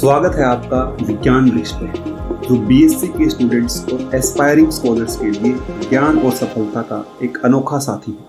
स्वागत है आपका विज्ञान वृक्ष पर, जो बीएससी के स्टूडेंट्स और एस्पायरिंग स्कॉलर्स के लिए ज्ञान और सफलता का एक अनोखा साथी है।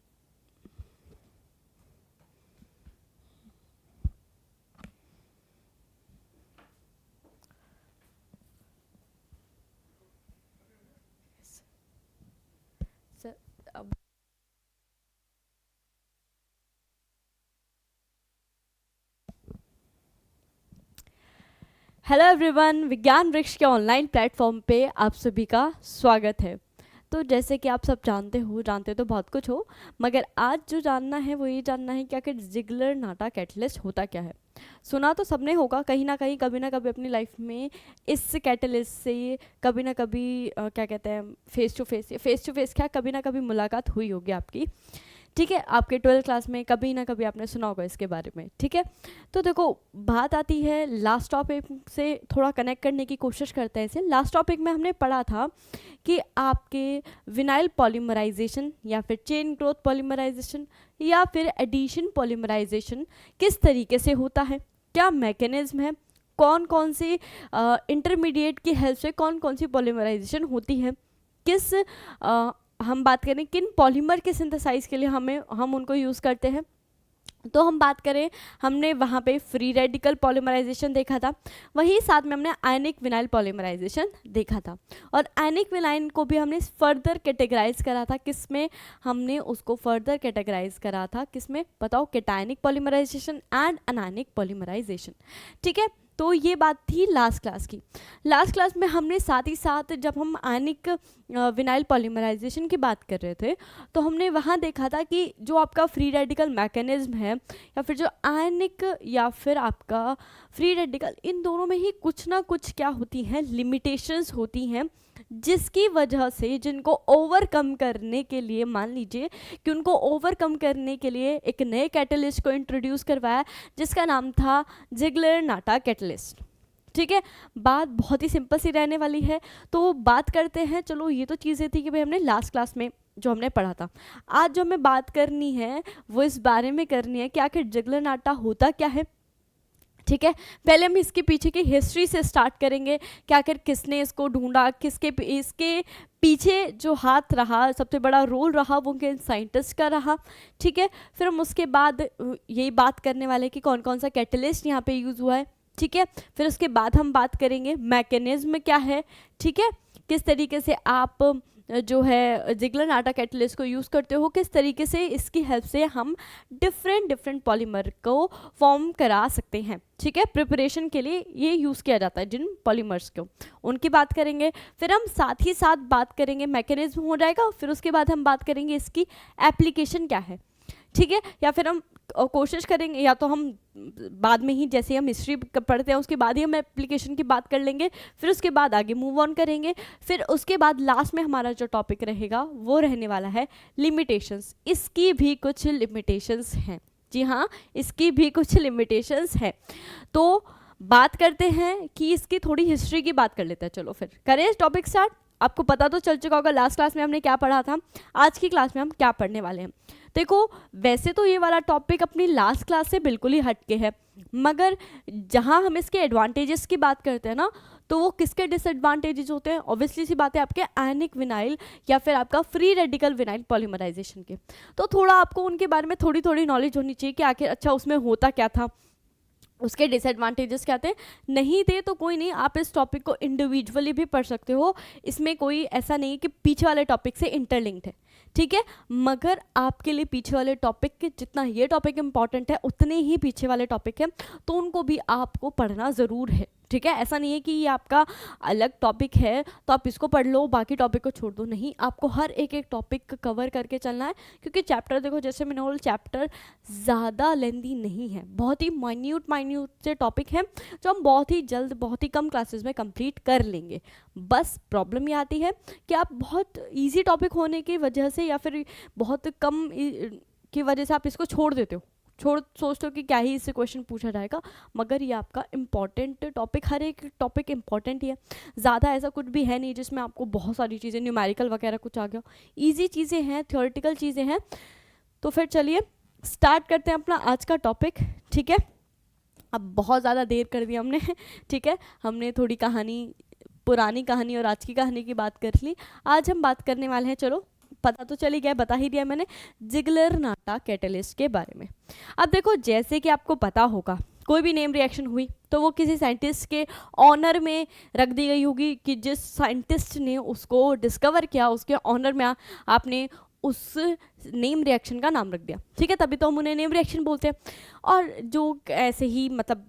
हेलो एवरीवन, विज्ञान वृक्ष के ऑनलाइन प्लेटफॉर्म पे आप सभी का स्वागत है। तो जैसे कि आप सब जानते तो बहुत कुछ हो, मगर आज जो जानना है वो ये जानना है कि आखिर जिगलर नाटा कैटलिस्ट होता क्या है। सुना तो सबने होगा कहीं ना कहीं, कभी ना कभी अपनी लाइफ में इस कैटलिस्ट से कभी ना कभी क्या कहते हैं, फेस टू फेस क्या, कभी ना कभी मुलाकात हुई होगी आपकी। ठीक है, आपके 12th क्लास में कभी ना कभी आपने सुना होगा इसके बारे में। ठीक है, तो देखो बात आती है लास्ट टॉपिक से थोड़ा कनेक्ट करने की कोशिश करते हैं इसे। लास्ट टॉपिक में हमने पढ़ा था कि आपके विनाइल पॉलीमराइजेशन या फिर चेन ग्रोथ पॉलीमराइजेशन या फिर एडिशन पॉलीमराइजेशन किस तरीके से होता है, क्या मैकेनिज्म है, कौन कौन सी इंटरमीडिएट की हेल्प से कौन कौन सी पॉलीमराइजेशन होती है, किस हम बात करें किन पॉलीमर के सिंथेसाइज के लिए हम उनको यूज़ करते हैं। तो हम बात करें, हमने वहाँ पे फ्री रेडिकल पॉलीमराइजेशन देखा था, वहीं साथ में हमने आयनिक विनाइल पॉलीमराइजेशन देखा था। और आयनिक विनाइल को भी हमने फर्दर कैटेगराइज करा था, किसमें हमने उसको फर्दर कैटेगराइज करा था, किसमें बताओ, cationic polymerization and anionic polymerization. ठीक है, तो ये बात थी लास्ट क्लास की। लास्ट क्लास में हमने साथ ही साथ जब हम आयनिक विनाइल पॉलीमराइजेशन की बात कर रहे थे तो हमने वहाँ देखा था कि जो आपका फ्री रेडिकल मैकेनिज्म है या फिर जो आयनिक या फिर आपका फ्री रेडिकल, इन दोनों में ही कुछ ना कुछ क्या होती हैं, लिमिटेशंस होती हैं, जिसकी वजह से जिनको ओवरकम करने के लिए, मान लीजिए कि उनको ओवरकम करने के लिए एक नए कैटलिस्ट को इंट्रोड्यूस करवाया जिसका नाम था जिगलर नाटा कैटलिस्ट। ठीक है, बात बहुत ही सिंपल सी रहने वाली है। तो बात करते हैं, चलो ये तो चीज़ें थी कि भाई हमने लास्ट क्लास में जो हमने पढ़ा था। आज जो हमें बात करनी है वो इस बारे में करनी है कि आखिर जिगलर नाटा होता क्या है। ठीक है, पहले हम इसके पीछे की हिस्ट्री से स्टार्ट करेंगे कि आखिर किसने इसको ढूंढा, इसके पीछे जो हाथ रहा, सबसे बड़ा रोल रहा वो किन साइंटिस्ट का रहा। ठीक है, फिर हम उसके बाद यही बात करने वाले कि कौन कौन सा कैटलिस्ट यहाँ पे यूज़ हुआ है। ठीक है, फिर उसके बाद हम बात करेंगे मैकेनिज्म क्या है। ठीक है, किस तरीके से आप जो है जिगलर नाटा कैटलिस्ट को यूज़ करते हो, किस तरीके से इसकी हेल्प से हम डिफरेंट पॉलीमर को फॉर्म करा सकते हैं। ठीक है, प्रिपरेशन के लिए ये यूज़ किया जाता है जिन पॉलीमर्स को, उनकी बात करेंगे। फिर हम साथ ही साथ बात करेंगे, मैकेनिज्म हो जाएगा, फिर उसके बाद हम बात करेंगे इसकी एप्लीकेशन क्या है। ठीक है, या फिर हम कोशिश करेंगे, या तो हम बाद में ही जैसे हम हिस्ट्री पढ़ते हैं उसके बाद ही हम एप्लीकेशन की बात कर लेंगे, फिर उसके बाद आगे मूव ऑन करेंगे। फिर उसके बाद लास्ट में हमारा जो टॉपिक रहेगा वो रहने वाला है लिमिटेशंस। इसकी भी कुछ लिमिटेशंस हैं, जी हाँ, इसकी भी कुछ लिमिटेशंस हैं। तो बात करते हैं कि इसकी थोड़ी हिस्ट्री की बात कर लेते हैं। चलो फिर करें टॉपिक स्टार्ट। आपको पता तो चल चुका होगा लास्ट क्लास में हमने क्या पढ़ा था, आज की क्लास में हम क्या पढ़ने वाले हैं। देखो वैसे तो ये वाला टॉपिक अपनी लास्ट क्लास से बिल्कुल ही हटके है, मगर जहाँ हम इसके एडवांटेजेस की बात करते हैं ना, तो वो किसके डिसएडवांटेजेस होते हैं, ऑब्वियसली सी बात है आपके आयनिक विनाइल या फिर आपका फ्री रेडिकल विनाइल पॉलीमराइजेशन के। तो थोड़ा आपको उनके बारे में थोड़ी थोड़ी नॉलेज होनी चाहिए कि आखिर अच्छा उसमें होता क्या था, उसके डिसएडवांटेजेस क्या थे। नहीं थे तो कोई नहीं, आप इस टॉपिक को इंडिविजुअली भी पढ़ सकते हो, इसमें कोई ऐसा नहीं कि पीछे वाले टॉपिक से इंटरलिंक्ड है। ठीक है, मगर आपके लिए पीछे वाले टॉपिक के जितना ये टॉपिक इंपॉर्टेंट है उतने ही पीछे वाले टॉपिक हैं, तो उनको भी आपको पढ़ना ज़रूर है। ठीक है, ऐसा नहीं है कि ये आपका अलग टॉपिक है तो आप इसको पढ़ लो बाकी टॉपिक को छोड़ दो, नहीं, आपको हर एक टॉपिक कवर करके चलना है। क्योंकि चैप्टर देखो, जैसे मैंने बोला, चैप्टर ज़्यादा लेंदी नहीं है, बहुत ही माइन्यूट से टॉपिक है जो हम बहुत ही जल्द, बहुत ही कम क्लासेस में कंप्लीट कर लेंगे। बस प्रॉब्लम ये आती है कि आप बहुत ईजी टॉपिक होने की वजह से या फिर बहुत कम की वजह से आप इसको छोड़ देते हो, सोचते हो कि क्या ही इससे क्वेश्चन पूछा जाएगा, मगर ये आपका इम्पॉर्टेंट टॉपिक, हर एक टॉपिक इम्पॉर्टेंट ही है। ज़्यादा ऐसा कुछ भी है नहीं जिसमें आपको बहुत सारी चीज़ें न्यूमेरिकल वगैरह कुछ आ गया, ईजी चीज़ें हैं, थ्योरेटिकल चीज़ें हैं। तो फिर चलिए स्टार्ट करते हैं अपना आज का टॉपिक। ठीक है, अब बहुत ज़्यादा देर कर दी हमने ठीक है, हमने थोड़ी कहानी, पुरानी कहानी और आज की कहानी की बात कर ली। आज हम बात करने वाले हैं, चलो पता तो चल ही गया, बता ही दिया मैंने, जिगलर नाटा कैटलिस्ट के बारे में। अब देखो, जैसे कि आपको पता होगा, कोई भी नेम रिएक्शन हुई तो वो किसी साइंटिस्ट के ऑनर में रख दी गई होगी, कि जिस साइंटिस्ट ने उसको डिस्कवर किया उसके ऑनर में आपने उस नेम रिएक्शन का नाम रख दिया, ठीक है, तभी तो हम उन्हें नेम रिएक्शन बोलते हैं। और जो ऐसे ही मतलब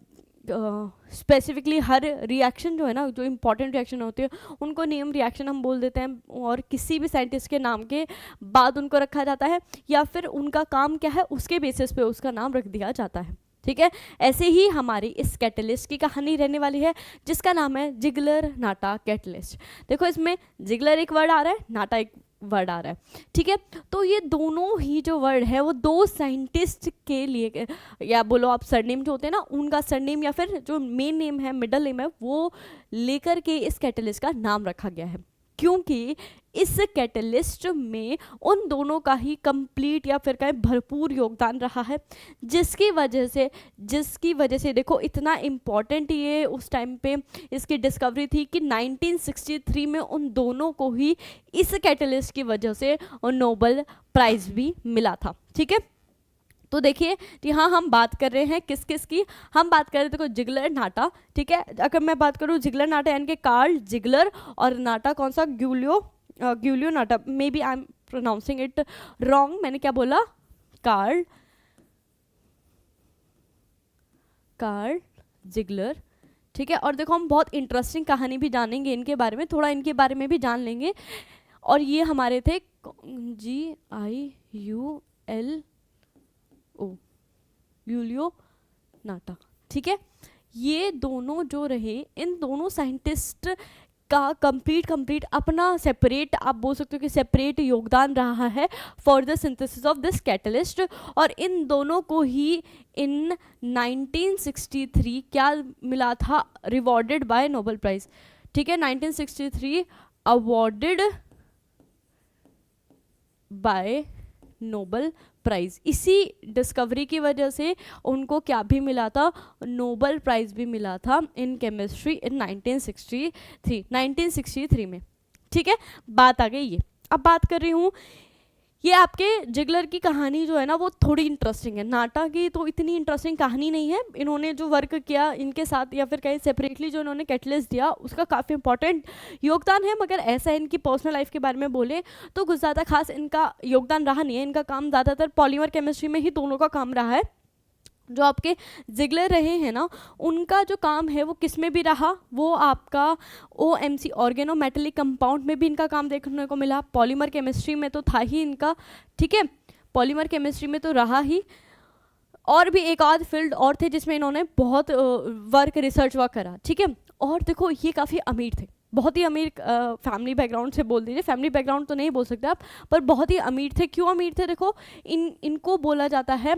स्पेसिफिकली हर रिएक्शन जो है ना, जो इम्पॉर्टेंट रिएक्शन होती है उनको नेम रिएक्शन हम बोल देते हैं, और किसी भी साइंटिस्ट के नाम के बाद उनको रखा जाता है, या फिर उनका काम क्या है उसके बेसिस पे उसका नाम रख दिया जाता है, ठीक है। ऐसे ही हमारी इस कैटलिस्ट की कहानी रहने वाली है, जिसका नाम है जिगलर नाटा कैटलिस्ट। देखो, इसमें जिगलर एक वर्ड आ रहा है, नाटा एक वर्ड आ रहा है, ठीक है। तो ये दोनों ही जो वर्ड है वो दो साइंटिस्ट के लिए, या बोलो आप सरनेम जो होते हैं ना, उनका सरनेम या फिर जो मेन नेम है, मिडल नेम है, वो लेकर के इस कैटलिस्ट का नाम रखा गया है, क्योंकि इस कैटलिस्ट में उन दोनों का ही कंप्लीट या फिर कहें भरपूर योगदान रहा है, जिसकी वजह से देखो इतना इम्पॉर्टेंट ये उस टाइम पे इसकी डिस्कवरी थी कि 1963 में उन दोनों को ही इस कैटलिस्ट की वजह से नोबेल प्राइज भी मिला था, ठीक है। तो देखिए कि हाँ, हम बात कर रहे हैं किस किस की, हम बात कर रहे थे देखो जिगलर नाटा, ठीक है। अगर मैं बात करूँ जिगलर नाटा यानी कि कार्ल जिगलर, और नाटा कौन सा, Giulio Natta, maybe I am pronouncing it wrong, मैंने क्या बोला, कार्ल जिगलर, ठीक है। और देखो हम बहुत इंटरेस्टिंग कहानी भी जानेंगे इनके बारे में, थोड़ा इनके बारे में भी जान लेंगे। और ये हमारे थे ग्यूलियो नाटा, ठीक है। ये दोनों जो रहे, इन दोनों साइंटिस्ट का कंप्लीट अपना सेपरेट, आप बोल सकते हो कि सेपरेट योगदान रहा है for the synthesis of this catalyst. और इन दोनों को ही इन 1963 क्या मिला था, रिवॉर्डेड बाय नोबेल प्राइज, ठीक है। 1963 अवॉर्डेड बाय नोबेल प्राइज, इसी डिस्कवरी की वजह से उनको क्या भी मिला था, नोबेल प्राइज भी मिला था इन केमिस्ट्री इन 1963 में, ठीक है। बात आ गई ये। अब बात कर रही हूँ, ये आपके जिगलर की कहानी जो है ना वो थोड़ी इंटरेस्टिंग है, नाटा की तो इतनी इंटरेस्टिंग कहानी नहीं है। इन्होंने जो वर्क किया इनके साथ, या फिर कहीं सेपरेटली जो इन्होंने कैटलिस्ट दिया, उसका काफ़ी इंपॉर्टेंट योगदान है, मगर ऐसा इनकी पर्सनल लाइफ के बारे में बोले तो कुछ ज़्यादा खास इनका योगदान रहा नहीं है। इनका काम ज़्यादातर पॉलीमर केमिस्ट्री में ही दोनों का काम रहा है। जो आपके जिगलर रहे हैं ना, उनका जो काम है वो किस में भी रहा, वो आपका OMC ऑर्गेनोमेटेलिक कंपाउंड में भी इनका काम देखने को मिला, पॉलीमर केमिस्ट्री में तो था ही इनका, ठीक है, पॉलीमर केमिस्ट्री में तो रहा ही, और भी एक आध फील्ड और थे जिसमें इन्होंने बहुत रिसर्च वर्क करा, ठीक है। और देखो ये काफ़ी अमीर थे, बहुत ही अमीर फैमिली बैकग्राउंड से बोल दीजिए, फैमिली बैकग्राउंड तो नहीं बोल सकते आप, पर बहुत ही अमीर थे। क्यों अमीर थे, देखो इनको बोला जाता है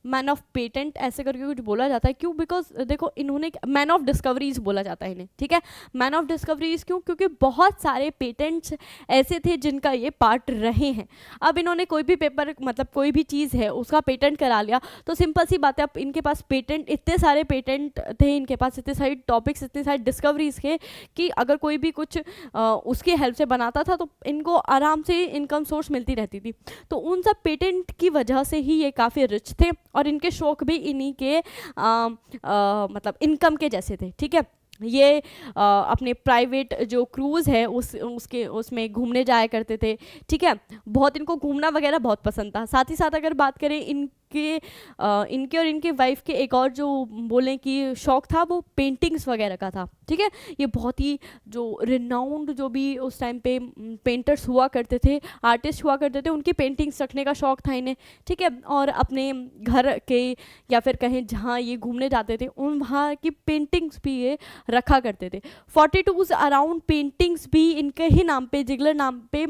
मैन ऑफ पेटेंट, ऐसे करके कुछ बोला जाता है। क्यों, बिकॉज देखो इन्होंने मैन ऑफ डिस्कवरीज बोला जाता है इन्हें, ठीक है। मैन ऑफ डिस्कवरीज क्यों, क्योंकि बहुत सारे पेटेंट्स ऐसे थे जिनका ये पार्ट रहे हैं। अब इन्होंने कोई भी पेपर, मतलब कोई भी चीज़ है उसका पेटेंट करा लिया, तो सिंपल सी बात है, अब इनके पास पेटेंट, इतने सारे पेटेंट थे इनके पास, इतने सारे टॉपिक्स, इतने सारे डिस्कवरीज थे कि अगर कोई भी कुछ उसकी हेल्प से बनाता था तो इनको आराम से इनकम सोर्स मिलती रहती थी। तो उन सब पेटेंट की वजह से ही ये काफ़ी रिच थे, और इनके शौक भी इन्हीं के मतलब इनकम के जैसे थे, ठीक है। ये अपने प्राइवेट जो क्रूज़ है उसमें घूमने जाया करते थे, ठीक है। बहुत इनको घूमना वगैरह बहुत पसंद था। साथ ही साथ अगर बात करें इनके और इनके वाइफ के एक और जो बोलें कि शौक था, वो पेंटिंग्स वगैरह का था, ठीक है। ये बहुत ही जो रिनाउंड जो भी उस टाइम पे पेंटर्स हुआ करते थे, आर्टिस्ट हुआ करते थे, उनकी पेंटिंग्स रखने का शौक था इन्हें, ठीक है। और अपने घर के या फिर कहीं जहाँ ये घूमने जाते थे उन वहाँ की पेंटिंग्स भी ये रखा करते थे। 42 अराउंड पेंटिंग्स भी इनके ही नाम पे, जिगलर नाम पे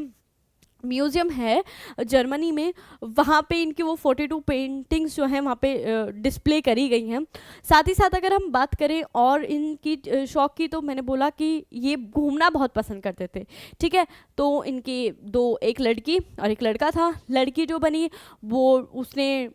म्यूज़ियम है जर्मनी में, वहाँ पे इनकी वो 42 पेंटिंग्स जो हैं वहाँ पे डिस्प्ले करी गई हैं। साथ ही साथ अगर हम बात करें और इनकी शौक की, तो मैंने बोला कि ये घूमना बहुत पसंद करते थे, ठीक है। तो इनकी एक लड़की और एक लड़का था। लड़की जो बनी वो उसने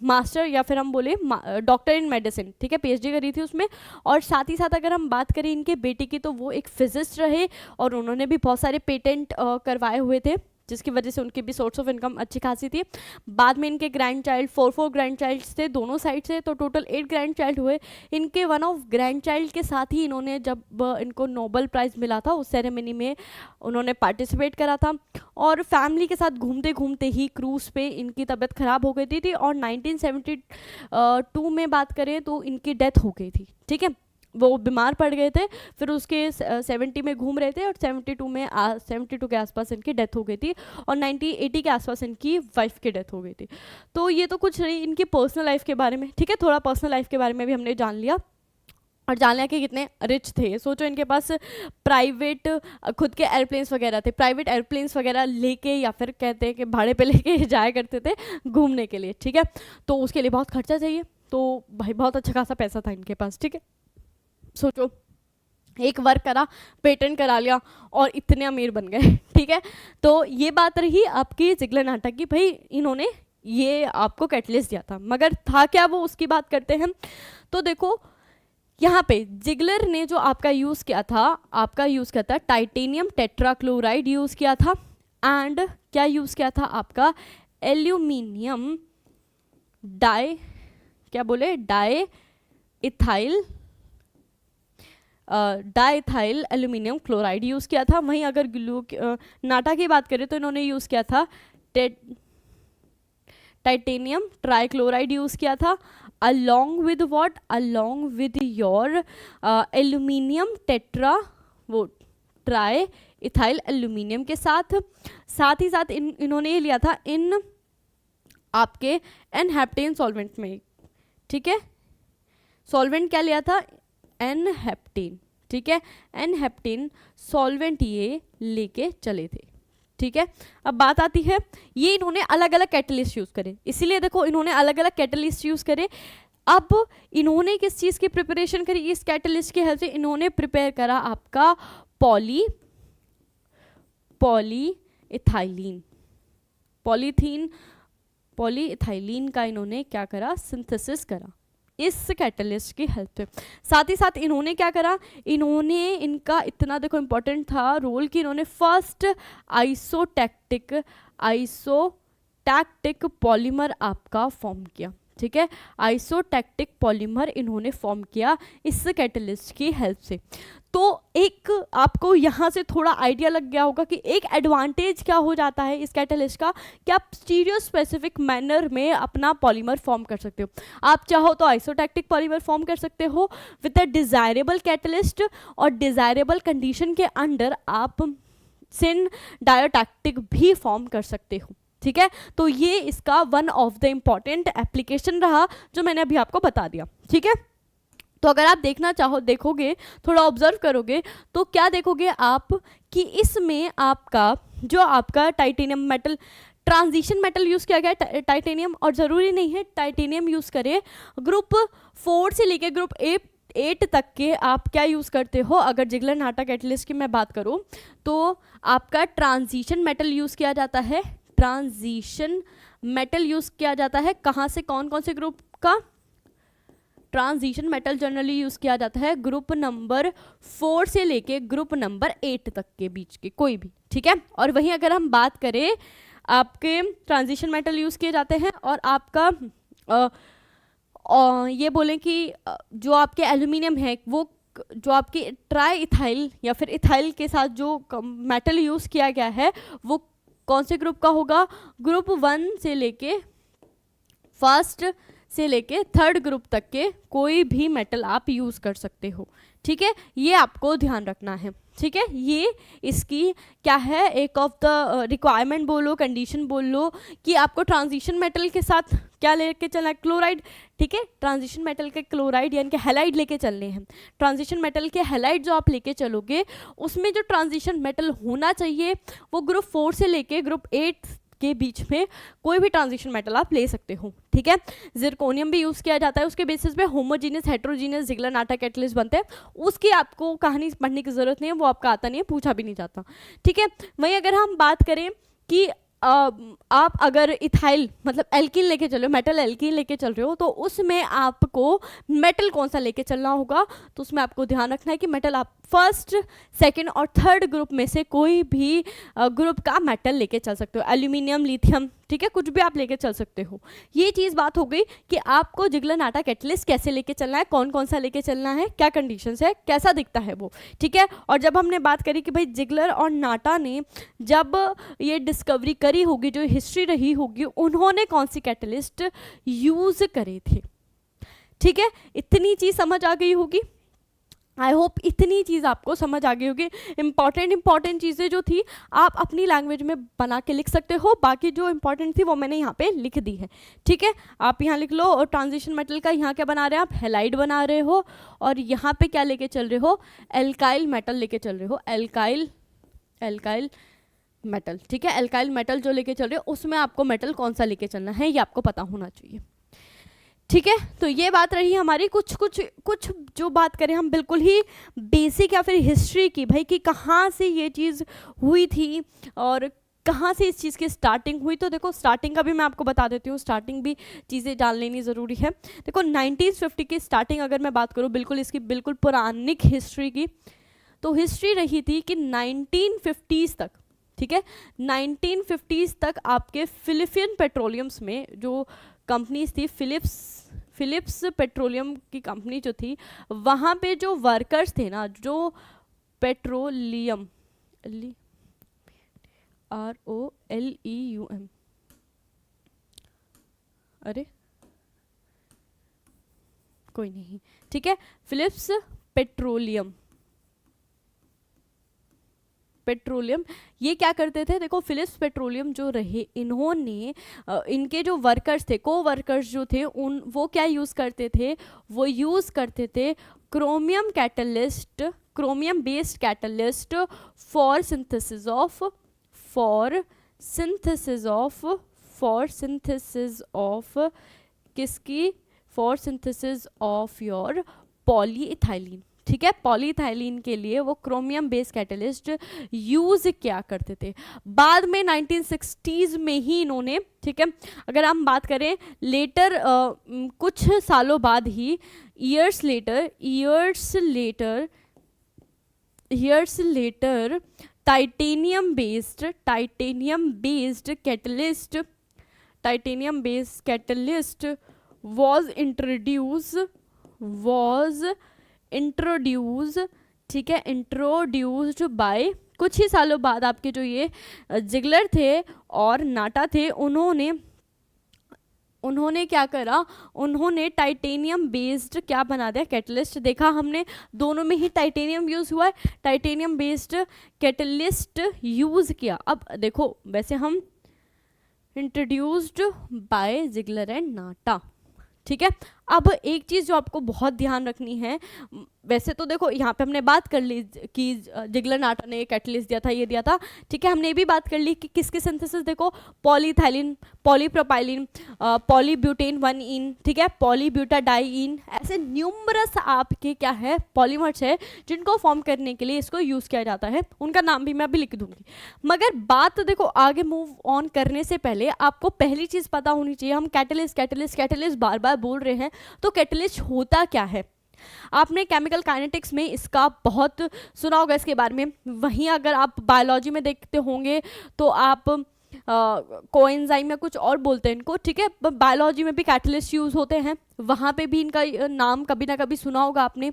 मास्टर या फिर हम बोले डॉक्टर इन मेडिसिन, ठीक है, पीएचडी करी थी उसमें। और साथ ही साथ अगर हम बात करें इनके बेटे की, तो वो एक फिजिस्ट रहे और उन्होंने भी बहुत सारे पेटेंट करवाए हुए थे, जिसकी वजह से उनकी भी सोर्स ऑफ इनकम अच्छी खासी थी। बाद में इनके ग्रैंड चाइल्ड 4 ग्रैंड चाइल्ड थे दोनों साइड से, तो टोटल 8 ग्रैंड चाइल्ड हुए। इनके वन ऑफ ग्रैंड चाइल्ड के साथ ही इन्होंने, जब इनको नोबेल प्राइज़ मिला था, उस सेरेमनी में उन्होंने पार्टिसिपेट करा था। और फैमिली के साथ घूमते घूमते ही क्रूज़ पे इनकी तबीयत ख़राब हो गई थी और 1972 में बात करें तो इनकी डेथ हो गई थी, ठीक है। वो बीमार पड़ गए थे, फिर उसके 70 में घूम रहे थे और 72 के आसपास इनकी डेथ हो गई थी और 1980 के आसपास इनकी वाइफ की डेथ हो गई थी। तो ये तो कुछ नहीं इनकी पर्सनल लाइफ के बारे में, ठीक है। थोड़ा पर्सनल लाइफ के बारे में भी हमने जान लिया और जान लिया कि कितने रिच थे। सोचो इनके पास प्राइवेट खुद के एयरप्लेन्स वगैरह थे, प्राइवेट एयरप्लेन्स वगैरह लेके या फिर कहते हैं कि भाड़े पे लेके जाया करते थे घूमने के लिए, ठीक है। तो उसके लिए बहुत खर्चा चाहिए, तो भाई बहुत अच्छा खासा पैसा था इनके पास, ठीक है। सोचो एक वर्क करा, पेटेंट करा लिया और इतने अमीर बन गए, ठीक है। तो ये बात रही आपकी जिगलर नाटक की, भाई इन्होंने ये आपको कैटलिस्ट दिया था, मगर था क्या वो, उसकी बात करते हैं। तो देखो यहाँ पे जिगलर ने जो आपका यूज़ किया था टाइटेनियम टेट्राक्लोराइड यूज़ किया था एंड क्या यूज़ किया था आपका aluminium diethyl aluminium chloride use किया था। वहीं अगर नाटा की बात करें तो इन्होंने यूज़ किया था टाइटेनियम ट्राइक्लोराइड यूज़ किया था along with your aluminium tetra try ethyl aluminium के साथ ही साथ इन्होंने ये लिया था इन आपके एनहेप्टेन सॉल्वेंट में, ठीक है। सॉल्वेंट क्या लिया था, एनहेप्टेन, ठीक है। एनहेप्टेन सॉल्वेंट ये लेके चले थे, ठीक है। अब बात आती है, ये इन्होंने अलग अलग कैटलिस्ट यूज़ करे, इसीलिए देखो इन्होंने अलग अलग कैटलिस्ट यूज़ करे। अब इन्होंने किस चीज़ की प्रिपरेशन करी, इस कैटलिस्ट की हेल्प से इन्होंने प्रिपेयर करा आपका पॉलीइथाइलीन का इन्होंने क्या करा, सिंथेसिस करा इस कैटलिस्ट की हेल्प से। साथ ही साथ इन्होंने क्या करा, इनका इतना देखो इम्पोर्टेंट था रोल कि इन्होंने फर्स्ट आइसोटैक्टिक पॉलीमर आपका फॉर्म किया, ठीक है। आइसोटैक्टिक पॉलीमर इन्होंने फॉर्म किया इस कैटलिस्ट की हेल्प से। तो एक आपको यहाँ से थोड़ा आइडिया लग गया होगा कि एक एडवांटेज क्या हो जाता है इस कैटलिस्ट का, कि आप स्टीरियो स्पेसिफिक मैनर में अपना पॉलीमर फॉर्म कर सकते हो। आप चाहो तो आइसोटैक्टिक पॉलीमर फॉर्म कर सकते हो विद अ डिज़ायरेबल कैटलिस्ट, और डिज़ायरेबल कंडीशन के अंडर आप सिन डायोटैक्टिक भी फॉर्म कर सकते हो, ठीक है। तो ये इसका one of the important application रहा जो मैंने अभी आपको बता दिया, ठीक है। तो अगर आप देखोगे थोड़ा ऑब्जर्व करोगे तो क्या देखोगे आप कि इसमें आपका titanium metal, transition metal use किया गया टाइटेनियम, और ज़रूरी नहीं है टाइटेनियम यूज़ करे, ग्रुप 4 से लेके ग्रुप 8 तक के आप क्या यूज़ करते हो। अगर जिगलर नाटा कैटलिस्ट की मैं बात करूँ तो आपका ट्रांजिशन मेटल यूज़ किया जाता है, कहाँ से, कौन कौन से ग्रुप का ट्रांजिशन मेटल जनरली यूज़ किया जाता है, ग्रुप नंबर 4 से लेके ग्रुप नंबर 8 तक के बीच के कोई भी, ठीक है। और वहीं अगर हम बात करें आपके ट्रांजिशन मेटल यूज़ किए जाते हैं और आपका ये बोलें कि जो आपके एल्यूमिनियम है वो जो आपकी ट्राई इथाइल या फिर इथाइल के साथ जो मेटल यूज़ किया गया है वो कौन से ग्रुप का होगा, ग्रुप 1 से लेके फर्स्ट से लेके 3rd ग्रुप तक के कोई भी मेटल आप यूज़ कर सकते हो, ठीक है। ये आपको ध्यान रखना है, ठीक है। ये इसकी क्या है, एक ऑफ द रिक्वायरमेंट बोलो, कंडीशन बोल लो कि आपको ट्रांजिशन मेटल के साथ क्या लेके चलना है, क्लोराइड, ठीक है, ट्रांजिशन मेटल के क्लोराइड यानी कि हैलाइड लेके चलने हैं। ट्रांजिशन मेटल के हैलाइड जो आप लेके चलोगे उसमें जो ट्रांजिशन मेटल होना चाहिए वो ग्रुप 4 से लेके ग्रुप 8 के बीच में कोई भी ट्रांजिशन मेटल आप ले सकते हो, ठीक है। जिरकोनियम भी यूज़ किया जाता है, उसके बेसिस पे होमोजीनियस हेट्रोजीनियस जिगलर-नाटा कैटलिस्ट बनते हैं। उसकी आपको कहानी पढ़ने की ज़रूरत नहीं है, वो आपका आता नहीं है, पूछा भी नहीं जाता, ठीक है। वहीं अगर हम बात करें कि आप अगर इथाइल मतलब एल्कीन लेके चल रहे हो, मेटल एल्कीन लेके चल रहे हो, तो उसमें आपको मेटल कौन सा लेके चलना होगा, तो उसमें आपको ध्यान रखना है कि मेटल आप फर्स्ट, सेकंड और थर्ड ग्रुप में से कोई भी ग्रुप का मेटल लेके चल सकते हो, एल्यूमिनियम, लिथियम, ठीक है, कुछ भी आप लेके चल सकते हो। ये चीज़ बात हो गई कि आपको जिगलर-नाटा कैटलिस्ट कैसे लेके चलना है, कौन कौन सा लेके चलना है, क्या कंडीशंस है, कैसा दिखता है वो, ठीक है। और जब हमने बात करी कि भाई जिगलर और नाटा ने जब ये डिस्कवरी करी होगी, जो हिस्ट्री रही होगी, उन्होंने कौन सी कैटलिस्ट यूज़ करे थे, ठीक है। इतनी चीज़ समझ आ गई होगी, आई होप इतनी चीज़ आपको समझ आ गई होगी। इंपॉर्टेंट चीज़ें जो थी आप अपनी लैंग्वेज में बना के लिख सकते हो, बाकी जो इंपॉर्टेंट थी वो मैंने यहाँ पे लिख दी है, ठीक है। आप यहाँ लिख लो, और ट्रांजिशन मेटल का यहाँ क्या बना रहे हैं आप, हैलाइड बना रहे हो, और यहाँ पे क्या लेके चल रहे हो, एल्काइल मेटल लेके चल रहे हो, एल्काइल मेटल, ठीक है। एल्काइल मेटल जो लेके चल रहे हो उसमें आपको मेटल कौन सा लेके चलना है ये आपको पता होना चाहिए, ठीक है। तो ये बात रही हमारी कुछ जो बात करें हम बिल्कुल ही बेसिक या फिर हिस्ट्री की, भाई कि कहाँ से ये चीज़ हुई थी और कहाँ से इस चीज़ की स्टार्टिंग हुई। तो देखो स्टार्टिंग का भी मैं आपको बता देती हूँ, स्टार्टिंग भी चीज़ें जान लेनी ज़रूरी है। देखो 1950 की स्टार्टिंग अगर मैं बात करूँ बिल्कुल इसकी बिल्कुल पौराणिक हिस्ट्री की, तो हिस्ट्री रही थी कि 1950s तक, ठीक है, 1950s तक आपके फिलिपियन पेट्रोलियम्स में जो कंपनीज थी, फिलिप्स पेट्रोलियम की कंपनी जो थी, वहाँ पे जो वर्कर्स थे ना, जो पेट्रोलियम ROLEUM, अरे कोई नहीं, ठीक है, फिलिप्स पेट्रोलियम ये क्या करते थे, देखो फिलिप्स पेट्रोलियम जो रहे, इन्होंने इनके जो वर्कर्स थे, को वर्कर्स जो थे, वो क्या यूज़ करते थे, वो यूज़ करते थे chromium based catalyst for synthesis of your polyethylene, ठीक है। पॉलीइथाइलिन के लिए वो क्रोमियम बेस्ड कैटलिस्ट यूज़ क्या करते थे। बाद में 1960s में ही इन्होंने, ठीक है, अगर हम बात करें लेटर कुछ सालों बाद ही, years later titanium based catalyst was introduce, ठीक है, इंट्रोड्यूस्ड बाय, कुछ ही सालों बाद आपके जो ये जिगलर थे और नाटा थे, उन्होंने क्या करा, उन्होंने टाइटेनियम बेस्ड क्या बना दिया, कैटलिस्ट। देखा हमने दोनों में ही टाइटेनियम यूज़ हुआ है, टाइटेनियम बेस्ड कैटलिस्ट यूज़ किया। अब देखो वैसे हम इंट्रोड्यूस्ड बाय जिगलर एंड नाटा, ठीक है। अब एक चीज़ जो आपको बहुत ध्यान रखनी है, वैसे तो देखो यहाँ पे हमने बात कर ली कि जिगलर नाटा ने कैटलिस्ट दिया था, ये दिया था, ठीक है। हमने ये भी बात कर ली कि किसके सिंथेसिस, देखो पॉलीथाइलिन, पॉलीप्रोपाइलिन, पॉलीब्यूटेन 1-इन, ठीक है, पॉलीब्यूटाडाइइन, ऐसे न्यूमरस आपके क्या है पॉलीमर्स है जिनको फॉर्म करने के लिए इसको यूज़ किया जाता है। उनका नाम भी मैं अभी लिख दूंगी। मगर बात देखो आगे मूव ऑन करने से पहले आपको पहली चीज़ पता होनी चाहिए, हम कैटलिस्ट बार बार बोल रहे हैं, तो कैटलिस्ट होता क्या है। आपने केमिकल काइनेटिक्स में इसका बहुत सुना होगा इसके बारे में, वहीं अगर आप बायोलॉजी में देखते होंगे तो आप कोएंजाइम या कुछ और बोलते हैं इनको, ठीक है। बायोलॉजी में भी कैटलिस्ट यूज़ होते हैं, वहाँ पे भी इनका नाम कभी ना कभी सुना होगा आपने,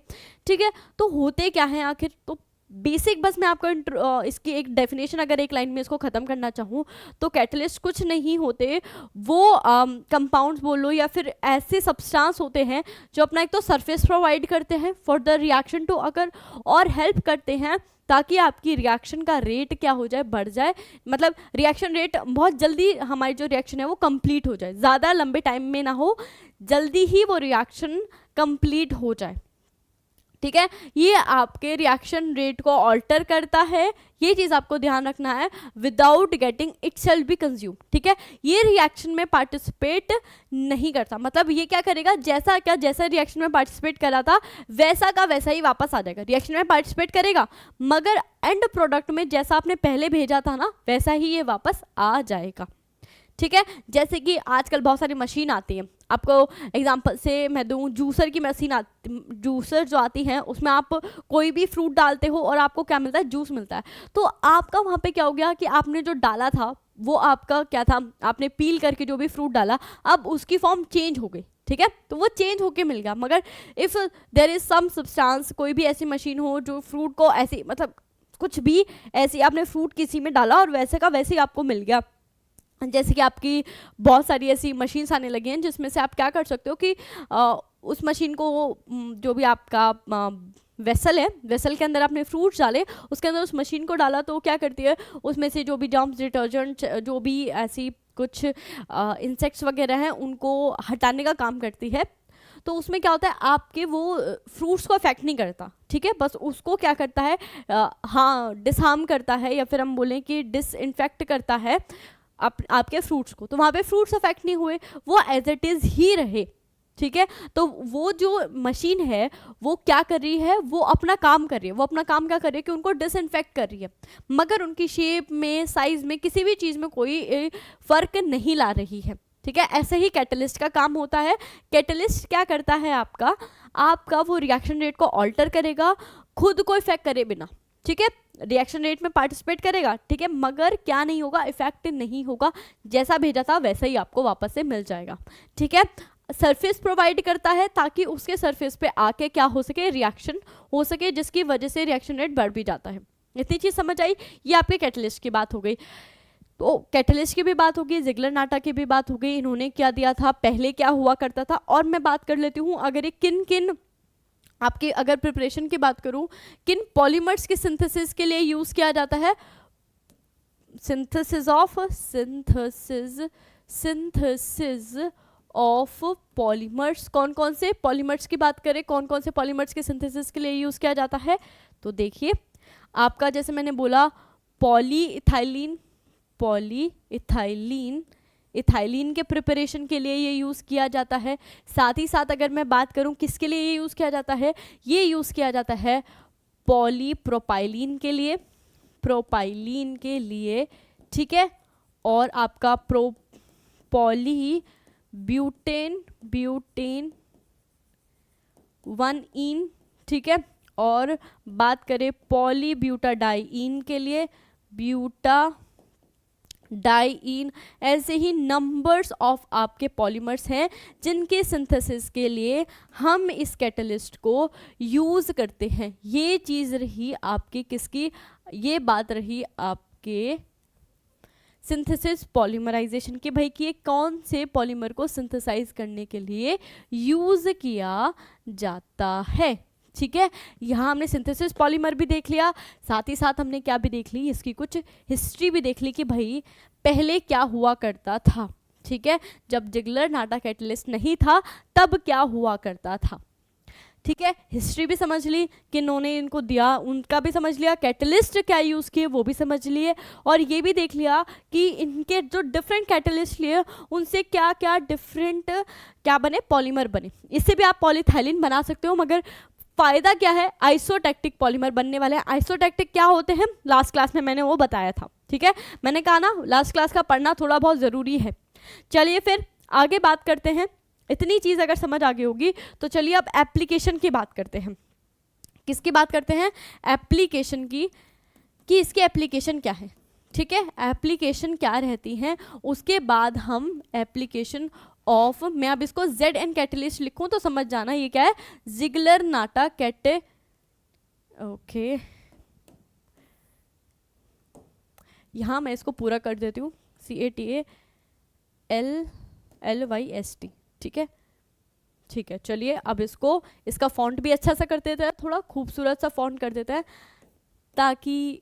ठीक है। तो होते क्या हैं आखिर, तो बेसिक बस मैं आपको इसकी एक डेफिनेशन अगर एक लाइन में इसको ख़त्म करना चाहूँ तो कैटलिस्ट कुछ नहीं होते, वो कंपाउंड्स बोलो या फिर ऐसे सब्सटेंस होते हैं जो अपना एक तो सरफेस प्रोवाइड करते हैं फॉर द रिएक्शन टू अगर, और हेल्प करते हैं ताकि आपकी रिएक्शन का रेट क्या हो जाए, बढ़ जाए, मतलब रिएक्शन रेट बहुत जल्दी हमारी जो रिएक्शन है वो कंप्लीट हो जाए, ज़्यादा लंबे टाइम में ना हो, जल्दी ही वो रिएक्शन कंप्लीट हो जाए। ठीक है, ये आपके रिएक्शन रेट को ऑल्टर करता है, ये चीज़ आपको ध्यान रखना है, without getting it self be consume. ठीक है, ये रिएक्शन में पार्टिसिपेट नहीं करता, मतलब ये क्या करेगा, जैसा रिएक्शन में पार्टिसिपेट करा था वैसा का वैसा ही वापस आ जाएगा। रिएक्शन में पार्टिसिपेट करेगा मगर एंड प्रोडक्ट में जैसा आपने पहले भेजा था ना वैसा ही ये वापस आ जाएगा। ठीक है, जैसे कि आजकल बहुत सारी मशीन आती है, आपको एग्जांपल से मैं दूं, जूसर की मशीन जूसर जो आती है उसमें आप कोई भी फ्रूट डालते हो और आपको क्या मिलता है, जूस मिलता है। तो आपका वहाँ पे क्या हो गया कि आपने जो डाला था वो आपका क्या था, आपने पील करके जो भी फ्रूट डाला अब उसकी फॉर्म चेंज हो गई। ठीक है, तो वो चेंज होके मिल गया, मगर if there is some substance, कोई भी ऐसी मशीन हो जो फ्रूट को ऐसे, मतलब कुछ भी ऐसी आपने फ्रूट किसी में डाला और वैसे का वैसे ही आपको मिल गया। जैसे कि आपकी बहुत सारी ऐसी मशीन्स आने लगी हैं जिसमें से आप क्या कर सकते हो कि उस मशीन को जो भी आपका वेसल है, वेसल के अंदर आपने फ्रूट्स डाले, उसके अंदर उस मशीन को डाला तो क्या करती है, उसमें से जो भी जर्म्स, डिटर्जेंट, जो भी ऐसी कुछ इंसेक्ट्स वगैरह हैं उनको हटाने का काम करती है। तो उसमें क्या होता है, आपके वो फ्रूट्स को अफेक्ट नहीं करता। ठीक है, बस उसको क्या करता है, हाँ डिसहार्म करता है, या फिर हम बोलें कि डिसइंफेक्ट करता है आपके फ्रूट्स को। तो वहाँ पे फ्रूट्स अफेक्ट नहीं हुए, वो एज इट इज़ ही रहे। ठीक है, तो वो जो मशीन है वो क्या कर रही है, वो अपना काम कर रही है। वो अपना काम क्या कर रही है कि उनको डिसइंफेक्ट कर रही है, मगर उनकी शेप में, साइज में, किसी भी चीज़ में कोई फ़र्क नहीं ला रही है। ठीक है, ऐसे ही कैटलिस्ट का काम होता है। कैटलिस्ट क्या करता है, आपका वो रिएक्शन रेट को ऑल्टर करेगा खुद को इफेक्ट करे बिना। ठीक है, रिएक्शन रेट में पार्टिसिपेट करेगा, ठीक है, मगर क्या नहीं होगा, इफेक्ट नहीं होगा, जैसा भेजा था वैसा ही आपको वापस से मिल जाएगा। ठीक है, सरफेस प्रोवाइड करता है ताकि उसके सरफेस पे आके क्या हो सके, रिएक्शन हो सके, जिसकी वजह से रिएक्शन रेट बढ़ भी जाता है। इतनी चीज़ समझ आई, ये आपके कैटलिस्ट की बात हो गई। तो कैटलिस्ट की भी बात होगी, जिगलर-नाटा की भी बात हो गई, इन्होंने क्या दिया था, पहले क्या हुआ करता था। और मैं बात कर लेती हूँ, अगर ये किन किन आपकी अगर प्रिपरेशन की बात करूं, किन पॉलीमर्स के सिंथेसिस के लिए यूज़ किया जाता है, सिंथेसिस ऑफ पॉलीमर्स, कौन कौन से पॉलीमर्स की बात करें, कौन कौन से पॉलीमर्स के सिंथेसिस के लिए यूज़ किया जाता है। तो देखिए आपका, जैसे मैंने बोला, इथाइलिन के प्रिपरेशन के लिए ये यूज़ किया जाता है। साथ ही साथ अगर मैं बात करूं किसके लिए ये यूज़ किया जाता है, ये यूज़ किया जाता है पॉलीप्रोपाइलीन के लिए, ठीक है, और आपका ब्यूटेन 1-इन, ठीक है, और बात करें पॉलीब्यूटाडाइइन के लिए, ब्यूटाडाइइन। ऐसे ही नंबर्स ऑफ आपके पॉलीमर्स हैं जिनके सिंथेसिस के लिए हम इस कैटलिस्ट को यूज़ करते हैं। ये चीज़ रही आपकी किसकी, ये बात रही आपके सिंथेसिस पॉलीमराइजेशन की, भाई कि कौन से पॉलीमर को सिंथेसाइज करने के लिए यूज़ किया जाता है। ठीक है, यहाँ हमने सिंथेसिस पॉलीमर भी देख लिया, साथ ही साथ हमने क्या भी देख ली, इसकी कुछ हिस्ट्री भी देख ली कि भाई पहले क्या हुआ करता था। ठीक है, जब जिगलर-नाटा कैटलिस्ट नहीं था तब क्या हुआ करता था। ठीक है, हिस्ट्री भी समझ ली कि इन्होंने इनको दिया, उनका भी समझ लिया, कैटलिस्ट क्या यूज़ किए वो भी समझ लिए, और ये भी देख लिया कि इनके जो डिफरेंट कैटलिस्ट लिए उनसे क्या क्या डिफरेंट क्या बने, पॉलीमर बने। इससे भी आप पॉलीथाइलिन बना सकते हो, मगर फ़ायदा क्या है, आइसोटैक्टिक पॉलीमर बनने वाले हैं। आइसोटैक्टिक क्या होते हैं, लास्ट क्लास में मैंने वो बताया था। ठीक है, मैंने कहा ना लास्ट क्लास का पढ़ना थोड़ा बहुत ज़रूरी है। चलिए फिर आगे बात करते हैं। इतनी चीज़ अगर समझ आ गई होगी तो चलिए अब एप्लीकेशन की बात करते हैं। किसकी बात करते हैं, एप्लीकेशन की, कि इसकी एप्लीकेशन क्या है। ठीक है, एप्लीकेशन क्या रहती हैं, उसके बाद हम एप्लीकेशन ऑफ, मैं अब इसको ZN कैटलिस्ट लिखूं तो समझ जाना ये क्या है, जिगलर-नाटा ओके यहाँ मैं इसको पूरा कर देती हूँ, CATALLYST, ठीक है। ठीक है, चलिए अब इसका फॉन्ट भी अच्छा सा कर देते हैं, थोड़ा खूबसूरत सा फॉन्ट कर देते हैं, ताकि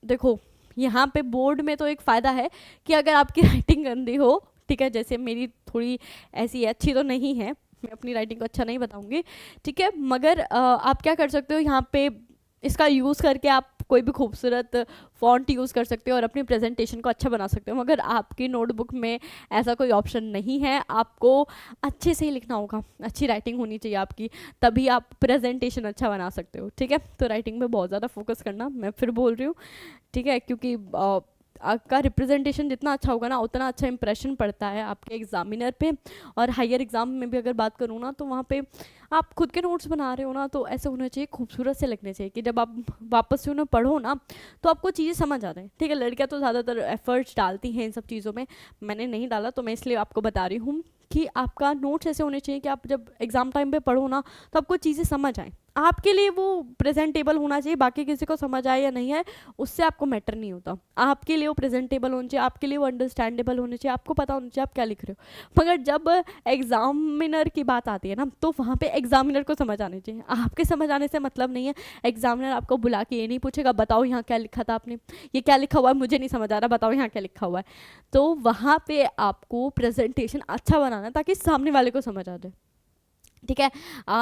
देखो यहाँ पे बोर्ड में तो एक फ़ायदा है कि अगर आपकी राइटिंग गंदी हो, ठीक है, जैसे मेरी थोड़ी ऐसी अच्छी तो नहीं है, मैं अपनी राइटिंग को अच्छा नहीं बताऊंगी, ठीक है, मगर आप क्या कर सकते हो, यहाँ पे इसका यूज़ करके आप कोई भी खूबसूरत फॉन्ट यूज़ कर सकते हो और अपनी प्रेजेंटेशन को अच्छा बना सकते हो। मगर आपकी नोटबुक में ऐसा कोई ऑप्शन नहीं है, आपको अच्छे से ही लिखना होगा, अच्छी राइटिंग होनी चाहिए आपकी, तभी आप प्रेजेंटेशन अच्छा बना सकते हो, ठीक है। तो राइटिंग पे बहुत ज़्यादा फोकस करना, मैं फिर बोल रही हूँ, ठीक है, क्योंकि आपका रिप्रेजेंटेशन जितना अच्छा होगा ना, उतना अच्छा इंप्रेशन पड़ता है आपके एग्जामिनर पे। और हायर एग्जाम में भी अगर बात करूँ ना, तो वहाँ पे आप खुद के नोट्स बना रहे हो ना, तो ऐसे होने चाहिए, खूबसूरत से लगने चाहिए कि जब आप वापस से उन्हें पढ़ो ना, तो आपको चीज़ें समझ आ जाए, ठीक है। लड़कियाँ तो ज़्यादातर एफर्ट्स डालती हैं इन सब चीज़ों में, मैंने नहीं डाला, तो मैं इसलिए आपको बता रही हूँ कि आपका नोट्स ऐसे होने चाहिए कि आप जब एग्ज़ाम टाइम पे पढ़ो ना, तो आपको चीज़ें समझ आएँ, आपके लिए वो प्रेजेंटेबल होना चाहिए, बाकी किसी को समझ आए या नहीं आए उससे आपको मैटर नहीं होता, आपके लिए वो प्रेजेंटेबल होना चाहिए, आपके लिए वो अंडरस्टैंडेबल होना चाहिए, आपको पता होना चाहिए आप क्या लिख रहे हो। मगर जब एग्जामिनर की बात आती है ना, तो वहाँ पे एग्जामिनर को समझ आने चाहिए, आपके समझ आने से मतलब नहीं है। एग्जामिनर आपको बुला के ये नहीं पूछेगा बताओ यहाँ क्या लिखा था आपने, ये क्या लिखा हुआ है मुझे नहीं समझ आ रहा, बताओ यहाँ क्या लिखा हुआ है। तो वहाँ पे आपको प्रेजेंटेशन अच्छा बनाना है ताकि सामने वाले को समझ आ जाए, ठीक है।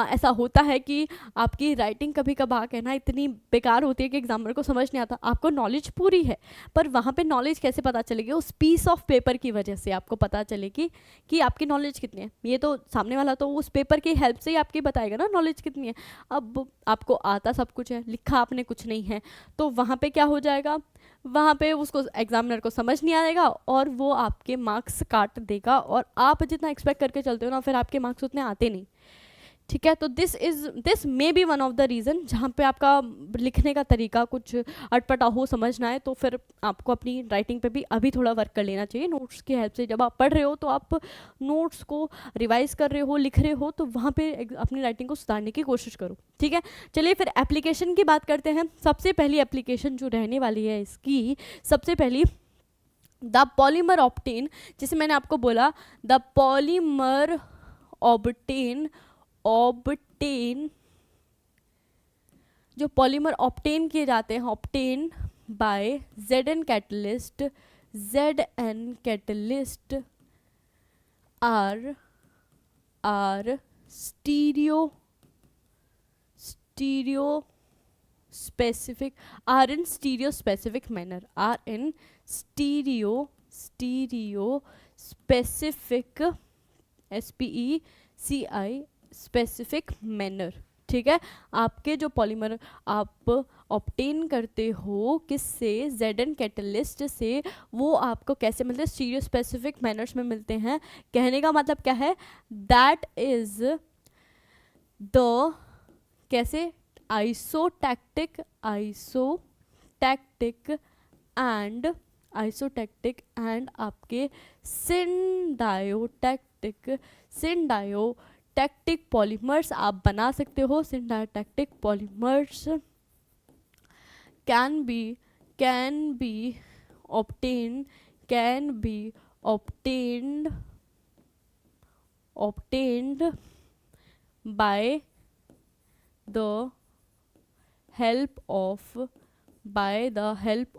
ऐसा होता है कि आपकी राइटिंग कभी कभार कहना इतनी बेकार होती है कि एग्जामिनर को समझ नहीं आता, आपको नॉलेज पूरी है, पर वहाँ पे नॉलेज कैसे पता चलेगी, उस पीस ऑफ पेपर की वजह से आपको पता चलेगी कि आपकी नॉलेज कितनी है। ये तो सामने वाला तो उस पेपर की हेल्प से ही आपकी बताएगा ना नॉलेज कितनी है। अब आपको आता सब कुछ है, लिखा आपने कुछ नहीं है, तो वहाँ पर क्या हो जाएगा, वहाँ पे उसको एग्जामिनर को समझ नहीं आएगा और वो आपके मार्क्स काट देगा, और आप जितना एक्सपेक्ट करके चलते हो ना, फिर आपके मार्क्स उतने आते नहीं, ठीक है। तो this may be one of the reason जहाँ पे आपका लिखने का तरीका कुछ अटपटा हो, समझ ना आए, तो फिर आपको अपनी राइटिंग पे भी अभी थोड़ा वर्क कर लेना चाहिए नोट्स की हेल्प से। जब आप पढ़ रहे हो तो आप नोट्स को रिवाइज कर रहे हो, लिख रहे हो, तो वहाँ पे अपनी राइटिंग को सुधारने की कोशिश करो, ठीक है। चलिए फिर एप्लीकेशन की बात करते हैं। सबसे पहली एप्लीकेशन जो रहने वाली है इसकी, सबसे पहली द पॉलीमर ऑब्टेन, जिसे मैंने आपको बोला द पॉलीमर ऑब्टेन जो पॉलीमर ऑब्टेन किए जाते हैं, obtain by ZN catalyst are stereo specific are in stereo specific manner specific SPECI specific manner, ठीक है। आपके जो पॉलीमर आप ऑब्टेन करते हो किससे, ZN कैटलिस्ट से, वो आपको कैसे मिलते हैं, स्टीरियो स्पेसिफिक मैनर्स में मिलते हैं। कहने का मतलब क्या है, दैट इज द कैसे आइसोटैक्टिक एंड आपके सिंडायोटैक्टिक पॉलीमर्स आप बना सकते हो। Syndiotactic polymers can be obtained by the help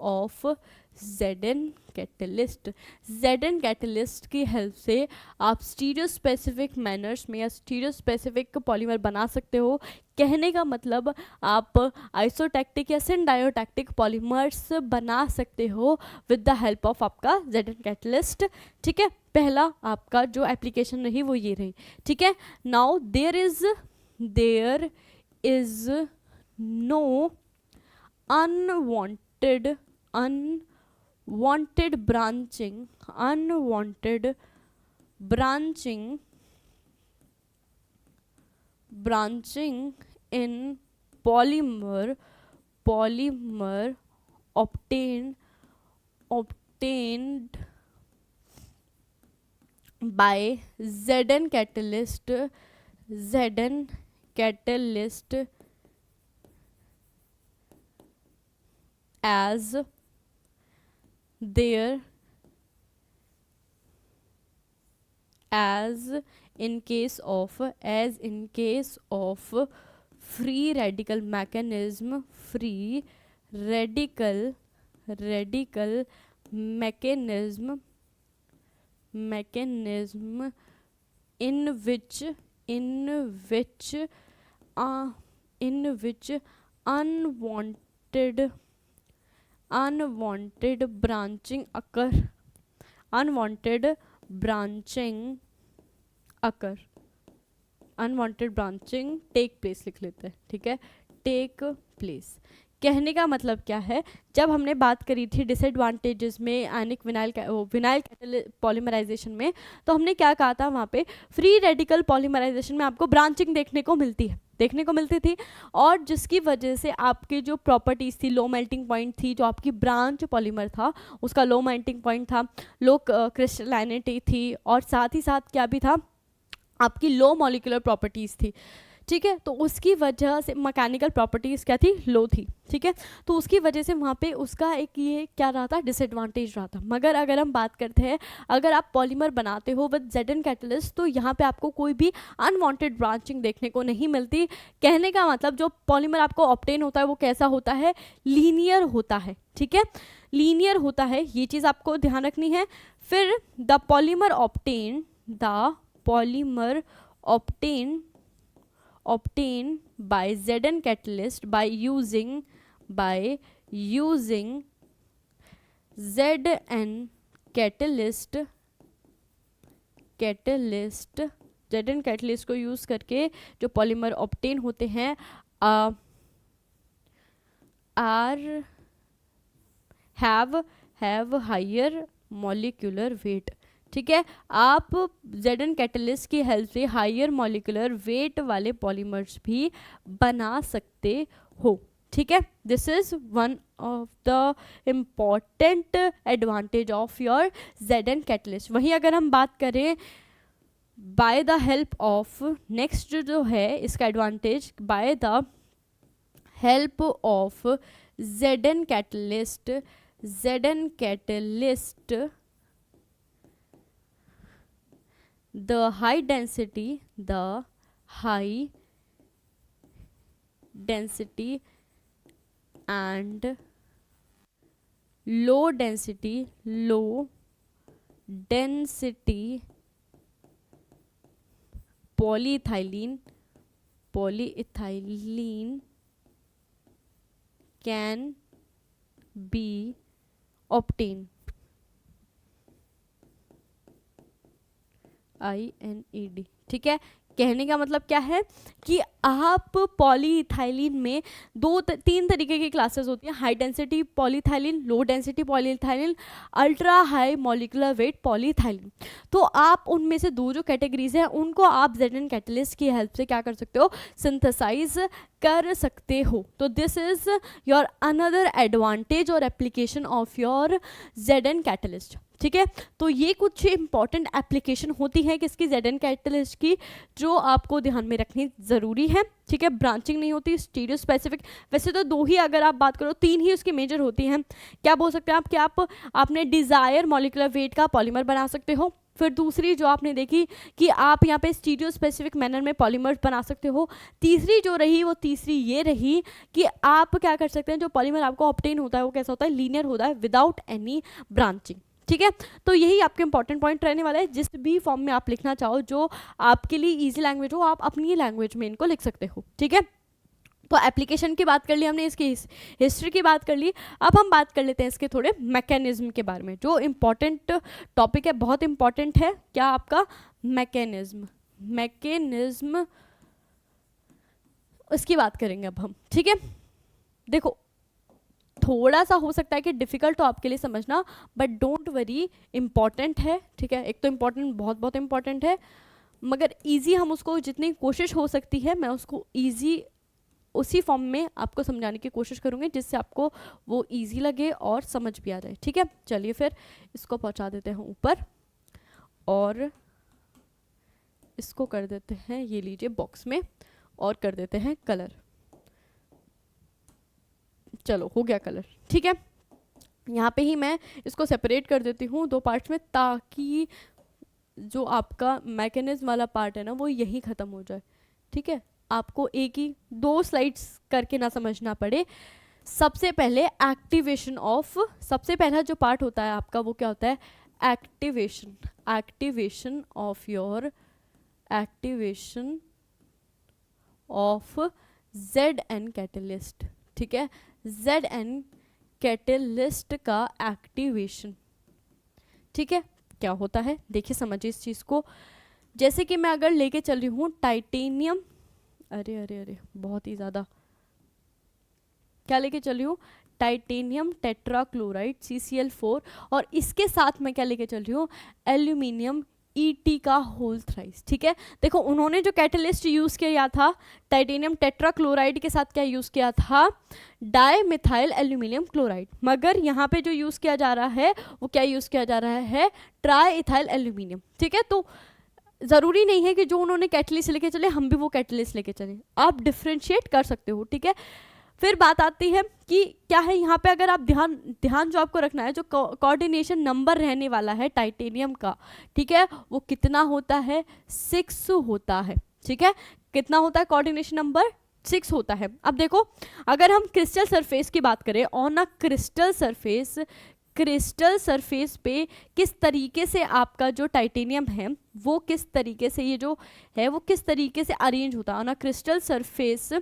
of ZN catalyst की हेल्प से आप स्टीरियो स्पेसिफिक मैनर्स में या स्टीरियो स्पेसिफिक पॉलीमर बना सकते हो। कहने का मतलब आप आइसोटैक्टिक या सिंडायोटैक्टिक पॉलीमर्स बना सकते हो विद द हेल्प ऑफ आपका ZN कैटलिस्ट, ठीक है। पहला आपका जो एप्लीकेशन रही वो ये रही, ठीक है। Now there is no unwanted branching in polymer obtained by ZN catalyst as there as in case of free radical mechanism in which unwanted branching take place लिख लेते हैं, ठीक है, टेक प्लेस। कहने का मतलब क्या है, जब हमने बात करी थी डिसएडवांटेजेस में आयनिक विनाइल पॉलीमराइजेशन में, तो हमने क्या कहा था वहाँ पे, फ्री रेडिकल पॉलीमराइजेशन में आपको ब्रांचिंग देखने को मिलती थी, और जिसकी वजह से आपकी जो प्रॉपर्टीज थी, लो मेल्टिंग पॉइंट थी, जो आपकी ब्रांच पॉलीमर था उसका लो मेल्टिंग पॉइंट था, लो क्रिस्टलाइनिटी थी, और साथ ही साथ क्या भी था, आपकी लो मॉलिक्यूलर प्रॉपर्टीज थी, ठीक है। तो उसकी वजह से मैकेनिकल प्रॉपर्टीज क्या थी, लो थी, ठीक है। तो उसकी वजह से वहाँ पे उसका एक ये क्या रहा था, डिसएडवांटेज रहा था। मगर अगर हम बात करते हैं, अगर आप पॉलीमर बनाते हो विद ZN कैटलिस्ट, तो यहाँ पे आपको कोई भी अनवांटेड ब्रांचिंग देखने को नहीं मिलती। कहने का मतलब जो पॉलीमर आपको ऑब्टेन होता है वो कैसा होता है, लीनियर होता है, ठीक है, लीनियर होता है, ये चीज़ आपको ध्यान रखनी है। फिर the polymer obtained by ZN catalyst by using ZN catalyst को यूज करके जो पॉलीमर ऑब्टेन होते हैं have higher molecular weight, ठीक है। आप ZN कैटलिस्ट की हेल्प से हायर मॉलिक्यूलर वेट वाले पॉलीमर्स भी बना सकते हो, ठीक है। This is one of the important advantage of your ZN catalyst. वहीं अगर हम बात करें by the help of, next जो है इसका advantage, by the help of ZN catalyst the high density and low density polyethylene can be obtained, INED, ठीक है। कहने का मतलब क्या है कि आप पॉलीइथाइलिन में तीन तरीके की क्लासेस होती हैं, high density polyethylene, low density polyethylene, ultra high molecular weight polyethylene. तो आप उनमें से दो जो कैटेगरीज हैं उनको आप ZN कैटलिस्ट की हेल्प से क्या कर सकते हो, सिंथेसाइज कर सकते हो। तो this is your another advantage और application of your ZN catalyst, ठीक है। तो ये कुछ इंपॉर्टेंट एप्लीकेशन होती है किसकी, ZN कैटलिस्ट की, जो आपको ध्यान में रखनी ज़रूरी है, ठीक है। ब्रांचिंग नहीं होती, स्टीरियो स्पेसिफिक, वैसे तो दो ही अगर आप बात करो, तीन ही उसकी मेजर होती हैं। क्या बोल सकते हैं आप कि आपने डिज़ायर मॉलिक्यूलर वेट का पॉलीमर बना सकते हो। फिर दूसरी जो आपने देखी कि आप यहाँ पे स्टीरियो स्पेसिफिक मैनर में पॉलीमर बना सकते हो। तीसरी जो रही वो तीसरी ये रही कि आप क्या कर सकते हैं, जो पॉलीमर आपको ऑब्टेन होता है वो कैसा होता है, लीनियर होता है विदाउट एनी ब्रांचिंग, ठीक है। तो यही आपके इंपॉर्टेंट पॉइंट रहने वाला है। जिस भी फॉर्म में आप लिखना चाहो, जो आपके लिए इजी लैंग्वेज हो, आप अपनी लैंग्वेज में इनको लिख सकते हो, ठीक है। तो एप्लीकेशन की बात कर ली हमने, इसकी हिस्ट्री की बात कर ली। अब हम बात कर लेते हैं इसके थोड़े मैकेनिज्म के बारे में, जो इम्पॉर्टेंट टॉपिक है, बहुत इंपॉर्टेंट है। क्या आपका मैकेनिज्म इसकी बात करेंगे अब हम, ठीक है। देखो थोड़ा सा हो सकता है कि डिफ़िकल्ट हो आपके लिए समझना, बट डोंट वरी, इम्पॉर्टेंट है, ठीक है। एक तो इम्पॉर्टेंट, बहुत बहुत इम्पॉर्टेंट है, मगर इजी हम उसको जितनी कोशिश हो सकती है मैं उसको इजी उसी फॉर्म में आपको समझाने की कोशिश करूँगी जिससे आपको वो इजी लगे और समझ भी आ जाए, ठीक है। चलिए फिर इसको पहुँचा देते हैं ऊपर और इसको कर देते हैं, ये लीजिए बॉक्स में, और कर देते हैं कलर। चलो हो गया कलर, ठीक है। यहाँ पे ही मैं इसको सेपरेट कर देती हूँ दो पार्ट्स में, ताकि जो आपका मैकेनिज्म वाला पार्ट है ना वो यही ख़त्म हो जाए। ठीक है, आपको एक ही दो स्लाइड्स करके ना समझना पड़े। सबसे पहले एक्टिवेशन ऑफ, सबसे पहला जो पार्ट होता है आपका वो क्या होता है, activation, activation of your, activation of ZN catalyst. ठीक है, ZN कैटलिस्ट का एक्टिवेशन। ठीक है, क्या होता है देखिए, समझिए इस चीज़ को। जैसे कि मैं अगर लेके चल रही हूँ टाइटेनियम, अरे अरे अरे बहुत ही ज़्यादा, क्या लेके चल रही हूँ, टाइटेनियम टेट्राक्लोराइड CCl4, और इसके साथ मैं क्या लेके चल रही हूँ, एल्यूमिनियम ET का होल थ्राइस। ठीक है, देखो उन्होंने जो कैटलिस्ट यूज़ किया था टाइटेनियम टेट्राक्लोराइड के साथ क्या यूज़ किया था, डाई मिथाइल एल्यूमिनियम क्लोराइड, मगर यहाँ पे जो यूज़ किया जा रहा है वो क्या यूज़ किया जा रहा है, ट्राई इथाइल एल्यूमिनियम। ठीक है, तो ज़रूरी नहीं है कि जो उन्होंने कैटलिस्ट लेके चले हम भी वो कैटलिस्ट लेके चलें, आप डिफ्रेंशिएट कर सकते हो। ठीक है, फिर बात आती है कि क्या है यहाँ पे, अगर आप ध्यान जो आपको रखना है, जो कोऑर्डिनेशन नंबर रहने वाला है टाइटेनियम का, ठीक है, वो कितना होता है, 6 होता है। ठीक है, कितना होता है कोऑर्डिनेशन नंबर, 6 होता है। अब देखो अगर हम क्रिस्टल सरफेस की बात करें, on a crystal surface, crystal surface पे किस तरीके से आपका जो टाइटेनियम है वो किस तरीके से, ये जो है वो किस तरीके से अरेंज होता है on a crystal surface,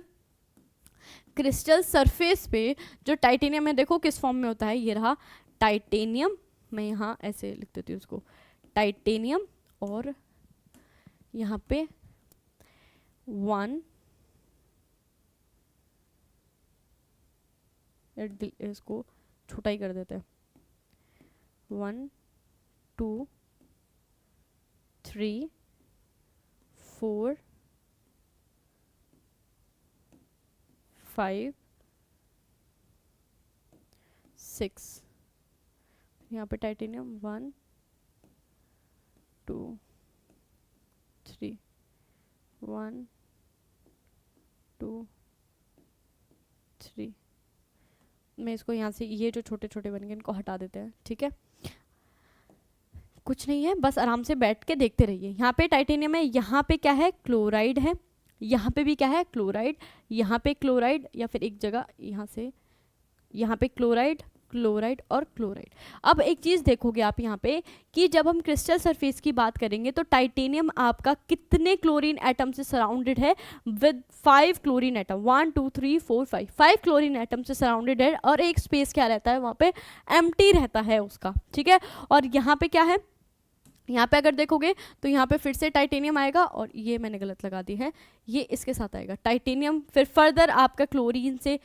crystal surface पे जो टाइटेनियम है देखो किस फॉर्म में होता है, ये रहा टाइटेनियम, मैं यहाँ ऐसे लिख देती हूँ उसको, टाइटेनियम, और यहाँ पे 1, इसको छोटा ही कर देते हैं, 1 2 3 4 5 6, यहाँ पे टाइटेनियम 1 2 3 1 2 3, मैं इसको यहाँ से, ये जो छोटे छोटे बन गए इनको हटा देते हैं। ठीक है, कुछ नहीं है, बस आराम से बैठ के देखते रहिए। यहाँ पे टाइटेनियम है, यहाँ पे क्या है, क्लोराइड है, यहाँ पे भी क्या है, क्लोराइड, यहाँ पे क्लोराइड, या फिर एक जगह यहाँ से, यहाँ पे क्लोराइड, क्लोराइड और क्लोराइड। अब एक चीज़ देखोगे आप यहाँ पे कि जब हम क्रिस्टल सरफेस की बात करेंगे तो टाइटेनियम आपका कितने क्लोरीन एटम से सराउंडेड है, with 5 chlorine atom, 1 2 3 4 5 chlorine atom से सराउंडेड है, और एक स्पेस क्या रहता है वहाँ पे, एम्प्टी रहता है उसका। ठीक है, और यहाँ पे क्या है, यहाँ पे अगर देखोगे तो यहाँ पे फिर से टाइटेनियम आएगा, और ये मैंने गलत लगा दी है, ये इसके साथ आएगा टाइटेनियम, फिर फर्दर आपका क्लोरीन से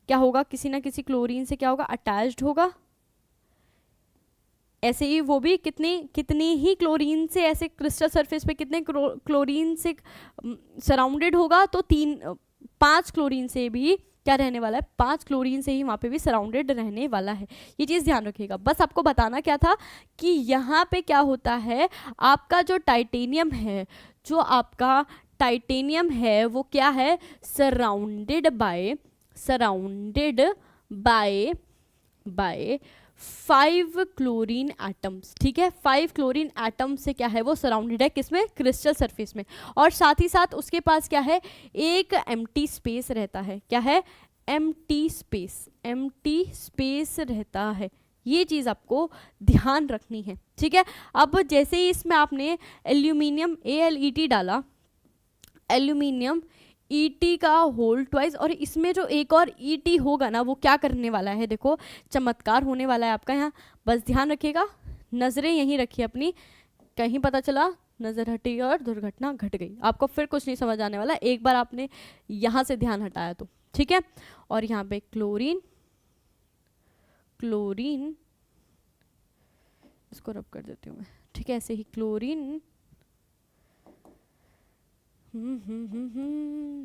क्या होगा, किसी ना किसी क्लोरीन से क्या होगा, अटैच्ड होगा, ऐसे ही वो भी कितनी ही क्लोरीन से, ऐसे क्रिस्टल सरफेस पे कितने क्लोरीन से सराउंडेड होगा, तो 5 क्लोरीन से भी क्या रहने वाला है, 5 क्लोरीन से ही वहाँ पे भी सराउंडेड रहने वाला है। ये चीज़ ध्यान रखिएगा। बस आपको बताना क्या था कि यहाँ पे क्या होता है, आपका जो टाइटेनियम है, जो आपका टाइटेनियम है वो क्या है, सराउंडेड बाय 5 क्लोरीन एटम्स। ठीक है, 5 क्लोरीन एटम से क्या है वो सराउंडेड है, किसमें, क्रिस्टल सरफेस में, और साथ ही साथ उसके पास क्या है, एक एम्प्टी स्पेस रहता है, क्या है, एम्प्टी स्पेस रहता है। ये चीज़ आपको ध्यान रखनी है। ठीक है, अब जैसे ही इसमें आपने एल्यूमिनियम ALET डाला, एल्यूमिनियम ET का होल ट्वाइस, और इसमें जो एक और ET होगा ना वो क्या करने वाला है, देखो चमत्कार होने वाला है आपका यहाँ। बस ध्यान रखिएगा, नज़रें यहीं रखिए अपनी, कहीं पता चला नज़र हटी और दुर्घटना घट गई, आपको फिर कुछ नहीं समझ आने वाला एक बार आपने यहाँ से ध्यान हटाया तो। ठीक है, और यहाँ पे क्लोरीन, इसको रब कर देती हूँ मैं। ठीक है, ऐसे ही क्लोरीन,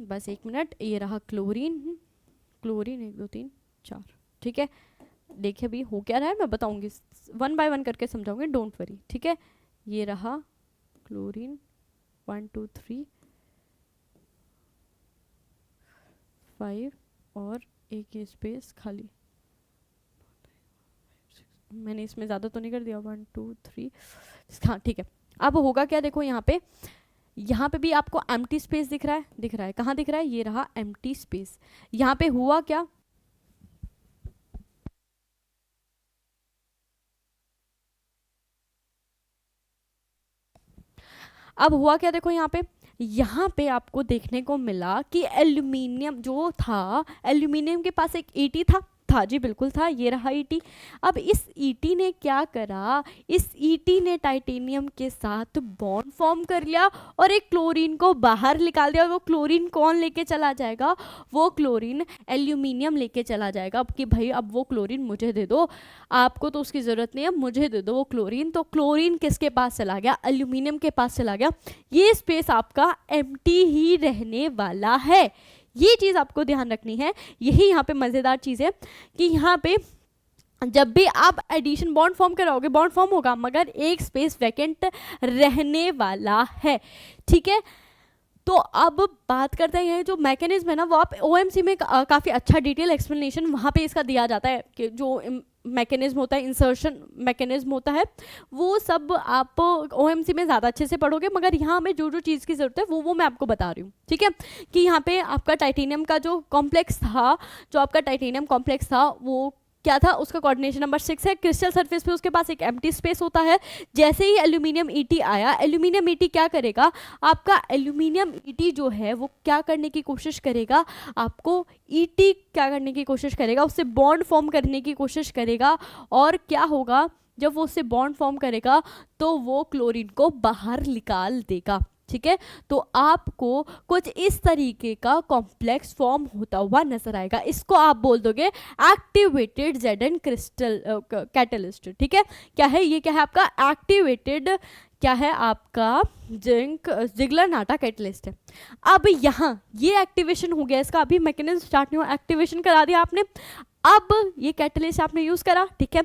बस 1 मिनट, ये रहा क्लोरीन, 1 2 3 4। ठीक है, देखिए अभी हो क्या रहा है मैं बताऊंगी, 1 बाय 1 करके समझाऊंगी, डोंट वरी। ठीक है, ये रहा क्लोरीन 1 2 3 5, और एक ये स्पेस खाली, मैंने इसमें ज़्यादा तो नहीं कर दिया, 1 2 3, हाँ ठीक है। अब होगा क्या, देखो यहाँ पे भी आपको एम्प्टी स्पेस दिख रहा है, कहाँ दिख रहा है, ये रहा एम्प्टी स्पेस। यहाँ पे हुआ क्या, अब हुआ क्या, देखो यहाँ पे आपको देखने को मिला कि एल्यूमिनियम जो था, एल्यूमिनियम के पास एक ईटी था जी बिल्कुल था, ये रहा ईटी। अब इस ईटी ने क्या करा, इस ईटी ने टाइटेनियम के साथ बॉन्ड फॉर्म कर लिया और एक क्लोरीन को बाहर निकाल दिया। वो क्लोरीन कौन लेके चला जाएगा, वो क्लोरीन एल्यूमिनियम लेके चला जाएगा। अब कि भाई अब वो क्लोरीन मुझे दे दो, आपको तो उसकी ज़रूरत नहीं है, मुझे दे दो वो क्लोरीन। तो क्लोरीन किसके पास चला गया, एल्यूमिनियम के पास चला गया। ये स्पेस आपका एम्प्टी ही रहने वाला है, ये चीज़ आपको ध्यान रखनी है। यही यहाँ पे मज़ेदार चीज़ है कि यहाँ पे जब भी आप एडिशन बॉन्ड फॉर्म कराओगे, बॉन्ड फॉर्म होगा मगर एक स्पेस वैकेंट रहने वाला है, ठीक है। तो अब बात करते हैं, जो मैकेनिज्म है ना, वो आप ओएमसी में काफ़ी अच्छा डिटेल एक्सप्लेनेशन वहाँ पे इसका दिया जाता है कि जो मैकेनिज्म होता है, इंसर्शन मैकेनिज्म होता है, वो सब आप ओएमसी में ज़्यादा अच्छे से पढ़ोगे। मगर यहाँ हमें जो जो चीज़ की ज़रूरत है वो मैं आपको बता रही हूँ, ठीक है। कि यहाँ पे आपका टाइटेनियम का जो कॉम्प्लेक्स था, जो आपका टाइटेनियम कॉम्प्लेक्स था वो क्या था, उसका कोऑर्डिनेशन नंबर 6 है। क्रिस्टल सरफेस पे उसके पास एक एम्प्टी स्पेस होता है। जैसे ही एल्यूमिनियम ईटी आया, एल्यूमिनियम ईटी क्या करेगा, आपका एल्यूमिनियम ईटी जो है वो क्या करने की कोशिश करेगा, आपको ईटी क्या करने की कोशिश करेगा, उससे बॉन्ड फॉर्म करने की कोशिश करेगा। और क्या होगा, जब वो उससे बॉन्ड फॉर्म करेगा तो वो क्लोरीन को बाहर निकाल देगा, ठीक है। तो आपको कुछ इस तरीके का कॉम्प्लेक्स फॉर्म होता हुआ नजर आएगा। इसको आप बोल दोगे एक्टिवेटेड जेडन क्रिस्टल कैटलिस्ट, ठीक है। क्या है ये, क्या है आपका एक्टिवेटेड, क्या है आपका जिंक जिगलर नाटा कैटलिस्ट है। अब यहाँ ये एक्टिवेशन हो गया, इसका अभी मैकेनिज्म स्टार्ट नहीं हुआ, एक्टिवेशन करा दिया आपने। अब ये कैटलिस्ट आपने यूज करा, ठीक है।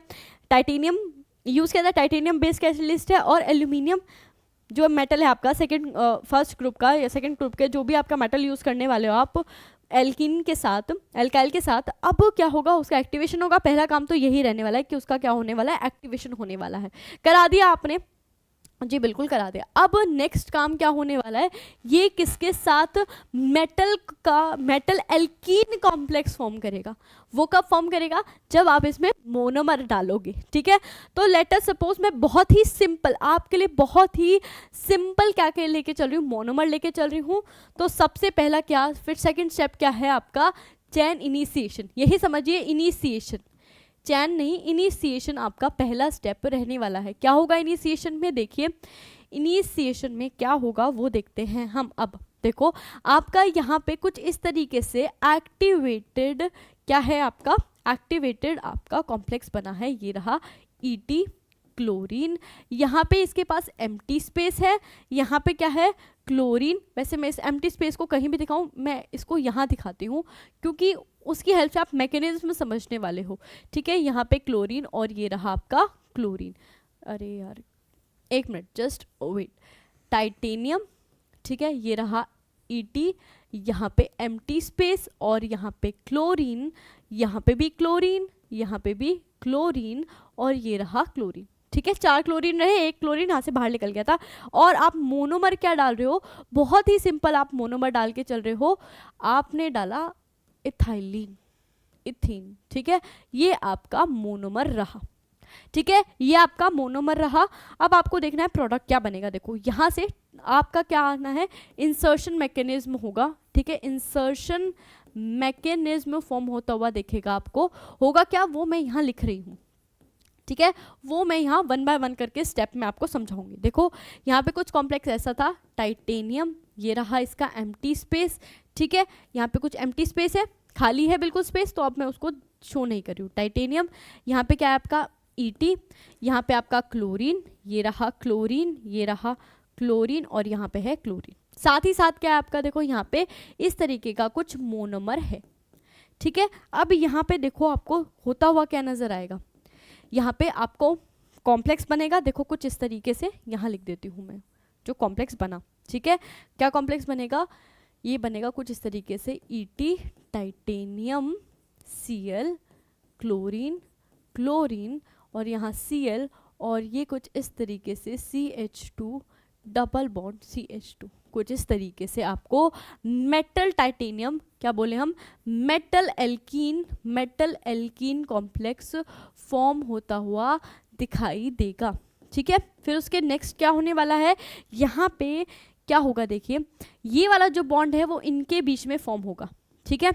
टाइटेनियम यूज किया था, टाइटेनियम बेस्ड कैटलिस्ट है। और एल्यूमिनियम जो मेटल है आपका सेकंड फर्स्ट ग्रुप का या सेकंड ग्रुप के, जो भी आपका मेटल यूज़ करने वाले हो आप एल्किन के साथ, एल्काइल के साथ, अब क्या होगा, उसका एक्टिवेशन होगा। पहला काम तो यही रहने वाला है कि उसका क्या होने वाला है, एक्टिवेशन होने वाला है। करा दिया आपने, जी बिल्कुल करा दिया। अब नेक्स्ट काम क्या होने वाला है, ये किसके साथ, मेटल एल्कीन कॉम्प्लेक्स फॉर्म करेगा। वो कब फॉर्म करेगा, जब आप इसमें मोनोमर डालोगे, ठीक है। तो लेट अस सपोज मैं बहुत ही सिंपल आपके लिए, बहुत ही सिंपल क्या लेके चल रही हूँ, मोनोमर लेके चल रही हूँ। तो सबसे पहला क्या, फिर सेकेंड स्टेप क्या है आपका, चेन इनिशिएशन। यही समझिए इनिशिएशन, चैन नहीं, इनिशिएशन आपका पहला स्टेप रहने वाला है। क्या होगा इनिशिएशन में, देखिए इनिशिएशन में क्या होगा वो देखते हैं हम। अब देखो आपका यहाँ पे कुछ इस तरीके से एक्टिवेटेड, क्या है आपका एक्टिवेटेड आपका कॉम्प्लेक्स बना है, ये रहा ईटी क्लोरीन। यहाँ पे इसके पास एम्प्टी स्पेस है, यहाँ पे क्या है क्लोरीन। वैसे मैं इस एम्प्टी स्पेस को कहीं भी दिखाऊं, मैं इसको यहाँ दिखाती हूँ क्योंकि उसकी हेल्प से आप मैकेनिज्म समझने वाले हो, ठीक है। यहाँ पे क्लोरीन और ये रहा आपका क्लोरीन, अरे यार एक मिनट जस्ट वेट, टाइटेनियम, ठीक है, ये रहा ईटी, यहाँ पे एम्प्टी स्पेस और यहाँ पे क्लोरीन, यहाँ पे भी क्लोरीन, यहाँ पे भी क्लोरीन और ये रहा क्लोरीन, ठीक है। 4 क्लोरीन रहे, एक क्लोरीन यहाँ से बाहर निकल गया था। और आप मोनोमर क्या डाल रहे हो, बहुत ही सिंपल आप मोनोमर डाल के चल रहे हो। आपने डाला इथाइलिन, इथीन, ठीक है, ये आपका मोनोमर रहा, ठीक है, ये आपका मोनोमर रहा। अब आपको देखना है प्रोडक्ट क्या बनेगा। देखो यहाँ से आपका क्या आना है, इंसर्शन मैकेनिज्म होगा, ठीक है। इंसर्शन मैकेनिज्म फॉर्म होता हुआ देखेगा आपको, होगा क्या, वो मैं यहाँ लिख रही हूँ, ठीक है। वो मैं यहाँ 1 बाय 1 करके स्टेप में आपको समझाऊंगी। देखो यहाँ पे कुछ कॉम्प्लेक्स ऐसा था, टाइटेनियम, ये रहा इसका एम्प्टी स्पेस, ठीक है। यहाँ पे कुछ एम्प्टी स्पेस है, खाली है बिल्कुल स्पेस, तो अब मैं उसको शो नहीं कर रही हूँ। टाइटेनियम, यहाँ पे क्या है आपका ईटी, यहाँ पे आपका क्लोरीन, ये रहा क्लोरीन, ये रहा क्लोरीन और यहाँ पे है क्लोरीन। साथ ही साथ क्या है आपका, देखो यहाँ पे इस तरीके का कुछ मोनोमर है, ठीक है। अब यहाँ पे देखो आपको होता हुआ क्या नजर आएगा, यहाँ पे आपको कॉम्प्लेक्स बनेगा। देखो कुछ इस तरीके से, यहाँ लिख देती हूँ मैं जो कॉम्प्लेक्स बना, ठीक है। क्या कॉम्प्लेक्स बनेगा, ये बनेगा कुछ इस तरीके से, ET titanium Cl chlorine chlorine और यहाँ Cl और ये कुछ इस तरीके से CH2 डबल बॉन्ड CH2, कुछ इस तरीके से आपको मेटल टाइटेनियम, क्या बोले हम, मेटल एल्कीन कॉम्प्लेक्स फॉर्म होता हुआ दिखाई देगा। ठीक है, फिर उसके नेक्स्ट क्या होने वाला है, यहाँ पे क्या होगा, देखिए ये वाला जो बॉन्ड है वो इनके बीच में फॉर्म होगा। ठीक है,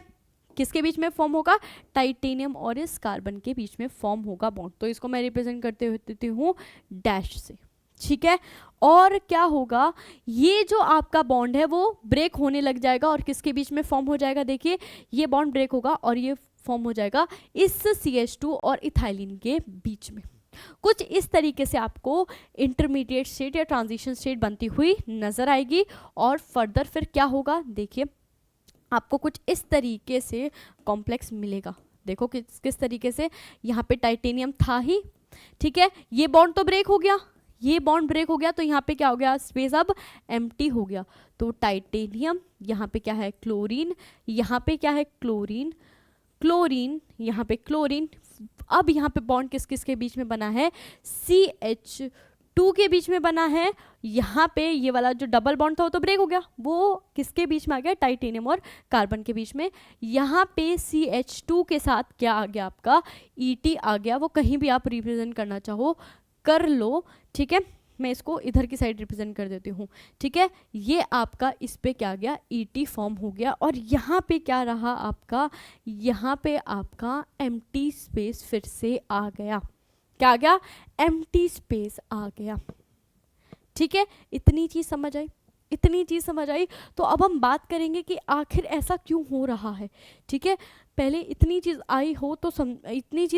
किसके बीच में फॉर्म होगा, टाइटेनियम और इस कार्बन के बीच में फॉर्म होगा बॉन्ड। तो इसको मैं रिप्रेजेंट करते देती हूँ डैश से। ठीक है, और क्या होगा, ये जो आपका बॉन्ड है वो ब्रेक होने लग जाएगा और किसके बीच में फॉर्म हो जाएगा, देखिए ये बॉन्ड ब्रेक होगा और ये फॉर्म हो जाएगा इस CH2 और इथाइलिन के बीच में। कुछ इस तरीके से आपको इंटरमीडिएट स्टेट या ट्रांजिशन स्टेट बनती हुई नजर आएगी। और फर्दर फिर क्या होगा, देखिए आपको कुछ इस तरीके से कॉम्प्लेक्स मिलेगा। देखो किस तरीके से, यहाँ पे टाइटेनियम था ही, ठीक है, ये बॉन्ड तो ब्रेक हो गया, ये बॉन्ड ब्रेक हो गया, तो यहाँ पे क्या हो गया, स्पेस अब एम्प्टी हो गया। तो टाइटेनियम, यहाँ पे क्या है क्लोरीन, यहाँ पे क्या है क्लोरीन, यहाँ पे क्लोरीन। अब यहाँ पे बॉन्ड किस किस के बीच में बना है, CH2 के बीच में बना है। यहाँ पे ये वाला जो डबल बॉन्ड था वो तो ब्रेक हो गया, वो किसके बीच में आ गया, टाइटेनियम और कार्बन के बीच में। यहाँ पे CH2 के साथ क्या आ गया, आपका ET आ गया। वो कहीं भी आप रिप्रेजेंट करना चाहो कर लो। ठीक है, मैं इसको इधर की साइड रिप्रेजेंट कर देती हूँ। ठीक है, ये आपका इस पे क्या गया, ET फॉर्म हो गया। और यहाँ पे क्या रहा आपका, यहाँ पे आपका एम्प्टी स्पेस फिर से आ गया। क्या आ गया, एम्प्टी स्पेस आ गया। ठीक है, इतनी चीज समझ आई। तो अब हम बात करेंगे कि आखिर ऐसा क्यों हो रहा है। ठीक है, पहले इतनी चीज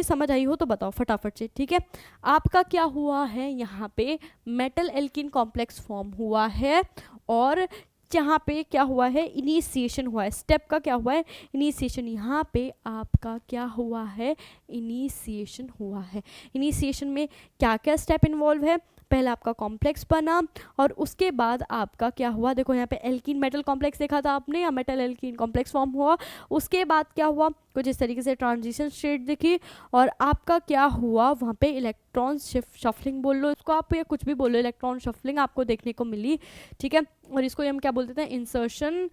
समझ आई हो तो बताओ फटाफट से। ठीक है, आपका क्या हुआ है, यहाँ पे मेटल एल्कीन कॉम्प्लेक्स फॉर्म हुआ है और जहाँ पे क्या हुआ है, इनिशिएशन हुआ है। स्टेप का क्या हुआ है, इनिशिएशन। यहाँ पे आपका क्या हुआ है, इनिशिएशन हुआ है। इनिशिएशन में क्या क्या स्टेप इन्वॉल्व है, पहले आपका कॉम्प्लेक्स बना और उसके बाद आपका क्या हुआ, देखो यहाँ पे एल्कीन मेटल कॉम्प्लेक्स देखा था आपने, या मेटल एल्कीन कॉम्प्लेक्स फॉर्म हुआ। उसके बाद क्या हुआ, कुछ इस तरीके से ट्रांजिशन स्टेट दिखी और आपका क्या हुआ, वहाँ पे इलेक्ट्रॉन शफलिंग बोल लो इसको आप, या कुछ भी बोलो, इलेक्ट्रॉन शफलिंग आपको देखने को मिली। ठीक है, और इसको हम क्या बोल देते हैं, इंसर्शन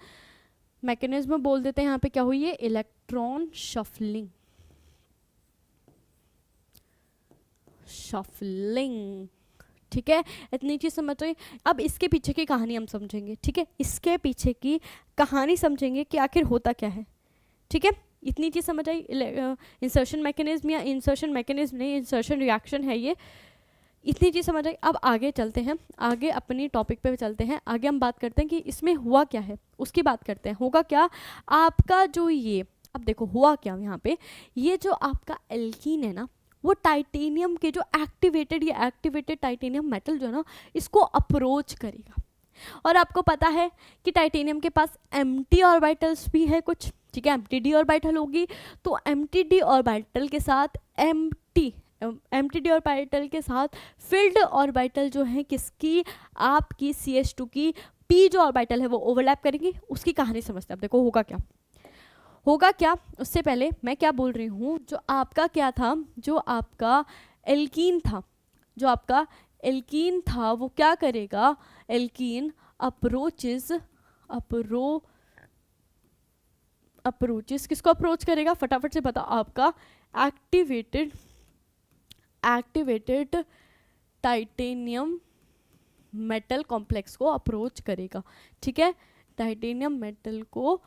मैकेनिज्म बोल देते हैं। यहाँ पे क्या हुई है, इलेक्ट्रॉन शफलिंग। ठीक है, इतनी चीज समझ रही। अब इसके पीछे की कहानी हम समझेंगे। ठीक है, इसके पीछे की कहानी समझेंगे कि आखिर होता क्या है। ठीक है, इतनी चीज समझ आई। इंसर्शन मैकेनिज्म, या इंसर्शन मैकेनिज्म नहीं, इंसर्शन रिएक्शन है ये। इतनी चीज समझ आई। अब आगे चलते हैं, आगे अपनी टॉपिक पे चलते हैं। आगे हम बात करते हैं कि इसमें हुआ क्या है, उसकी बात करते हैं। होगा क्या आपका जो ये, अब देखो हुआ क्या यहाँ पे, ये जो आपका एल्कीन है ना, वो टाइटेनियम के जो एक्टिवेटेड टाइटेनियम मेटल जो है ना, इसको अप्रोच करेगा। और आपको पता है कि टाइटेनियम के पास एम्प्टी ऑर्बिटल्स भी है कुछ। ठीक है, एम्प्टी डी ऑर्बिटल होगी, तो एम्प्टी डी ऑर्बिटल के साथ एम्प्टी डी ऑर्बिटल के साथ फिल्ड ऑर्बिटल जो है किसकी, आपकी CH2 की p जो ऑर्बिटल है वो ओवरलैप करेंगी। उसकी कहानी समझते हैं। अब देखो होगा क्या, उससे पहले मैं क्या बोल रही हूँ, जो आपका क्या था, जो आपका एल्कीन था, वो क्या करेगा, एल्कीन अप्रोचेस किसको अप्रोच करेगा, फटाफट से बताओ, आपका एक्टिवेटेड टाइटेनियम मेटल कॉम्प्लेक्स को अप्रोच करेगा। ठीक है, टाइटेनियम मेटल को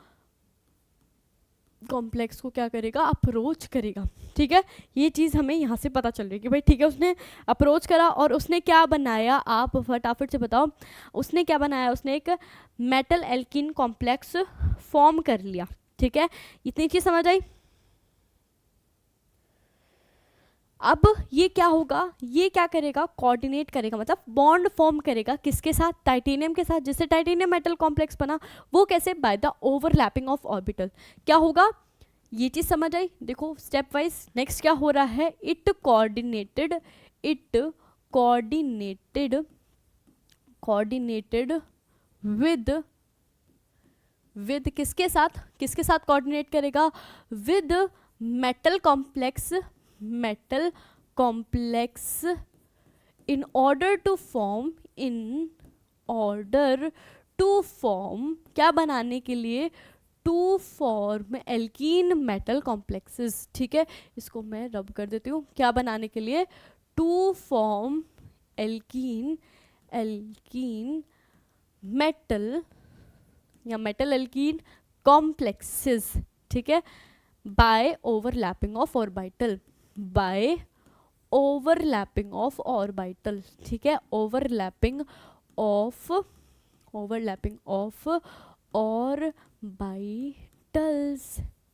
कॉम्प्लेक्स को क्या करेगा, अप्रोच करेगा। ठीक है, ये चीज़ हमें यहाँ से पता चल रही है कि भाई ठीक है, उसने अप्रोच करा और उसने क्या बनाया, आप फटाफट से बताओ, उसने क्या बनाया, उसने एक मेटल एल्कीन कॉम्प्लेक्स फॉर्म कर लिया। ठीक है, इतनी चीज़ समझ आई। अब ये क्या होगा, ये क्या करेगा, कोऑर्डिनेट करेगा, मतलब बॉन्ड फॉर्म करेगा किसके साथ, टाइटेनियम के साथ। जिससे टाइटेनियम मेटल कॉम्प्लेक्स बना, वो कैसे, by the overlapping of orbital. क्या होगा, ये चीज समझ आई। देखो स्टेप वाइज नेक्स्ट क्या हो रहा है, इट कोऑर्डिनेटेड विद किसके साथ कोऑर्डिनेट करेगा, with metal complex in order to form क्या बनाने के लिए, to form alkene metal complexes. ठीक है, इसको मैं रब कर देती हूँ। क्या बनाने के लिए, टू फॉर्म एल्कीन मेटल या मेटल एल्कीन कॉम्प्लेक्सेस। ठीक है, by overlapping of orbital, by overlapping of orbital. ठीक है, ओवरलैपिंग ऑफ ऑर्बिटल्स।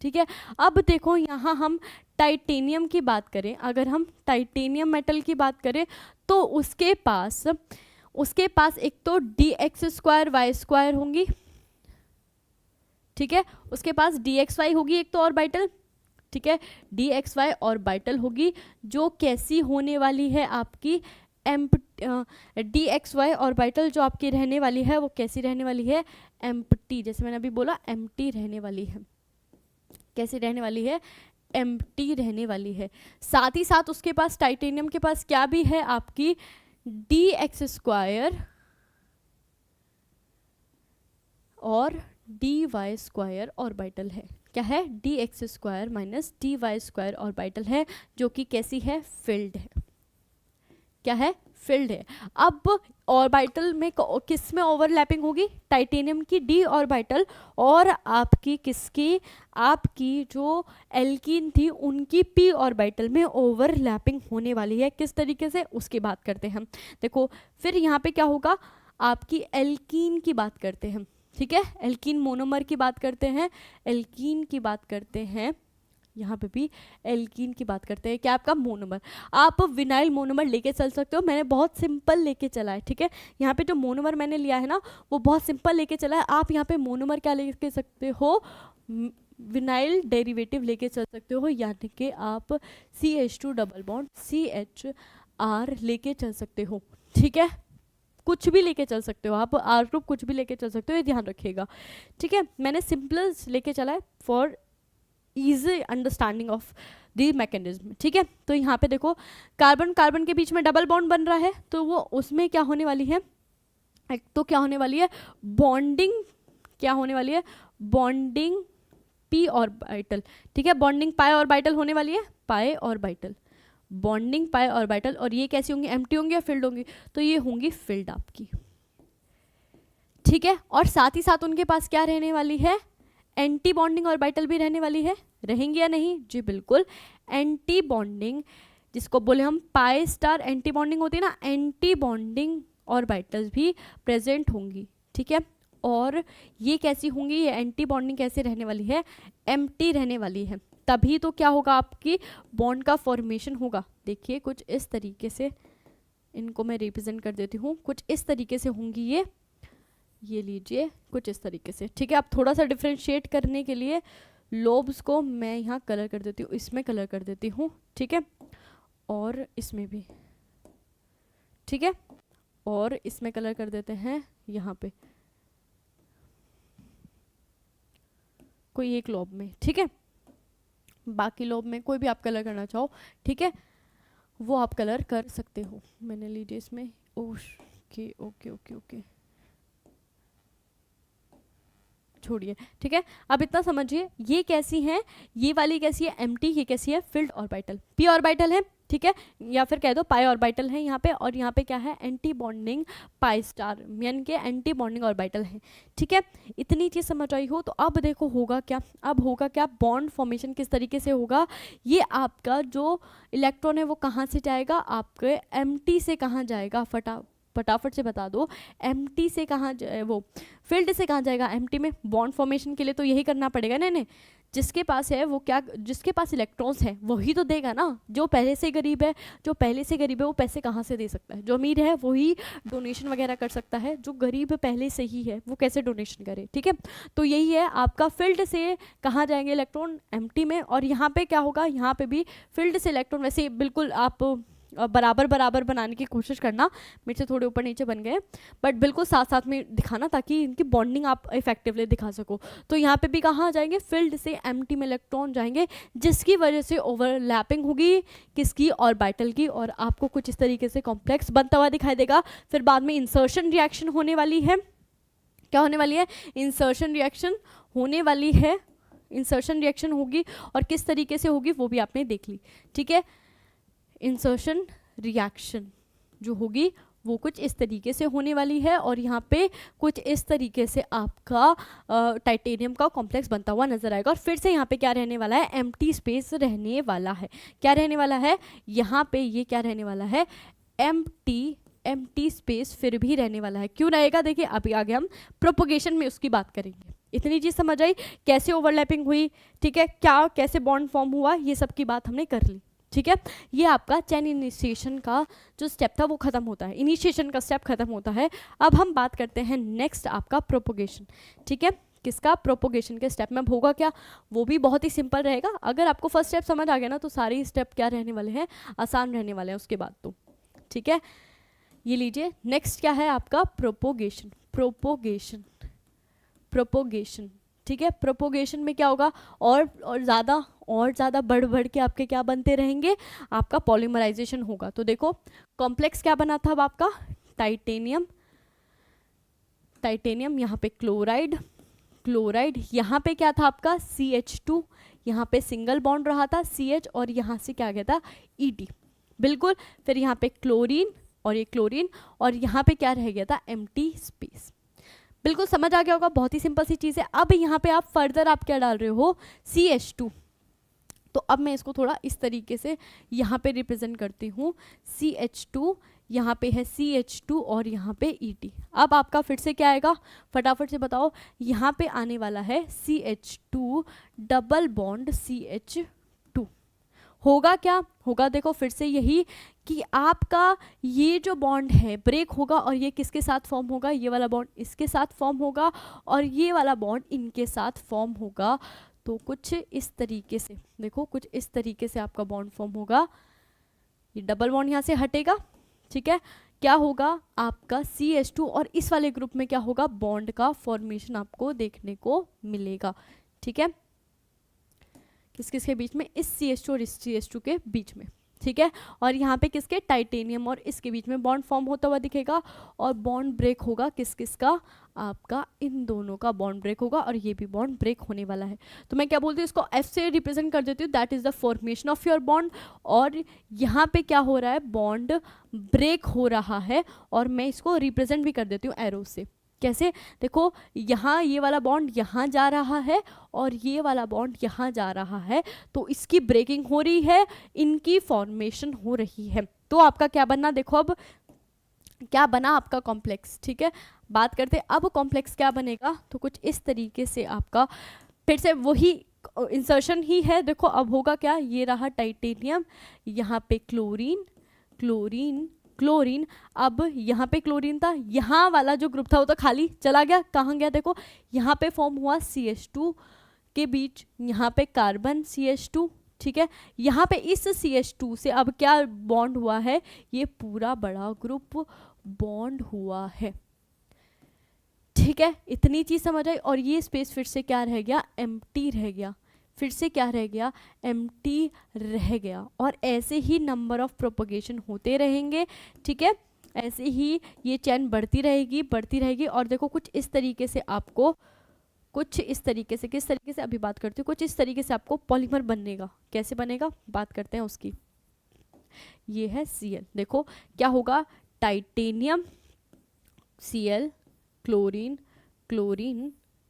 ठीक है, अब देखो यहाँ हम टाइटेनियम की बात करें, अगर हम टाइटेनियम मेटल की बात करें तो उसके पास एक तो dx² y² होंगी। ठीक है, उसके पास dxy होगी एक तो ऑर्बिटल। ठीक है, dxy ऑर्बिटल होगी जो कैसी होने वाली है आपकी, dxy ऑर्बिटल जो आपकी रहने वाली है वो कैसी रहने वाली है, एम्प्टी। जैसे मैंने अभी बोला एम्प्टी रहने वाली है। कैसी रहने वाली है, एम्प्टी रहने वाली है। साथ ही साथ उसके पास, टाइटेनियम के पास क्या भी है आपकी, dx² और dy² ऑर्बिटल है। क्या है, dx² माइनस dy² ऑर्बिटल है, जो कि कैसी है, फिल्ड है। क्या है, फिल्ड है। अब ऑर्बिटल में किस में ओवरलैपिंग होगी, टाइटेनियम की d ऑर्बिटल और आपकी किसकी, आपकी जो एल्कीन थी उनकी p ऑर्बिटल में ओवरलैपिंग होने वाली है। किस तरीके से, उसकी बात करते हैं हम। देखो फिर यहाँ पे क्या होगा, आपकी एल्कीन की बात करते हैं। ठीक है, एल्कीन मोनोमर की बात करते हैं, एल्कीन की बात करते हैं, यहाँ पे भी एल्कीन की बात करते हैं। क्या, आपका मोनोमर। आप विनाइल मोनोमर लेके चल सकते हो, मैंने बहुत सिंपल लेके चला है। ठीक है, यहाँ पे जो मोनोमर मैंने लिया है ना वो बहुत सिंपल लेके चला है। आप यहाँ पे मोनोमर क्या लेके सकते हो, विनाइल डेरिवेटिव लेके चल सकते हो, यानी कि आप CH2 डबल बॉन्ड CHR लेके चल सकते हो। ठीक है, कुछ भी लेके चल सकते हो आप, R ग्रुप कुछ भी लेके चल सकते हो, ये ध्यान रखिएगा। ठीक है, मैंने सिंपल लेके चला है for easy understanding of the mechanism. ठीक है, तो यहाँ पे देखो कार्बन कार्बन के बीच में डबल बॉन्ड बन रहा है, तो वो उसमें क्या होने वाली है, एक तो क्या होने वाली है, बॉन्डिंग। क्या होने वाली है, बॉन्डिंग p ऑर्बिटल। ठीक है, बॉन्डिंग पाई ऑर्बिटल होने वाली है, पाई ऑर्बिटल, बॉन्डिंग पाई ऑर्बिटल। और ये कैसी होंगी, एम्प्टी होंगी या फिल्ड होंगी, तो ये होंगी फिल्ड आपकी। ठीक है, और साथ ही साथ उनके पास क्या रहने वाली है, एंटी बॉन्डिंग ऑर्बिटल भी रहने वाली है। रहेंगी या नहीं, जी बिल्कुल। एंटी बॉन्डिंग, जिसको बोले हम पाई स्टार एंटी बॉन्डिंग होती है ना, एंटी बॉन्डिंग ऑर्बिटल्स भी प्रेजेंट होंगी। ठीक है, और ये कैसी होंगी, ये एंटी बॉन्डिंग कैसे रहने वाली है, एम्प्टी रहने वाली है। तभी तो क्या होगा, आपकी बॉन्ड का फॉर्मेशन होगा। देखिए कुछ इस तरीके से, इनको मैं रिप्रेजेंट कर देती हूँ, कुछ इस तरीके से होंगी ये लीजिए कुछ इस तरीके से। ठीक है, आप थोड़ा सा डिफ्रेंशिएट करने के लिए लोब्स को मैं यहाँ कलर कर देती हूँ, इसमें कलर कर देती हूँ। ठीक है, और इसमें भी। ठीक है, और इसमें कलर कर देते हैं यहाँ पे कोई एक लोब में। ठीक है, बाकी लोब में कोई भी आप कलर करना चाहो, ठीक है, वो आप कलर कर सकते हो। मैंने लीजिए इसमें, ओके ओके ओके ओके, छोड़िए। ठीक है, अब इतना समझिए, ये कैसी हैं, ये वाली कैसी है, एम्प्टी, ये कैसी है, फिल्ड ऑर्बिटल। p ऑर्बिटल है, ठीक है, या फिर कह दो पाई ऑर्बिटल है यहाँ पे, और यहाँ पे क्या है, एंटी बॉन्डिंग पाई स्टार, यानी कि एंटी बॉन्डिंग ऑर्बिटल है। ठीक है, इतनी चीज़ समझ आई हो तो अब देखो होगा क्या, अब होगा क्या, बॉन्ड फॉर्मेशन किस तरीके से होगा। ये आपका जो इलेक्ट्रॉन है वो कहाँ से जाएगा, आपके एम्प्टी से कहाँ जाएगा, फटाफट से बता दो, एम्प्टी से कहाँ वो फील्ड से कहाँ जाएगा, एम्प्टी में। बॉन्ड फॉर्मेशन के लिए तो यही करना पड़ेगा। नहीं, जिसके पास है वो क्या, जिसके पास इलेक्ट्रॉन्स है वही तो देगा ना। जो पहले से गरीब है, वो पैसे कहाँ से दे सकता है, जो अमीर है वही डोनेशन वगैरह कर सकता है, जो गरीब पहले से ही है वो कैसे डोनेशन करे। ठीक है, तो यही है आपका, फील्ड से कहाँ जाएंगे इलेक्ट्रॉन, एम्प्टी में। और यहाँ पे क्या होगा, यहाँ पे भी फील्ड से इलेक्ट्रॉन, वैसे बिल्कुल आप बराबर बराबर बनाने की कोशिश करना, मेरे से थोड़े ऊपर नीचे बन गए, बट बिल्कुल साथ साथ में दिखाना ताकि इनकी बॉन्डिंग आप इफेक्टिवली दिखा सको। तो यहाँ पे भी कहाँ जाएंगे, फिल्ड से एम्प्टी में इलेक्ट्रॉन जाएंगे, जिसकी वजह से ओवरलैपिंग होगी किसकी, ऑर्बिटल की, और आपको कुछ इस तरीके से कॉम्प्लेक्स बनता हुआ दिखाई देगा। फिर बाद में इंसर्शन रिएक्शन होने वाली है, क्या होने वाली है, इंसर्शन रिएक्शन होने वाली है, इंसर्शन रिएक्शन होगी, और किस तरीके से होगी वो भी आपने देख ली, ठीक है। इंसर्शन रिएक्शन जो होगी वो कुछ इस तरीके से होने वाली है, और यहाँ पे कुछ इस तरीके से आपका टाइटेनियम का कॉम्प्लेक्स बनता हुआ नजर आएगा। और फिर से यहाँ पे क्या रहने वाला है, एम्प्टी स्पेस रहने वाला है। क्या रहने वाला है यहाँ पे, ये क्या रहने वाला है, एम्प्टी स्पेस फिर भी रहने वाला है। क्यों रहेगा, देखिए अभी आगे हम प्रोपोगेशन में उसकी बात करेंगे। इतनी चीज समझ आई, कैसे ओवरलैपिंग हुई, ठीक है, क्या कैसे बॉन्ड फॉर्म हुआ, ये सब की बात हमने कर ली, ठीक है। ये आपका चेन इनिशिएशन का जो स्टेप था वो खत्म होता है, इनिशिएशन का स्टेप खत्म होता है। अब हम बात करते हैं नेक्स्ट आपका प्रोपोगेशन, ठीक है। किसका, प्रोपोगेशन के स्टेप में होगा क्या, वो भी बहुत ही सिंपल रहेगा। अगर आपको फर्स्ट स्टेप समझ आ गया ना तो सारे स्टेप क्या रहने वाले हैं, आसान रहने वाले हैं उसके बाद तो, ठीक है। ये लीजिए, नेक्स्ट क्या है आपका, प्रोपोगेशन। प्रोपोगेशन, ठीक है। प्रोपोगेशन में क्या होगा, और ज़्यादा बढ़ बढ़ के आपके क्या बनते रहेंगे, आपका पॉलीमराइजेशन होगा। तो देखो कॉम्प्लेक्स क्या बना था अब आपका, टाइटेनियम, यहाँ पे क्लोराइड, यहाँ पे क्या था आपका CH2, यहाँ पे सिंगल बॉन्ड रहा था CH, और यहाँ से क्या गया था ED, बिल्कुल। फिर यहाँ पे क्लोरीन, और ये क्लोरीन, और यहाँ पे क्या रह गया था, एम्प्टी स्पेस। बिल्कुल समझ आ गया होगा, बहुत ही सिंपल सी चीज़ है। अब यहाँ पे आप फर्दर आप क्या डाल रहे हो, CH2। तो अब मैं इसको थोड़ा इस तरीके से यहाँ पे रिप्रेजेंट करती हूँ, CH2, यहाँ पे है CH2, और यहाँ पे ED। अब आपका फिर से क्या आएगा, फटाफट से बताओ, यहाँ पे आने वाला है CH2 डबल बॉन्ड CH2। होगा क्या होगा, देखो फिर से यही कि आपका ये जो बॉन्ड है ब्रेक होगा, और ये किसके साथ फॉर्म होगा, ये वाला बॉन्ड इसके साथ फॉर्म होगा, और ये वाला बॉन्ड इनके साथ फॉर्म होगा। तो कुछ इस तरीके से देखो, कुछ इस तरीके से आपका बॉन्ड फॉर्म होगा, ये डबल बॉन्ड यहाँ से हटेगा, ठीक है। क्या होगा आपका CH2, और इस वाले ग्रुप में क्या होगा, बॉन्ड का फॉर्मेशन आपको देखने को मिलेगा, ठीक है। किस किस के बीच में, इस CH2 और इस CH2 के बीच में, ठीक है। और यहाँ पे किसके, टाइटेनियम और इसके बीच में बॉन्ड फॉर्म होता हुआ दिखेगा, और बॉन्ड ब्रेक होगा किस किस का, आपका इन दोनों का बॉन्ड ब्रेक होगा, और ये भी बॉन्ड ब्रेक होने वाला है। तो मैं क्या बोलती हूँ, इसको F से रिप्रेजेंट कर देती हूँ, that is the formation of your bond. और यहाँ पे क्या हो रहा है, बॉन्ड ब्रेक हो रहा है, और मैं इसको रिप्रेजेंट भी कर देती हूँ एरो से। कैसे, देखो यहाँ ये वाला बॉन्ड यहाँ जा रहा है, और ये वाला बॉन्ड यहाँ जा रहा है, तो इसकी ब्रेकिंग हो रही है, इनकी फॉर्मेशन हो रही है। तो आपका क्या बनना, देखो अब क्या बना आपका कॉम्प्लेक्स, ठीक है। बात करते अब कॉम्प्लेक्स क्या बनेगा, तो कुछ इस तरीके से आपका फिर से वही इंसर्शन ही है। देखो अब होगा क्या, ये रहा टाइटेनियम, यहाँ पे क्लोरीन, अब यहाँ पे क्लोरीन था, यहाँ वाला जो ग्रुप था वो तो खाली चला गया, कहाँ गया, देखो यहाँ पे फॉर्म हुआ CH2 के बीच, यहाँ पे कार्बन CH2, ठीक है। यहाँ पे इस CH2 से अब क्या बॉन्ड हुआ है, ये पूरा बड़ा ग्रुप बॉन्ड हुआ है, ठीक है। इतनी चीज समझ आई, और ये स्पेस फिर से क्या रह गया, एम्प्टी रह गया, फिर से क्या रह गया, एम्प्टी रह गया। और ऐसे ही नंबर ऑफ प्रोपगेशन होते रहेंगे, ठीक है। ऐसे ही ये चेन बढ़ती रहेगी, और देखो कुछ इस तरीके से आपको, कुछ इस तरीके से, किस तरीके से अभी बात करती हूँ, कुछ इस तरीके से आपको पॉलीमर बनेगा। कैसे बनेगा, बात करते हैं उसकी। ये है Cl, देखो क्या होगा, टाइटेनियम Cl, क्लोरीन,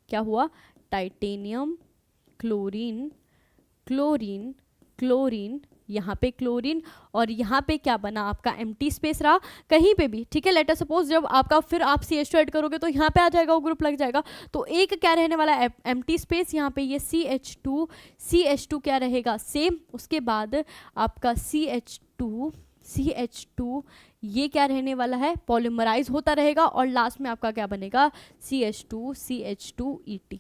क्या हुआ, टाइटेनियम क्लोरीन, यहाँ पे क्लोरीन, और यहाँ पे क्या बना आपका एम्प्टी स्पेस रहा कहीं पे भी, ठीक है। लेट अस सपोज जब आपका फिर आप CH2 ऐड करोगे तो यहाँ पे आ जाएगा, वो ग्रुप लग जाएगा, तो एक क्या रहने वाला है, एम्प्टी स्पेस। यहाँ पे ये CH2 क्या रहेगा, सेम। उसके बाद आपका CH2 ये क्या रहने वाला है, पॉलीमराइज होता रहेगा, और लास्ट में आपका क्या बनेगा, CH2 ET,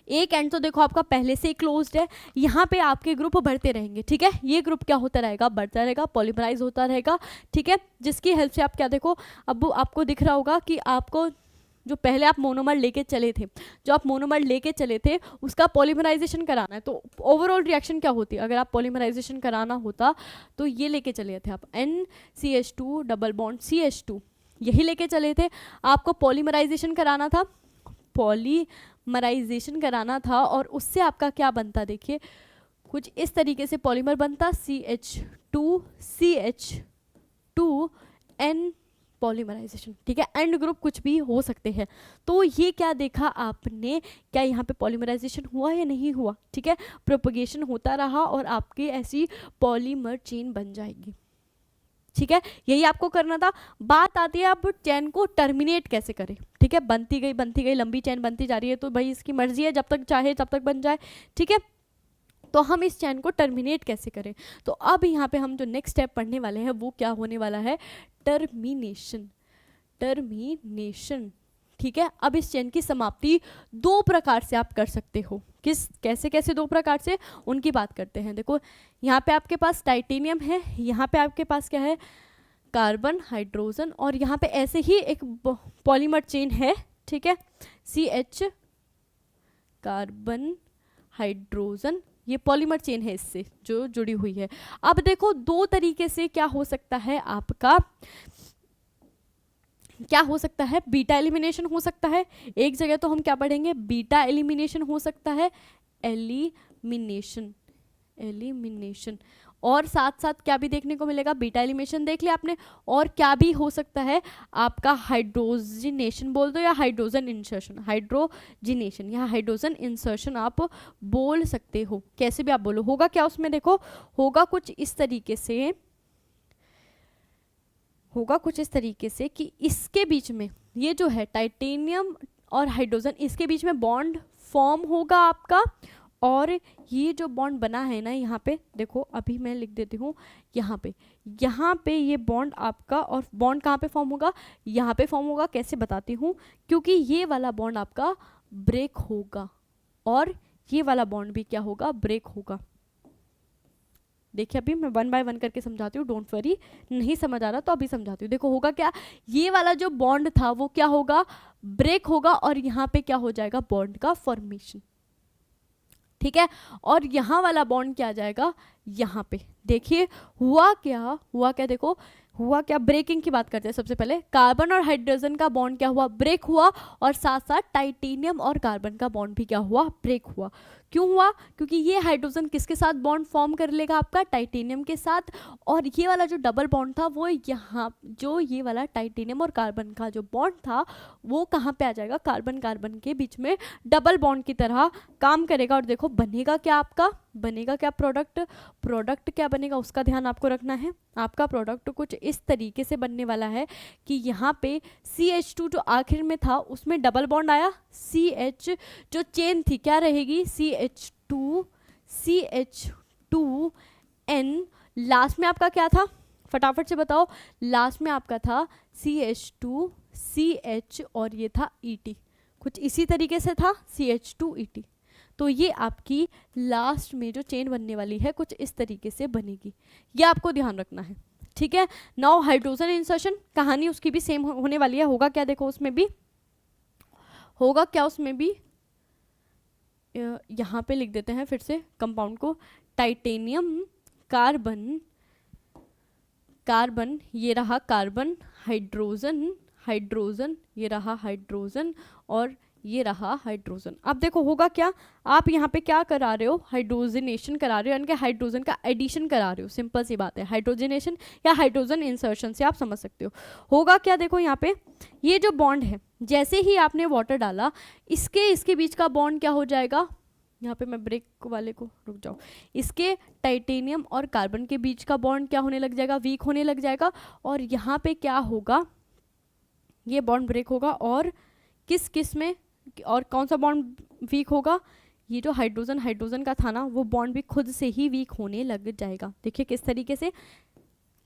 एक एंड तो देखो आपका पहले से ही क्लोज्ड है, यहाँ पे आपके ग्रुप बढ़ते रहेंगे, ठीक है। ये ग्रुप क्या होता रहेगा, बढ़ता रहेगा, पॉलीमराइज होता रहेगा, ठीक है। जिसकी हेल्प से आप क्या देखो, अब आपको दिख रहा होगा कि आपको जो पहले आप मोनोमर लेके चले थे, जो आप मोनोमर लेके चले थे उसका पॉलीमराइजेशन कराना है। तो ओवरऑल रिएक्शन क्या होती है, अगर आप पॉलीमराइजेशन कराना होता तो ये लेके चले थे आप NCH2 डबल बॉन्ड CH2, यही लेके चले थे। आपको पॉलीमराइजेशन कराना था, पॉलीमराइजेशन कराना था, और उससे आपका क्या बनता, देखिए कुछ इस तरीके से पॉलीमर बनता, CH2CH2N पॉलीमराइजेशन, ठीक है। एंड ग्रुप कुछ भी हो सकते हैं। तो ये क्या देखा आपने, क्या यहाँ पे पॉलीमराइजेशन हुआ या नहीं हुआ, ठीक है। प्रोपगेशन होता रहा और आपकी ऐसी पॉलीमर चेन बन जाएगी, ठीक है। यही आपको करना था। बात आती है अब चेन को टर्मिनेट कैसे करें, ठीक है। बनती गई लंबी चेन बनती जा रही है, तो भाई इसकी मर्जी है, जब तक चाहे तब तक बन जाए, ठीक है। तो हम इस चेन को टर्मिनेट कैसे करें, तो अब यहाँ पे हम जो नेक्स्ट स्टेप पढ़ने वाले हैं वो क्या होने वाला है, टर्मिनेशन, ठीक है। अब इस चेन की समाप्ति दो प्रकार से आप कर सकते हो, कैसे कैसे दो प्रकार से, उनकी बात करते हैं। देखो यहाँ पे आपके पास टाइटेनियम है, यहाँ पे आपके पास क्या है, कार्बन, हाइड्रोजन, और यहाँ पे ऐसे ही एक पॉलीमर चेन है, ठीक है, CH कार्बन हाइड्रोजन, ये पॉलीमर चेन है इससे जो जुड़ी हुई है। अब देखो दो तरीके से क्या हो सकता है, आपका क्या हो सकता है, बीटा एलिमिनेशन हो सकता है। एक जगह तो हम क्या पढ़ेंगे, बीटा एलिमिनेशन हो सकता है, एलिमिनेशन, और साथ साथ क्या भी देखने को मिलेगा, बीटा एलिमिनेशन देख लिया आपने, और क्या भी हो सकता है आपका हाइड्रोजिनेशन बोल दो या हाइड्रोजन इंसर्शन, हाइड्रोजिनेशन या हाइड्रोजन इंसर्शन आप बोल सकते हो, कैसे भी आप बोलो। होगा क्या उसमें, देखो होगा कुछ इस तरीके से, कि इसके बीच में ये जो है टाइटेनियम और हाइड्रोजन, इसके बीच में बॉन्ड फॉर्म होगा आपका, और ये जो बॉन्ड बना है ना यहाँ पे, देखो अभी मैं लिख देती हूँ, यहाँ पे ये बॉन्ड आपका, और बॉन्ड कहाँ पे फॉर्म होगा, यहाँ पे फॉर्म होगा। कैसे बताती हूँ, क्योंकि ये वाला बॉन्ड आपका ब्रेक होगा और ये वाला बॉन्ड भी क्या होगा, ब्रेक होगा। देखिए अभी मैं 1 बाय 1 करके समझाती हूँ, डोंट वरी, नहीं समझ आ रहा तो अभी समझाती हूँ। देखो होगा क्या, ये वाला जो बॉन्ड था वो क्या होगा, ब्रेक होगा, और यहाँ पे क्या हो जाएगा, बॉन्ड का फॉर्मेशन, ठीक है। और यहाँ वाला बॉन्ड क्या आ जाएगा, यहाँ पे देखिए हुआ क्या, देखो हुआ क्या, ब्रेकिंग की बात करते हैं। सबसे पहले कार्बन और हाइड्रोजन का बॉन्ड क्या हुआ, ब्रेक हुआ, और साथ साथ टाइटेनियम और कार्बन का बॉन्ड भी क्या हुआ, ब्रेक हुआ। क्यों हुआ, क्योंकि ये हाइड्रोजन किसके साथ बॉन्ड फॉर्म कर लेगा, आपका टाइटेनियम के साथ, और ये वाला जो डबल बॉन्ड था वो यहाँ, जो ये वाला टाइटेनियम और कार्बन का जो बॉन्ड था वो कहाँ पे आ जाएगा, कार्बन कार्बन के बीच में डबल बॉन्ड की तरह काम करेगा। और देखो बनेगा क्या, आपका बनेगा क्या, प्रोडक्ट क्या बनेगा, उसका ध्यान आपको रखना है। आपका प्रोडक्ट कुछ इस तरीके से बनने वाला है कि यहाँ पे CH2 जो आखिर में था उसमें डबल बॉन्ड आया, CH जो चेन थी क्या रहेगी, CH2N, लास्ट में आपका क्या था, फटाफट से बताओ, लास्ट में आपका था CH2CH और ये था ET, कुछ इसी तरीके से था CH2ET। तो ये आपकी लास्ट में जो चेन बनने वाली है कुछ इस तरीके से बनेगी, ये आपको ध्यान रखना है, ठीक है। नाउ हाइड्रोजन इंसर्शन, कहानी उसकी भी सेम होने वाली है। होगा क्या, देखो उसमें भी होगा क्या, उसमें भी यहाँ पे लिख देते हैं फिर से कंपाउंड को, टाइटेनियम कार्बन, ये रहा कार्बन, हाइड्रोजन, ये रहा हाइड्रोजन, और ये रहा हाइड्रोजन। अब देखो होगा क्या, आप यहाँ पे क्या करा रहे हो, हाइड्रोजनेशन करा रहे हो, यानी कि हाइड्रोजन का एडिशन करा रहे हो। सिंपल सी बात है, हाइड्रोजनेशन या हाइड्रोजन इंसर्शन से आप समझ सकते हो। होगा क्या, देखो यहाँ पे ये जो बॉन्ड है, जैसे ही आपने वाटर डाला, इसके बीच का बॉन्ड क्या हो जाएगा, यहाँ पे मैं ब्रेक वाले को, रुक जाओ, इसके टाइटेनियम और कार्बन के बीच का बॉन्ड क्या होने लग जाएगा, वीक होने लग जाएगा। और यहाँ पे क्या होगा, ये बॉन्ड ब्रेक होगा, और किस में, और कौन सा बॉन्ड वीक होगा, ये जो हाइड्रोजन का था ना, वो बॉन्ड भी खुद से ही वीक होने लग जाएगा। देखिए किस तरीके से,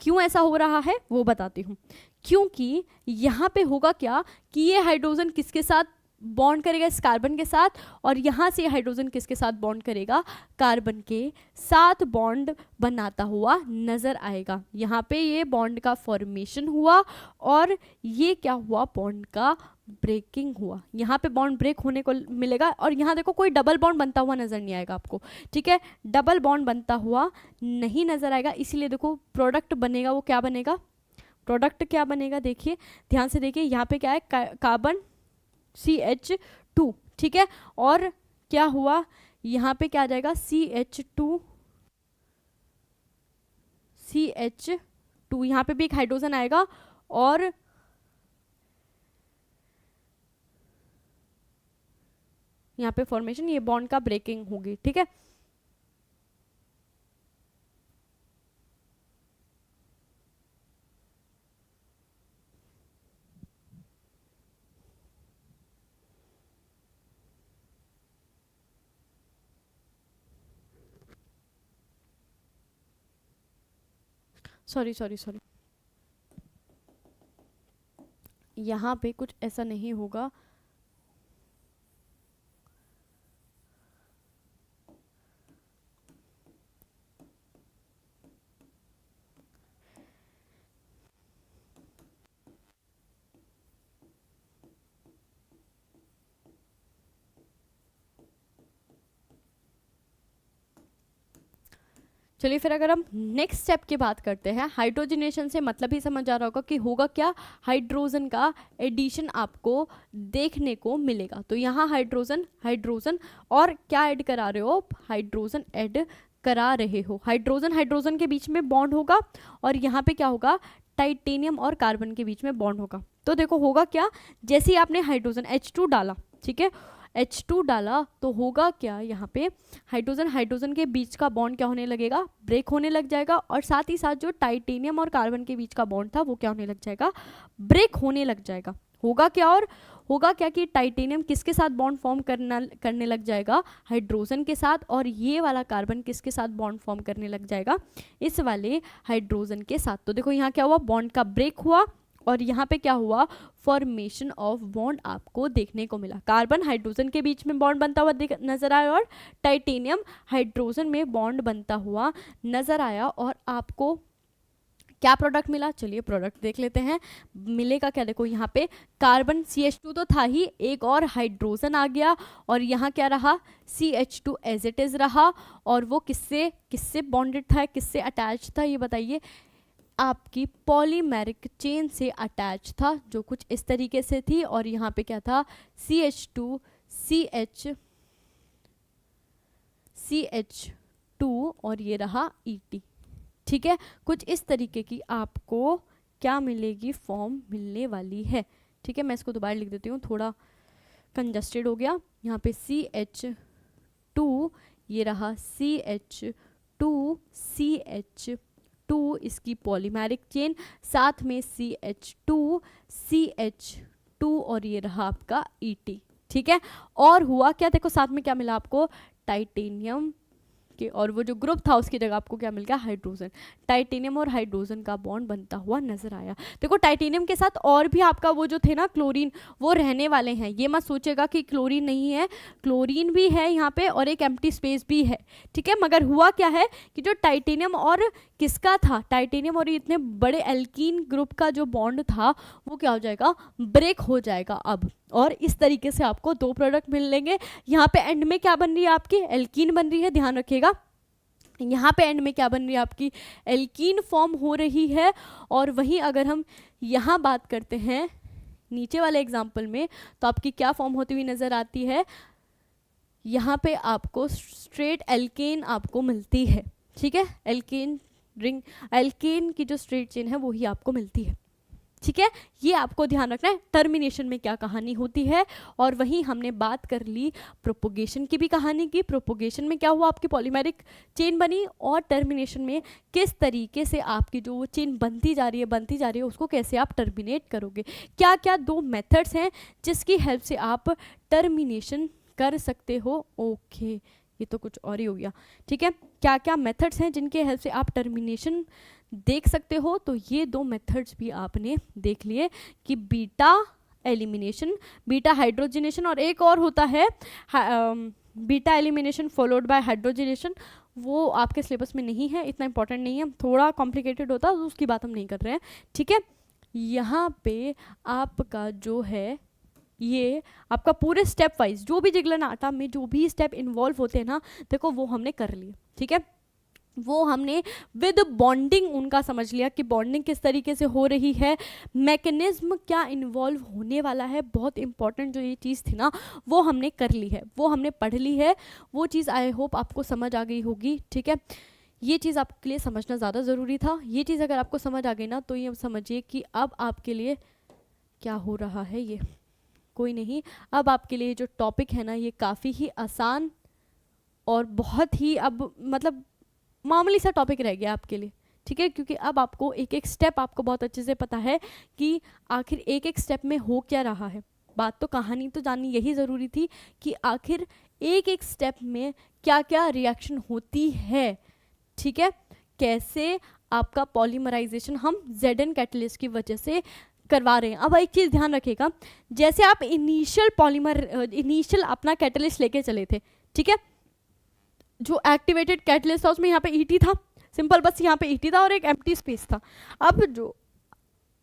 क्यों ऐसा हो रहा है वो बताती हूँ। क्योंकि यहाँ पे होगा क्या कि ये हाइड्रोजन किसके साथ बॉन्ड करेगा इस कार्बन के साथ, और यहाँ से हाइड्रोजन किसके साथ बॉन्ड करेगा, कार्बन के साथ बॉन्ड बनाता हुआ नजर आएगा। यहाँ पे ये बॉन्ड का फॉर्मेशन हुआ और ये क्या हुआ, बॉन्ड का ब्रेकिंग हुआ। यहाँ पे बॉन्ड ब्रेक होने को मिलेगा और यहाँ देखो कोई डबल बॉन्ड बनता हुआ नजर नहीं आएगा आपको, ठीक है, डबल बॉन्ड बनता हुआ नहीं नजर आएगा। इसीलिए देखो प्रोडक्ट बनेगा वो क्या बनेगा, प्रोडक्ट क्या बनेगा, देखिए ध्यान से देखिए, यहाँ पे क्या है, कार्बन CH2, ठीक है, और क्या हुआ, यहाँ पे क्या आ जाएगा, CH2, यहाँ पे भी एक हाइड्रोजन आएगा और यहाँ पे फॉर्मेशन, ये बॉन्ड का ब्रेकिंग होगी, ठीक है। सॉरी, यहाँ पे कुछ ऐसा नहीं होगा, चलिए फिर अगर हम नेक्स्ट स्टेप की बात करते हैं, हाइड्रोजनेशन से मतलब ही समझ आ रहा होगा कि होगा क्या, हाइड्रोजन का एडिशन आपको देखने को मिलेगा। तो यहाँ हाइड्रोजन और क्या ऐड करा रहे हो, हाइड्रोजन ऐड करा रहे हो, हाइड्रोजन के बीच में बॉन्ड होगा और यहाँ पे क्या होगा, टाइटेनियम और कार्बन के बीच में बॉन्ड होगा। तो देखो होगा क्या, जैसे ही आपने हाइड्रोजन H2 डाला, ठीक है, H2 डाला तो होगा क्या, यहाँ पे हाइड्रोजन के बीच का बॉन्ड क्या होने लगेगा, ब्रेक होने लग जाएगा, और साथ ही साथ जो टाइटेनियम और कार्बन के बीच का बॉन्ड था वो क्या होने लग जाएगा, ब्रेक होने लग जाएगा। होगा क्या, और होगा क्या कि टाइटेनियम किसके साथ बॉन्ड फॉर्म करने लग जाएगा, हाइड्रोजन के साथ, और ये वाला कार्बन किसके साथ बॉन्ड फॉर्म करने लग जाएगा, इस वाले हाइड्रोजन के साथ। तो देखो यहाँ क्या हुआ, बॉन्ड का ब्रेक हुआ और यहाँ पे क्या हुआ, फॉर्मेशन ऑफ बॉन्ड आपको देखने को मिला। कार्बन हाइड्रोजन के बीच में बॉन्ड बनता हुआ नजर आया और टाइटेनियम हाइड्रोजन में बॉन्ड बनता हुआ नजर आया, और आपको क्या प्रोडक्ट मिला, चलिए प्रोडक्ट देख लेते हैं। मिलेगा क्या, देखो यहाँ पे कार्बन CH2 तो था ही, एक और हाइड्रोजन आ गया और यहाँ क्या रहा, CH2 एज इट इज रहा, और वो किससे बॉन्डेड था, किससे अटैच था, ये बताइए, आपकी पॉलीमेरिक चेन से अटैच था, जो कुछ इस तरीके से थी, और यहाँ पे क्या था, CH2 और ये रहा ET, ठीक है, कुछ इस तरीके की आपको क्या मिलेगी, फॉर्म मिलने वाली है, ठीक है। मैं इसको दोबारा लिख देती हूँ, थोड़ा कंजस्टेड हो गया। यहाँ पे CH2, ये रहा CH2 इसकी पॉलीमेरिक चेन, साथ में CH2 और ये रहा आपका ET, ठीक है। और हुआ क्या, देखो साथ में क्या मिला आपको, टाइटेनियम के, और वो जो ग्रुप था उसकी जगह आपको क्या मिल गया, हाइड्रोजन। टाइटेनियम और हाइड्रोजन का बॉन्ड बनता हुआ नजर आया। देखो टाइटेनियम के साथ और भी आपका वो जो थे ना क्लोरीन, वो रहने वाले हैं, ये मत सोचेगा कि क्लोरीन नहीं है, क्लोरीन भी है यहाँ पे और एक एम्प्टी स्पेस भी है, ठीक है। मगर हुआ क्या है कि जो टाइटेनियम और किसका था, टाइटेनियम और इतने बड़े एल्कीन ग्रुप का जो बॉन्ड था वो क्या हो जाएगा, ब्रेक हो जाएगा अब, और इस तरीके से आपको दो प्रोडक्ट मिल लेंगे। यहाँ पे एंड में क्या बन रही है आपकी, एल्कीन बन रही है, ध्यान रखिएगा। यहाँ पे एंड में क्या बन रही है आपकी, एल्कीन फॉर्म हो रही है। और वहीं अगर हम यहाँ बात करते हैं नीचे वाले एग्जाम्पल में, तो आपकी क्या फॉर्म होती हुई नजर आती है, यहाँ पे आपको स्ट्रेट एल्केन आपको मिलती है, ठीक है। एल्केन रिंग, एल्केन की जो स्ट्रेट चेन है वही आपको मिलती है, ठीक है। ये आपको ध्यान रखना है टर्मिनेशन में क्या कहानी होती है। और वहीं हमने बात कर ली प्रोपोगेशन की भी कहानी की। प्रोपोगेशन में क्या हुआ, आपकी पॉलीमेरिक चेन बनी, और टर्मिनेशन में किस तरीके से आपकी जो वो चेन बनती जा रही है उसको कैसे आप टर्मिनेट करोगे। क्या क्या दो मेथड्स हैं जिसकी हेल्प से आप टर्मिनेशन कर सकते हो। ओके, ये तो कुछ और ही हो गया, ठीक है। क्या क्या मेथड्स हैं जिनके हेल्प से आप टर्मिनेशन देख सकते हो, तो ये दो मेथड्स भी आपने देख लिए कि बीटा एलिमिनेशन, बीटा हाइड्रोजनेशन, और एक और होता है beta elimination followed by hydrogenation. वो आपके सिलेबस में नहीं है, इतना इंपॉर्टेंट नहीं है, थोड़ा कॉम्प्लिकेटेड होता है, तो उसकी बात हम नहीं कर रहे हैं, ठीक है। यहाँ पे आपका जो है ये आपका पूरे स्टेप वाइज जो भी जिगलर नाटा में जो भी स्टेप इन्वॉल्व होते हैं ना, देखो वो हमने कर लिए, ठीक है। वो हमने विद बॉन्डिंग उनका समझ लिया कि बॉन्डिंग किस तरीके से हो रही है, मैकेनिज्म क्या इन्वॉल्व होने वाला है, बहुत इंपॉर्टेंट जो ये चीज़ थी ना वो हमने कर ली है, वो हमने पढ़ ली है, वो चीज़ आई होप आपको समझ आ गई होगी, ठीक है। ये चीज़ आपके लिए समझना ज़्यादा ज़रूरी था। ये चीज़ अगर आपको समझ आ गई ना तो ये समझिए कि अब आपके लिए क्या हो रहा है, ये कोई नहीं, अब आपके लिए जो टॉपिक है ना ये काफ़ी ही आसान और बहुत ही अब मतलब मामूली सा टॉपिक रह गया आपके लिए, ठीक है। क्योंकि अब आपको एक एक स्टेप आपको बहुत अच्छे से पता है कि आखिर एक एक स्टेप में हो क्या रहा है। बात तो कहानी तो जाननी यही ज़रूरी थी कि आखिर एक एक स्टेप में क्या क्या रिएक्शन होती है, ठीक है। कैसे आपका पॉलीमराइजेशन हम जेडन कैटलिस्ट की वजह से करवा रहे हैं। अब एक चीज़ ध्यान रखिएगा, जैसे आप इनिशियल अपना कैटलिस्ट लेके चले थे, ठीक है, जो एक्टिवेटेड कैटलिस्ट था उसमें यहाँ पे ईटी था, सिंपल बस यहाँ पे ईटी था और एक एम्प्टी स्पेस था। अब जो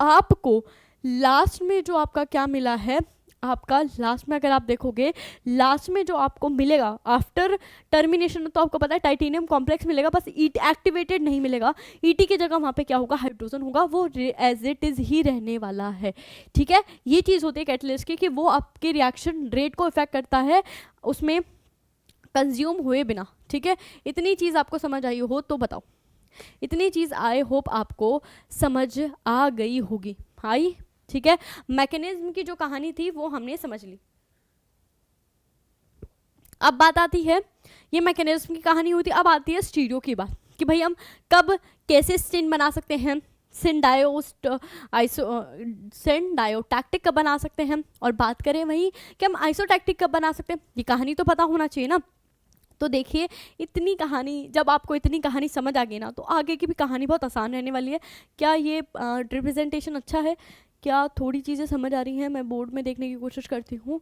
आपको लास्ट में जो आपका क्या मिला है, आपका लास्ट में अगर आप देखोगे लास्ट में जो आपको मिलेगा आफ्टर टर्मिनेशन, तो आपको पता है टाइटेनियम कॉम्प्लेक्स मिलेगा, बस ईटी एक्टिवेटेड नहीं मिलेगा। ईटी की जगह वहाँ पे क्या होगा, हाइड्रोजन होगा, वो एज इट इज़ ही रहने वाला है, ठीक है। ये चीज़ होती है कैटलिस्ट की कि वो आपके रिएक्शन रेट को इफेक्ट करता है उसमें कंज्यूम हुए बिना, ठीक है। इतनी चीज़ आपको समझ आई हो तो बताओ, इतनी चीज़ आई होप आपको समझ आ गई होगी, आई, ठीक है। मैकेनिज्म की जो कहानी थी वो हमने समझ ली। अब बात आती है, ये मैकेनिज्म की कहानी हुई थी, अब आती है स्टीरियो की बात कि भाई हम कब कैसे स्टिन बना सकते हैं, सिंडायोटैक्टिक कब बना सकते हैं, और बात करें वही कि हम आइसोटैक्टिक कब बना सकते हैं। ये कहानी तो पता होना चाहिए ना। तो देखिए इतनी कहानी, जब आपको इतनी कहानी समझ आ गई ना तो आगे की भी कहानी बहुत आसान रहने वाली है। क्या ये रिप्रेजेंटेशन अच्छा है, क्या थोड़ी चीज़ें समझ आ रही हैं, मैं बोर्ड में देखने की कोशिश करती हूँ।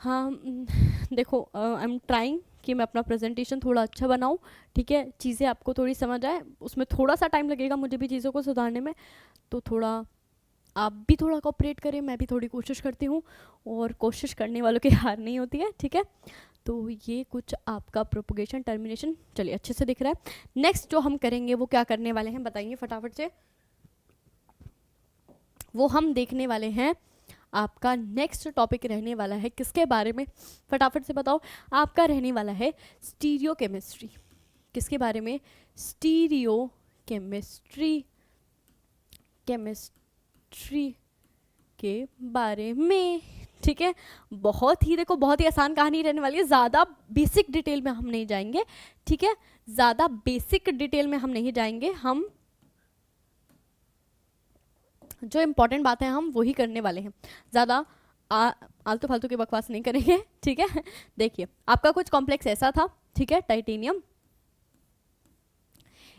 हाँ देखो आई एम ट्राइंग कि मैं अपना प्रेजेंटेशन थोड़ा अच्छा बनाऊँ, ठीक है, चीज़ें आपको थोड़ी समझ आए, उसमें थोड़ा सा टाइम लगेगा मुझे भी चीज़ों को सुधारने में, तो थोड़ा आप भी थोड़ा कोऑपरेट करें, मैं भी थोड़ी कोशिश करती हूँ, और कोशिश करने वालों की हार नहीं होती है, ठीक है। तो ये कुछ आपका प्रोपोगेशन टर्मिनेशन चलिए अच्छे से दिख रहा है। नेक्स्ट जो हम करेंगे वो क्या करने वाले हैं बताइए फटाफट से। वो हम देखने वाले हैं, आपका नेक्स्ट टॉपिक रहने वाला है किसके बारे में, फटाफट से बताओ। आपका रहने वाला है स्टीरियो केमिस्ट्री। किसके बारे में, स्टीरियो केमिस्ट्री, केमिस्ट्री के बारे में, ठीक है। बहुत ही देखो बहुत ही आसान कहानी रहने वाली है, ज़्यादा बेसिक डिटेल में हम नहीं जाएंगे, ठीक है, ज़्यादा बेसिक डिटेल में हम नहीं जाएंगे, हम जो इम्पोर्टेंट बातें हैं हम वही करने वाले हैं, ज़्यादा आलतू फालतू की बकवास नहीं करेंगे, ठीक है। देखिए आपका कुछ कॉम्प्लेक्स ऐसा था, ठीक है, टाइटेनियम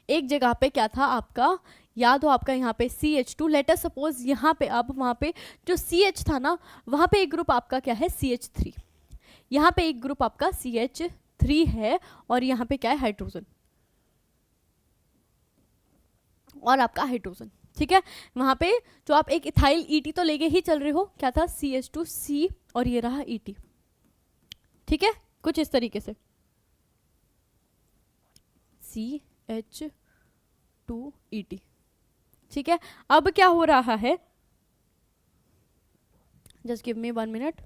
एक जगह पे क्या था आपका, याद हो आपका यहाँ पे CH2, लेट अस सपोज यहाँ पे अब वहाँ पे जो CH था ना वहाँ पे एक ग्रुप आपका क्या है CH3, यहाँ पे एक ग्रुप आपका CH3 है, और यहाँ पे क्या है हाइड्रोजन, और आपका हाइड्रोजन, ठीक है। वहाँ पे जो आप एक इथाइल ET तो लेके ही चल रहे हो, क्या था CH2C, और ये रहा ET, ठीक है, कुछ इस तरीके से CH2ET, ठीक है। अब क्या हो रहा है, जस्ट गिव मी 1 मिनट।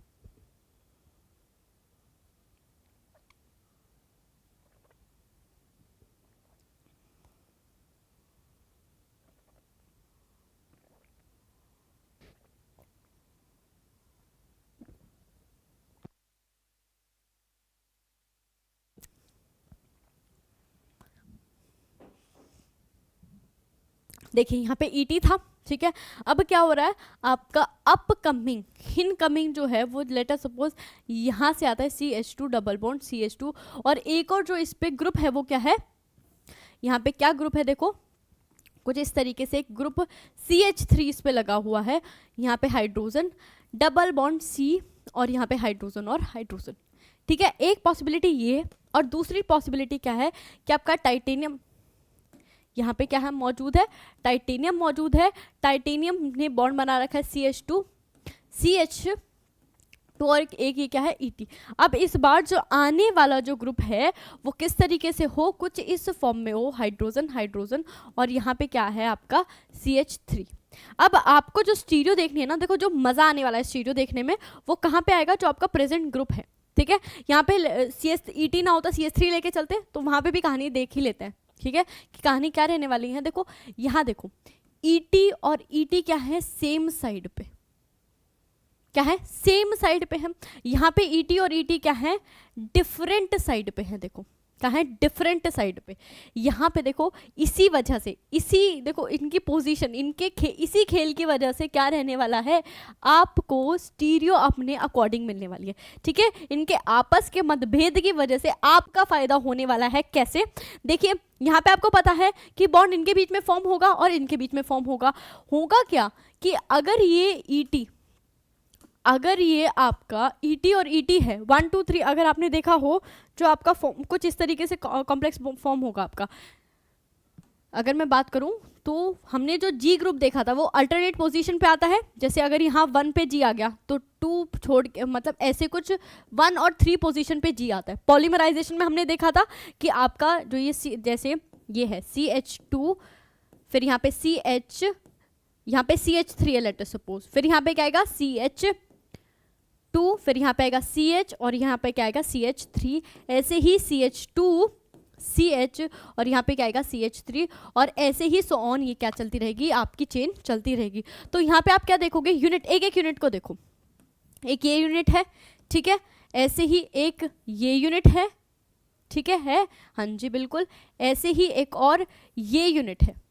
देखिए यहाँ पे ET था, ठीक है। अब क्या हो रहा है आपका अपकमिंग इनकमिंग जो है वो लेट अस सपोज यहाँ से आता है CH2 डबल बॉन्ड CH2, और एक और जो इस पे ग्रुप है वो क्या है, यहाँ पे क्या ग्रुप है देखो कुछ इस तरीके से एक ग्रुप CH3 इस पे लगा हुआ है, यहाँ पे हाइड्रोजन, डबल बॉन्ड C और यहाँ पे हाइड्रोजन और हाइड्रोजन, ठीक है। एक पॉसिबिलिटी ये है, और दूसरी पॉसिबिलिटी क्या है कि आपका टाइटेनियम यहाँ पे क्या है मौजूद है, टाइटेनियम मौजूद है, टाइटेनियम ने बॉन्ड बना रखा है CH2 और एक ये क्या है ET। अब इस बार जो आने वाला जो ग्रुप है वो किस तरीके से हो, कुछ इस फॉर्म में हो, हाइड्रोजन हाइड्रोजन और यहाँ पे क्या है आपका CH3। अब आपको जो स्टीरियो देखनी है ना, देखो जो मज़ा आने वाला है स्टीरियो देखने में वो कहाँ पे आएगा, जो आपका प्रेजेंट ग्रुप है, ठीक है। यहाँ पे ET ना होता CH3 लेके चलते तो वहाँ पे भी कहानी देख ही लेते हैं, ठीक है, कि कहानी क्या रहने वाली है। देखो यहाँ देखो ET और ET क्या है, सेम साइड पे, क्या है, सेम साइड पे है। यहाँ पे ET और ET क्या है, डिफरेंट साइड पे है। देखो क्या है, डिफरेंट साइड पे। यहाँ पे देखो इसी वजह से, इसी देखो इनकी पोजीशन, इनके इसी खेल की वजह से क्या रहने वाला है, आपको स्टीरियो अपने अकॉर्डिंग मिलने वाली है, ठीक है। इनके आपस के मतभेद की वजह से आपका फायदा होने वाला है। कैसे, देखिए यहाँ पे आपको पता है कि बॉन्ड इनके बीच में फॉर्म होगा और इनके बीच में फॉर्म होगा। होगा क्या कि अगर ये ET, अगर ये आपका ET और ET है 1 2 3, अगर आपने देखा हो जो आपका फॉर्म कुछ इस तरीके से कॉम्प्लेक्स फॉर्म होगा आपका। अगर मैं बात करूं तो हमने जो G ग्रुप देखा था वो अल्टरनेट पोजीशन पे आता है। जैसे अगर यहाँ 1 पे G आ गया तो 2 छोड़ के, मतलब ऐसे कुछ 1 और 3 पोजीशन पे G आता है। पॉलीमराइजेशन में हमने देखा था कि आपका जो ये जैसे ये है CH2, फिर यहाँ पे CH, यहाँ पे CH3 है लेट अस सपोज, फिर यहाँ पे क्या आएगा CH2, फिर यहाँ पे आएगा CH और यहाँ पे क्या आएगा CH3, ऐसे ही CH2 CH और यहाँ पे क्या आएगा CH3 और ऐसे ही सो ऑन, ये क्या चलती रहेगी, आपकी चेन चलती रहेगी। तो यहाँ पे आप क्या देखोगे, यूनिट, एक एक यूनिट को देखो, एक ये यूनिट है, ठीक है, ऐसे ही एक ये यूनिट है, ठीक है, हाँ जी बिल्कुल, ऐसे ही एक और ये यूनिट है।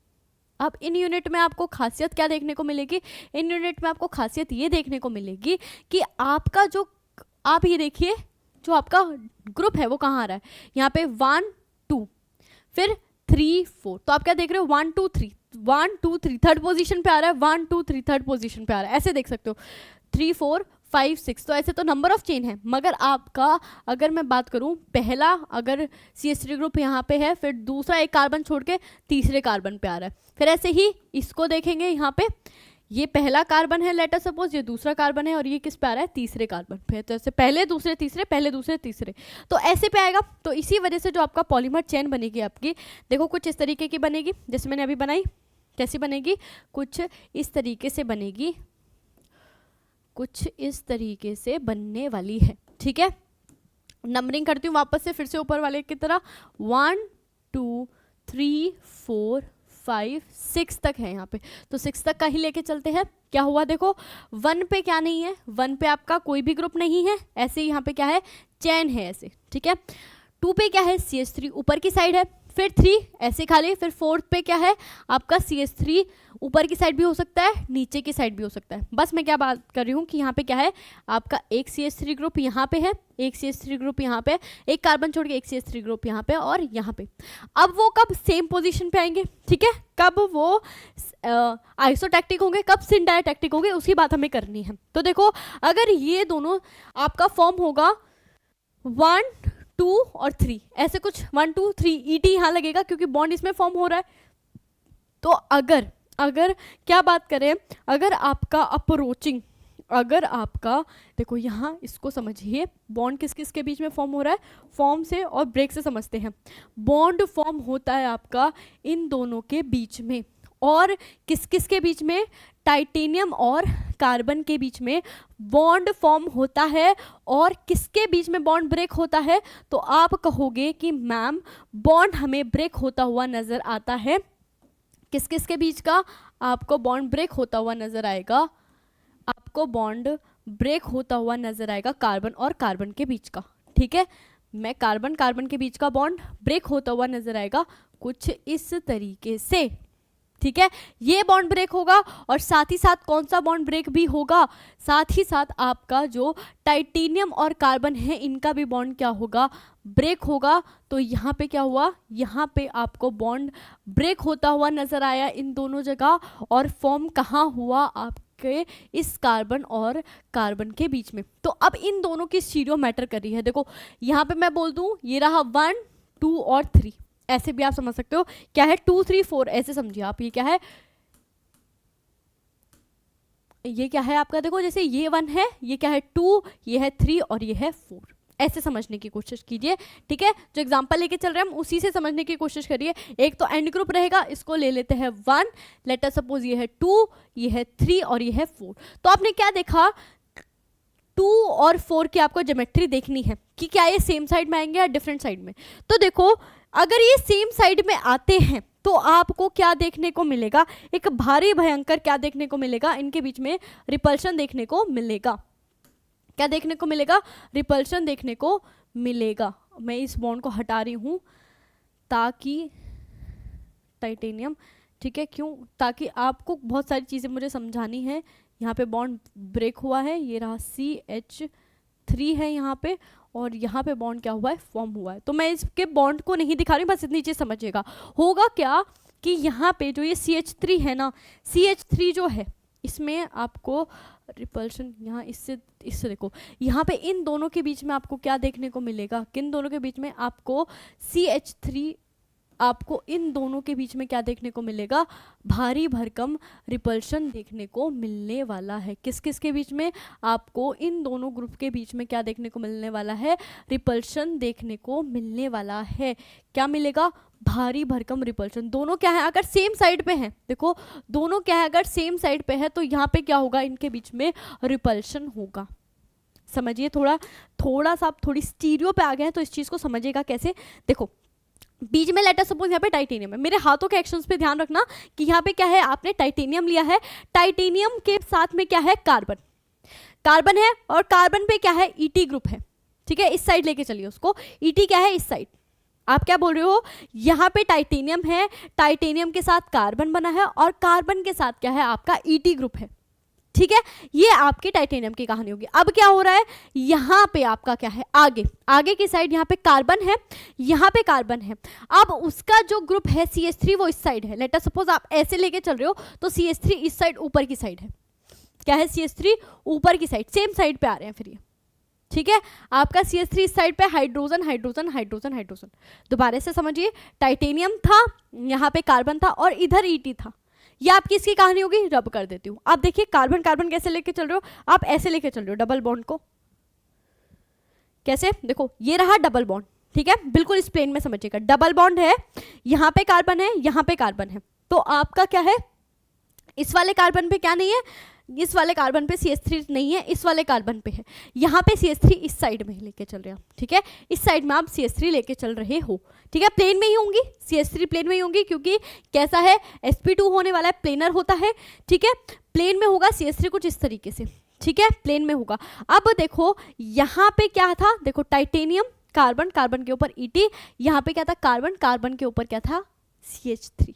अब इन यूनिट में आपको खासियत क्या देखने को मिलेगी, इन यूनिट में आपको खासियत ये देखने को मिलेगी कि आपका जो, आप ये देखिए जो आपका ग्रुप है वो कहाँ आ रहा है, यहाँ पे 1 2 फिर 3 4, तो आप क्या देख रहे हो 1 2 3 1 2 3 थर्ड पोजीशन पे आ रहा है, 1 2 3 थर्ड पोजीशन पे आ रहा है, ऐसे देख सकते हो 3 4 5 6, तो ऐसे तो नंबर ऑफ चेन है। मगर आपका अगर मैं बात करूं, पहला अगर CH3 ग्रुप यहाँ पे है, फिर दूसरा एक कार्बन छोड़ के तीसरे कार्बन पे आ रहा है, फिर ऐसे ही इसको देखेंगे, यहाँ पे ये पहला कार्बन है लेट अस सपोज, ये दूसरा कार्बन है और ये किस पे आ रहा है, तीसरे कार्बन पे, तो ऐसे पहले दूसरे तीसरे, पहले दूसरे तीसरे, तो ऐसे पे आएगा। तो इसी वजह से जो आपका पॉलीमर चेन बनेगी आपकी, देखो कुछ इस तरीके की बनेगी जैसे मैंने अभी बनाई, कैसी बनेगी, कुछ इस तरीके से बनेगी, कुछ इस तरीके से बनने वाली है, ठीक है। नंबरिंग करती हूँ वापस से, फिर से ऊपर वाले की तरह 1 2 3 4 5 6 तक है यहाँ पे, तो 6 तक का ही लेके चलते हैं। क्या हुआ देखो, 1 पे क्या नहीं है, 1 पे आपका कोई भी ग्रुप नहीं है, ऐसे ही यहाँ पे क्या है, चैन है ऐसे, ठीक है। 2 पे क्या है, CH3 ऊपर की साइड है, फिर 3 ऐसे खाली, फिर 4th पे क्या है आपका CH3 ऊपर की साइड भी हो सकता है, नीचे की साइड भी हो सकता है। बस मैं क्या बात कर रही हूँ कि यहाँ पे क्या है आपका एक CH3 ग्रुप यहाँ पे है, एक CH3 ग्रुप यहाँ पे, एक कार्बन छोड़ के एक CH3 ग्रुप यहाँ पे और यहाँ पे। अब वो कब सेम पोजीशन पे आएंगे, ठीक है, कब वो आइसोटैक्टिक होंगे, कब सिंडायोटैक्टिक होंगे, उसकी बात हमें करनी है। तो देखो अगर ये दोनों आपका फॉर्म होगा 1 2 और 3, ऐसे कुछ 1 2 3 ET यहाँ लगेगा क्योंकि बॉन्ड इसमें फॉर्म हो रहा है। तो अगर क्या बात करें, अगर आपका अप्रोचिंग, अगर आपका देखो यहाँ इसको समझिए, बॉन्ड किस किस के बीच में फॉर्म हो रहा है, फॉर्म से और ब्रेक से समझते हैं। बॉन्ड फॉर्म होता है आपका इन दोनों के बीच में, और किस किस के बीच में, टाइटेनियम और कार्बन के बीच में बॉन्ड फॉर्म होता है। और किसके बीच में बॉन्ड ब्रेक होता है, तो आप कहोगे कि मैम बॉन्ड हमें ब्रेक होता हुआ नजर आता है, किस किस के बीच का, आपको बॉन्ड ब्रेक होता हुआ नजर आएगा, आपको बॉन्ड ब्रेक होता हुआ नजर आएगा कार्बन और कार्बन के बीच का, ठीक है। मैं कार्बन कार्बन के बीच का बॉन्ड ब्रेक होता हुआ नजर आएगा कुछ इस तरीके से, ठीक है, ये बॉन्ड ब्रेक होगा और साथ ही साथ कौन सा बॉन्ड ब्रेक भी होगा, साथ ही साथ आपका जो टाइटेनियम और कार्बन है इनका भी बॉन्ड क्या होगा, ब्रेक होगा। तो यहाँ पे क्या हुआ, यहाँ पे आपको बॉन्ड ब्रेक होता हुआ नजर आया इन दोनों जगह, और फॉर्म कहाँ हुआ, आपके इस कार्बन और कार्बन के बीच में। तो अब इन दोनों की स्टीरियो मैटर कर रही है। देखो यहाँ पे मैं बोल दूं ये रहा 1 2 और 3, ऐसे भी आप समझ सकते हो, क्या है 2 3 4, ऐसे समझिए आप। ये क्या है, ये क्या है आपका, देखो जैसे ये 1 है, ये क्या है 2, ये है 3 और ये है 4, ऐसे समझने की कोशिश कीजिए। ठीक है, जो एग्जांपल लेके चल रहे हैं हम उसी से समझने की कोशिश करिए। एक तो एंड ग्रुप रहेगा, इसको ले लेते हैं 1, लेट अस सपोज ये है 2, ये है 3 और ये है 4। तो आपने क्या देखा, 2 और 4 की आपको ज्योमेट्री देखनी है कि क्या ये सेम साइड में आएंगे या डिफरेंट साइड में। तो देखो अगर ये सेम साइड में आते हैं तो आपको क्या देखने को मिलेगा, एक भारी भयंकर क्या देखने को मिलेगा, इनके बीच में रिपल्शन देखने को मिलेगा। क्या देखने को मिलेगा, रिपल्शन देखने को मिलेगा। मैं इस बॉन्ड को हटा रही हूं ताकि टाइटेनियम, ठीक है, क्यों, ताकि आपको बहुत सारी चीज़ें मुझे समझानी है। यहाँ पे बॉन्ड ब्रेक हुआ है, ये रहा CH3 है यहाँ पे, और यहाँ पे बॉन्ड क्या हुआ है, फॉर्म हुआ है। तो मैं इसके बॉन्ड को नहीं दिखा रही, बस इतनी चीज़ समझिएगा। होगा क्या कि यहाँ पे जो ये CH3 है ना, CH3 जो है इसमें आपको रिपल्शन, यहाँ इससे देखो, यहाँ पे इन दोनों के बीच में आपको क्या देखने को मिलेगा, किन दोनों के बीच में, आपको CH3, आपको इन दोनों के बीच में क्या देखने को मिलेगा, भारी भरकम रिपल्शन देखने को मिलने वाला है। किस किस के बीच में, आपको इन दोनों ग्रुप के बीच में क्या देखने को मिलने वाला है, रिपल्शन देखने को मिलने वाला है। क्या मिलेगा, भारी भरकम रिपल्शन। दोनों क्या है, अगर सेम साइड पे हैं, देखो दोनों क्या है, अगर सेम साइड पे है तो यहाँ पे क्या होगा, इनके बीच में रिपल्शन होगा। समझिए, थोड़ा सा आप थोड़ी स्टीरियो पे आ गए हैं तो इस चीज़ को समझिएगा कैसे। देखो बीच में लेट अस सपोज यहाँ पे टाइटेनियम है, मेरे हाथों के एक्शंस पे ध्यान रखना कि यहाँ पे क्या है, आपने टाइटेनियम लिया है, टाइटेनियम के साथ में क्या है, कार्बन, कार्बन है, और कार्बन पे क्या है, ET ग्रुप है। ठीक है, इस साइड लेके चलिए उसको, ET क्या है, इस साइड। आप क्या बोल रहे हो, यहाँ पे टाइटेनियम है, टाइटेनियम के साथ कार्बन बना है, और कार्बन के साथ क्या है, आपका ET ग्रुप है। ठीक है, ये आपकी टाइटेनियम की कहानी होगी। अब क्या हो रहा है, यहाँ पे आपका क्या है, आगे की साइड यहाँ पे कार्बन है, यहाँ पे कार्बन है। अब उसका जो ग्रुप है CH3 वो इस साइड है। लेट अस सपोज आप ऐसे लेके चल रहे हो तो CH3 इस साइड ऊपर की साइड है। क्या है, CH3 ऊपर की साइड, सेम साइड पे आ रहे हैं फिर ये। ठीक है, आपका CH3 इस साइड पे हाइड्रोजन हाइड्रोजन हाइड्रोजन हाइड्रोजन। दोबारा से समझिए, टाइटेनियम था, यहाँ पे कार्बन था, और इधर ET था। ये आपकी इसकी कहानी होगी, रब कर देती हूँ। आप देखिए कार्बन कार्बन कैसे लेके चल रहे हो, आप ऐसे लेके चल रहे हो डबल बॉन्ड को, कैसे, देखो ये रहा डबल बॉन्ड। ठीक है, बिल्कुल इस प्लेन में समझिएगा, डबल बॉन्ड है, यहाँ पे कार्बन है, यहाँ पे कार्बन है। तो आपका क्या है, इस वाले कार्बन पे क्या नहीं है, इस वाले कार्बन पे CH3 नहीं है, इस वाले कार्बन पे है। यहाँ पे CH3 इस साइड में लेके चल रहे हैं। ठीक है, इस साइड में आप CH3 लेके चल रहे हो। ठीक है, प्लेन में ही होंगी, CH3 प्लेन में ही होंगी, क्योंकि कैसा है, sp2 होने वाला है, प्लेनर होता है। ठीक है, प्लेन में होगा CH3 कुछ इस तरीके से। ठीक है, प्लेन में होगा। अब देखो यहाँ पे क्या था, देखो टाइटेनियम, कार्बन, कार्बन के ऊपर ET, यहाँ पे क्या था, कार्बन, कार्बन के ऊपर क्या था, CH3।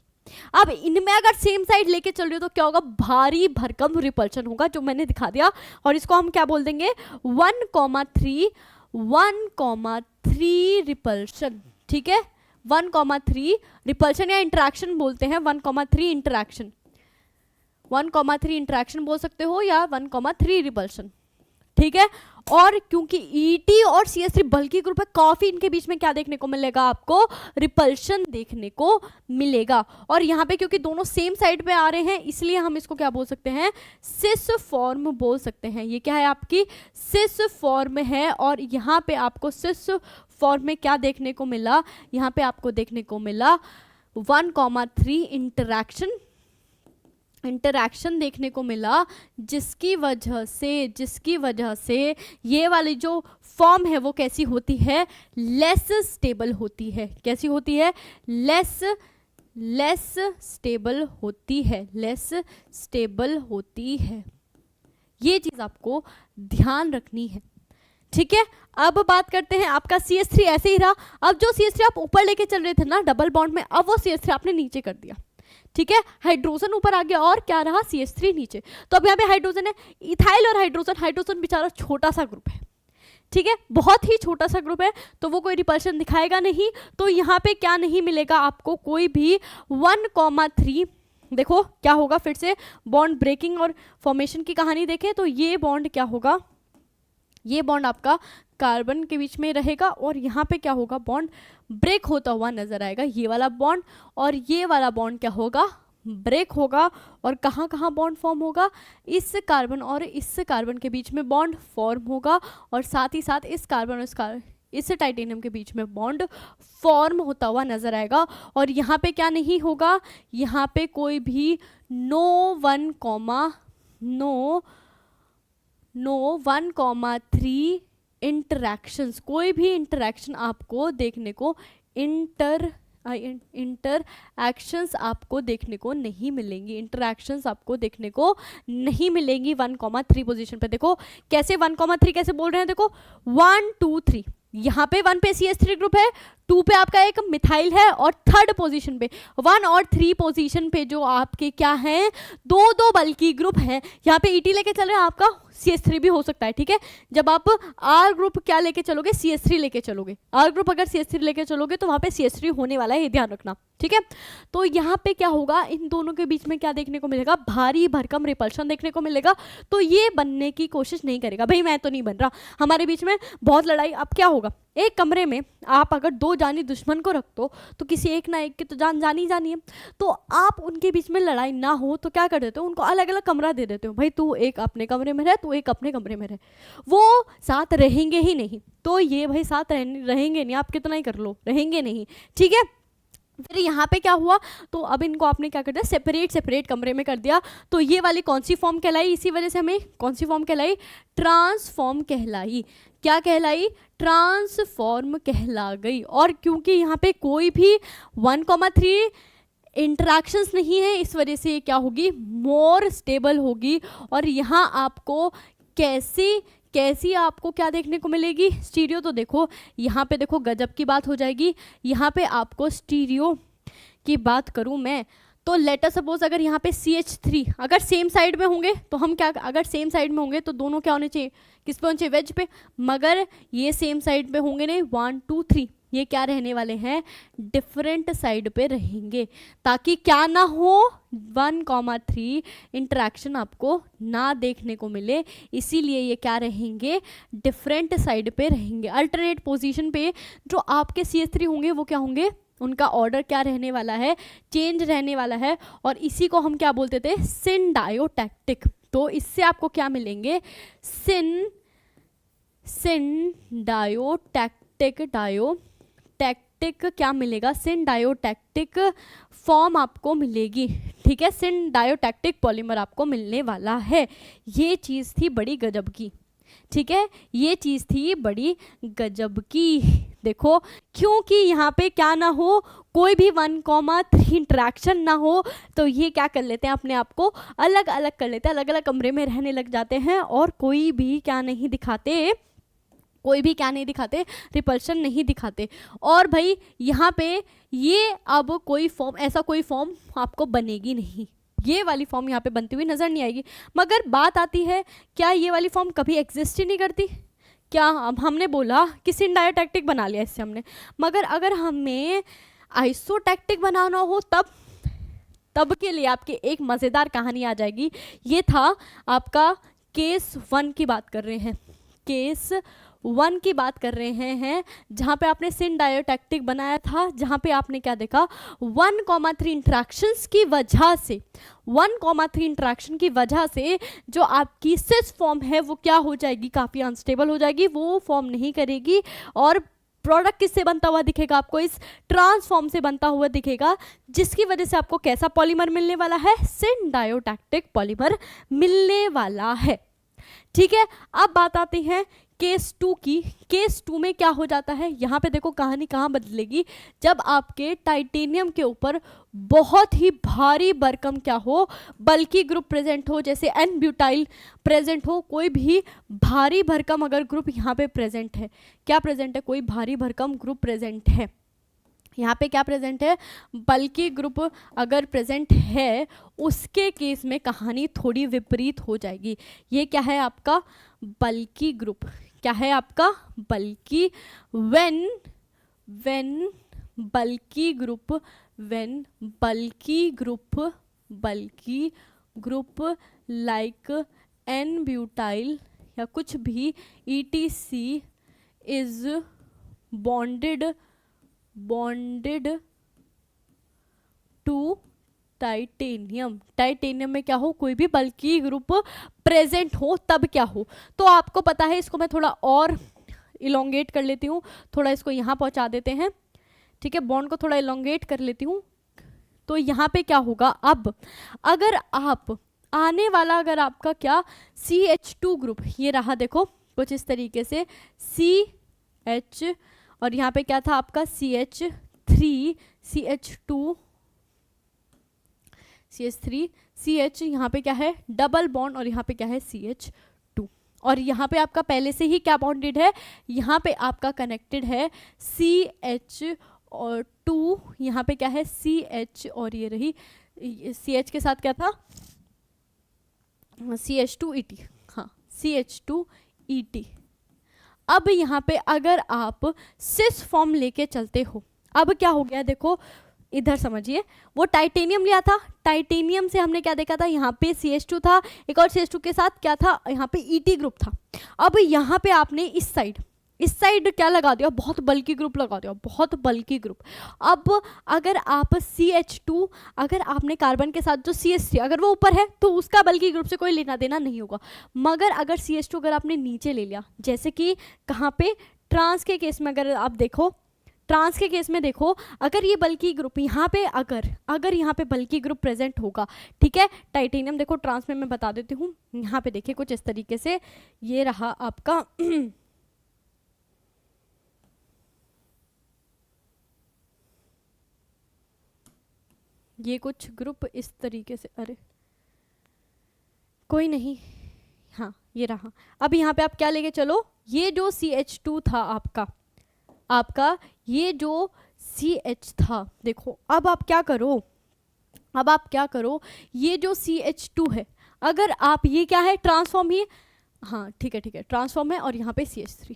अब इनमें अगर सेम साइड लेके चल रही हो तो क्या होगा, भारी भरकम रिपल्शन होगा, जो मैंने दिखा दिया। और इसको हम क्या बोल देंगे, 1,3 रिपल्शन। ठीक है, 1,3 रिपल्शन या इंटरेक्शन बोलते हैं, 1,3 इंटरेक्शन, 1,3 इंटरेक्शन बोल सकते हो या 1,3 रिपल्शन। ठीक है, और क्योंकि ET और CH3 बल्कि ग्रुप है, काफी इनके बीच में क्या देखने को मिलेगा, आपको रिपल्शन देखने को मिलेगा। और यहाँ पे क्योंकि दोनों सेम साइड पे आ रहे हैं, इसलिए हम इसको क्या बोल सकते हैं, सिस फॉर्म बोल सकते हैं। ये क्या है, आपकी सिस फॉर्म है। और यहाँ पे आपको सिस फॉर्म में क्या देखने को मिला, यहाँ पे आपको देखने को मिला 1,3 इंटरैक्शन देखने को मिला, जिसकी वजह से ये वाली जो फॉर्म है वो कैसी होती है, लेस स्टेबल होती है। कैसी होती है, लेस स्टेबल होती है, लेस स्टेबल होती है। ये चीज़ आपको ध्यान रखनी है। ठीक है, अब बात करते हैं, आपका CH3 ऐसे ही रहा। अब जो CH3 आप ऊपर लेके चल रहे थे ना डबल बॉन्ड में, अब वो CH3 आपने नीचे कर दिया। ठीक है, हाइड्रोजन ऊपर आ गया और क्या रहा, CH3 नीचे। तो अब यहाँ पे हाइड्रोजन है, इथाइल और हाइड्रोजन बेचारा छोटा सा ग्रुप है, ठीक है, बहुत ही छोटा सा ग्रुप है, तो वो कोई रिपल्शन दिखाएगा नहीं। तो यहाँ पे क्या नहीं मिलेगा आपको, कोई भी 1,3। देखो क्या होगा, फिर से बॉन्ड ब्रेकिंग और फॉर्मेशन की कहानी देखें तो ये बॉन्ड क्या होगा, ये बॉन्ड आपका कार्बन के बीच में रहेगा और यहाँ पे क्या होगा, बॉन्ड ब्रेक होता हुआ नजर आएगा, ये वाला बॉन्ड और ये वाला बॉन्ड क्या होगा, ब्रेक होगा। और कहाँ कहाँ बॉन्ड फॉर्म होगा, इस कार्बन और इस कार्बन के बीच में बॉन्ड फॉर्म होगा और साथ ही साथ इस कार्बन और इस टाइटेनियम के बीच में बॉन्ड फॉर्म होता हुआ नजर आएगा। और यहाँ पे क्या नहीं होगा, यहाँ पे कोई भी नो 1,3 इंटरैक्शंस, कोई भी इंटरैक्शन आपको देखने को इंटरैक्शंस आपको देखने को नहीं मिलेंगी, इंटरैक्शंस आपको देखने को नहीं मिलेंगी 1,3 पोजीशन पे। देखो कैसे 1,3 कैसे बोल रहे हैं, देखो 1 2 3, यहाँ पे 1 पे CH3 ग्रुप है, 2 पे आपका एक मिथाइल है और 3rd पोजीशन पे 1 और 3 पोजीशन पे जो आपके क्या हैं, दो बल्कि ग्रुप हैं। यहाँ पे ET लेके चल रहे हैं, आपका CH3 भी हो सकता है, ठीक है। जब आप R ग्रुप क्या लेके चलोगे, CH3 लेके चलोगे, R ग्रुप अगर CH3 लेके चलोगे तो वहाँ पे CH3 होने वाला है, ये ध्यान रखना, ठीक है। तो यहाँ पे क्या होगा, इन दोनों के बीच में क्या देखने को मिलेगा, भारी भरकम रिपल्शन देखने को मिलेगा। तो ये बनने की कोशिश नहीं करेगा, भाई मैं तो नहीं बन रहा, हमारे बीच में बहुत लड़ाई। अब क्या होगा, एक कमरे में आप अगर 2 जानी दुश्मन को रख दो तो किसी एक ना एक की तो जान जानी जानी है। तो आप उनके बीच में लड़ाई ना हो तो क्या कर देते हो, उनको अलग अलग कमरा दे देते हो, भाई तू एक अपने कमरे में रह, तू एक अपने कमरे में रह, वो साथ रहेंगे ही नहीं। तो ये भाई साथ रहेंगे नहीं, आप कितना ही कर लो, रहेंगे नहीं, ठीक है। फिर यहाँ पे क्या हुआ, तो अब इनको आपने क्या कर दिया, सेपरेट कमरे में कर दिया। तो ये वाली कौन सी फॉर्म कहलाई, इसी वजह से हमें कौन सी फॉर्म कहलाई, ट्रांसफॉर्म कहलाई। क्या कहलाई, ट्रांसफॉर्म कहला गई। और क्योंकि यहाँ पे कोई भी 1,3 इंटरैक्शंस नहीं है, इस वजह से क्या होगी, मोर स्टेबल होगी। और यहाँ आपको कैसी आपको क्या देखने को मिलेगी, स्टीरियो। तो देखो यहाँ पे देखो गजब की बात हो जाएगी। यहाँ पे आपको स्टीरियो की बात करूँ मैं तो लेटर सपोज अगर यहाँ पे CH3 अगर सेम साइड में होंगे तो हम क्या, अगर सेम साइड में होंगे तो दोनों क्या होने चाहिए, किस पे होने चाहिए, वेज पे। मगर ये सेम साइड पे होंगे नहीं, 1 2 3 ये क्या रहने वाले हैं, डिफरेंट साइड पे रहेंगे, ताकि क्या ना हो, 1,3 इंटरैक्शन आपको ना देखने को मिले। इसीलिए ये क्या रहेंगे, डिफरेंट साइड पे रहेंगे। अल्टरनेट पोजीशन पे जो आपके CH3 होंगे वो क्या होंगे, उनका ऑर्डर क्या रहने वाला है, चेंज रहने वाला है। और इसी को हम क्या बोलते थे, सिनडायोटैक्टिक। तो इससे आपको क्या मिलेंगे, सिनडायोटैक्टिक क्या मिलेगा, सिनडायोटैक्टिक फॉर्म आपको मिलेगी, ठीक है। सिनडायोटैक्टिक पॉलीमर आपको मिलने वाला है। ये चीज़ थी बड़ी गजब की, ठीक है, ये चीज़ थी बड़ी गजब की। देखो क्योंकि यहाँ पे क्या ना हो, कोई भी 1,3 इंटरैक्शन ना हो, तो ये क्या कर लेते हैं, अपने आप को अलग अलग कर लेते हैं, अलग अलग कमरे में रहने लग जाते हैं और कोई भी क्या नहीं दिखाते, रिपल्शन नहीं दिखाते। और भाई यहाँ पे ये अब कोई फॉर्म, ऐसा कोई फॉर्म आपको बनेगी नहीं, ये वाली फॉर्म यहाँ पे बनती हुई नजर नहीं आएगी। मगर बात आती है, क्या ये वाली फॉर्म कभी एग्जिस्ट ही नहीं करती, क्या अब हमने बोला कि सिनडायोटैक्टिक बना लिया इससे हमने, मगर अगर हमें आइसोटैक्टिक बनाना हो तब के लिए आपके एक मज़ेदार कहानी आ जाएगी। ये था आपका केस 1 की बात कर रहे हैं, केस 1 की बात कर रहे हैं, जहाँ पे आपने सिनडायोटैक्टिक बनाया था, जहाँ पे आपने क्या देखा, 1,3 इंटरैक्शंस की वजह से, 1,3 इंटरैक्शन की वजह से जो आपकी सिस फॉर्म है वो क्या हो जाएगी, काफ़ी अनस्टेबल हो जाएगी, वो फॉर्म नहीं करेगी। और प्रोडक्ट किससे बनता हुआ दिखेगा आपको, इस ट्रांसफॉर्म से बनता हुआ दिखेगा, जिसकी वजह से आपको कैसा पॉलीमर मिलने वाला है, सिनडायोटैक्टिक पॉलीमर मिलने वाला है, ठीक है। अब बात आती है केस 2 की। केस 2 में क्या हो जाता है, यहाँ पे देखो कहानी कहाँ बदलेगी, जब आपके टाइटेनियम के ऊपर बहुत ही भारी भरकम क्या हो, बल्कि ग्रुप प्रेजेंट हो, जैसे एन ब्यूटाइल प्रेजेंट हो, कोई भी भारी भरकम अगर ग्रुप यहाँ पे प्रेजेंट है, क्या प्रेजेंट है, कोई भारी भरकम ग्रुप प्रेजेंट है यहाँ पे क्या प्रेजेंट है, बल्कि ग्रुप अगर प्रेजेंट है उसके केस में कहानी थोड़ी विपरीत हो जाएगी। ये क्या है आपका बल्कि ग्रुप, क्या है आपका bulky, when bulky group, when bulky group like N butyl या कुछ भी ETC is bonded to titanium, titanium में क्या हो, कोई भी बल्कि ग्रुप प्रेजेंट हो तब क्या हो। तो आपको पता है, इसको मैं थोड़ा और इलोंगेट कर लेती हूँ, थोड़ा इसको यहाँ पहुँचा देते हैं, ठीक है, बॉन्ड को थोड़ा इलोंगेट कर लेती हूँ। तो यहाँ पे क्या होगा, अब अगर आप आने वाला, अगर आपका क्या CH2 ग्रुप, ये रहा देखो कुछ इस तरीके से CH, और यहाँ पे क्या था आपका CH3 CH2 CH3 CH, यहाँ पे क्या है डबल बॉन्ड, और यहाँ पे क्या है CH2, और यहाँ पे आपका पहले से ही क्या बॉन्डेड है, यहाँ पे आपका कनेक्टेड है CH और 2, यहाँ पे क्या है CH, और ये रही CH के साथ क्या था CH2ET, हाँ CH2ET। अब यहाँ पे अगर आप सिस फॉर्म लेके चलते हो, अब क्या हो गया देखो, इधर समझिए, वो टाइटेनियम लिया था, टाइटेनियम से हमने क्या देखा था, यहाँ पे CH2 था, एक और CH2 के साथ क्या था, यहाँ पे ET ग्रुप था। अब यहाँ पे आपने इस साइड क्या लगा दिया, बहुत बल्कि ग्रुप लगा दिया, बहुत बल्कि ग्रुप। अब अगर आप CH2, अगर आपने कार्बन के साथ जो CH3 अगर वो ऊपर है तो उसका बल्कि ग्रुप से कोई लेना देना नहीं होगा, मगर अगर CH2 अगर आपने नीचे ले लिया, जैसे कि कहाँ पे ट्रांस के केस में, अगर आप देखो ट्रांस के केस में देखो, अगर ये बल्कि ग्रुप यहाँ पे अगर यहाँ पे बल्कि ग्रुप प्रेजेंट होगा, ठीक है, टाइटेनियम देखो ट्रांस में मैं बता देती हूँ, यहाँ पे देखिए कुछ इस तरीके से, ये रहा आपका ये कुछ ग्रुप इस तरीके से, अरे कोई नहीं, हाँ ये रहा। अब यहाँ पे आप क्या लेके चलो, ये जो CH2 था आपका ये जो CH था, देखो अब आप क्या करो, ये जो CH2 है, अगर आप ये क्या है ट्रांसफॉर्म ही, हाँ ठीक है ट्रांसफॉर्म है, और यहाँ पे CH3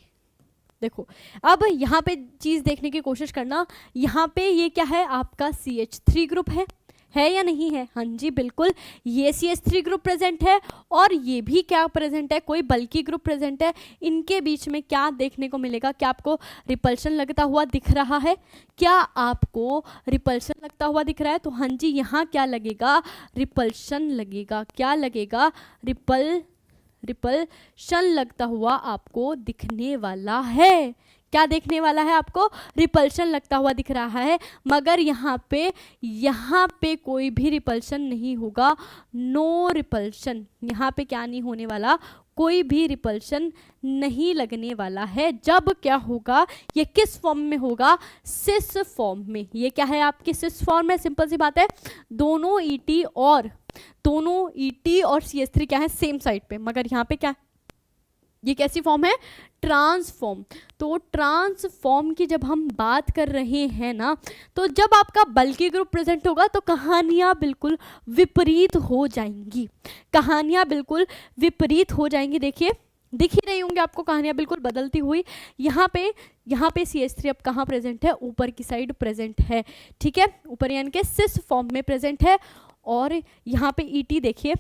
देखो। अब यहाँ पे चीज़ देखने की कोशिश करना, यहाँ पे ये क्या है आपका CH3 ग्रुप है या नहीं है, हाँ जी बिल्कुल, ये CH3 ग्रुप प्रेजेंट है, और ये भी क्या प्रेजेंट है, कोई बल्कि ग्रुप प्रेजेंट है। इनके बीच में क्या देखने को मिलेगा, क्या आपको रिपल्शन लगता हुआ दिख रहा है, क्या आपको रिपल्शन लगता हुआ दिख रहा है, तो हाँ जी यहाँ क्या लगेगा, रिपल्शन लगेगा, क्या लगेगा, रिपल्शन लगता हुआ आपको दिखने वाला है। क्या देखने वाला है आपको, रिपल्शन लगता हुआ दिख रहा है, मगर यहाँ पे कोई भी रिपल्शन नहीं होगा, नो रिपल्शन, यहाँ पे क्या नहीं होने वाला, कोई भी रिपल्शन नहीं लगने वाला है। जब क्या होगा, ये किस फॉर्म में होगा, सिस फॉर्म में। ये क्या है आपकी सिस फॉर्म है, सिंपल सी बात है, दोनों ET और CH3 क्या है सेम साइड पे, मगर यहाँ पे क्या, ये कैसी फॉर्म है, ट्रांसफॉर्म। तो ट्रांसफॉर्म की जब हम बात कर रहे हैं ना, तो जब आपका बल्कि ग्रुप प्रेजेंट होगा तो कहानियां बिल्कुल विपरीत हो जाएंगी, देखिए दिख ही रही होंगी आपको कहानियां बिल्कुल बदलती हुई। यहाँ पे CH3 अब कहाँ प्रेजेंट है, ऊपर की साइड प्रेजेंट है, ठीक है, ऊपर यानी कि सिस फॉर्म में प्रेजेंट है, और यहाँ पे ET देखिए,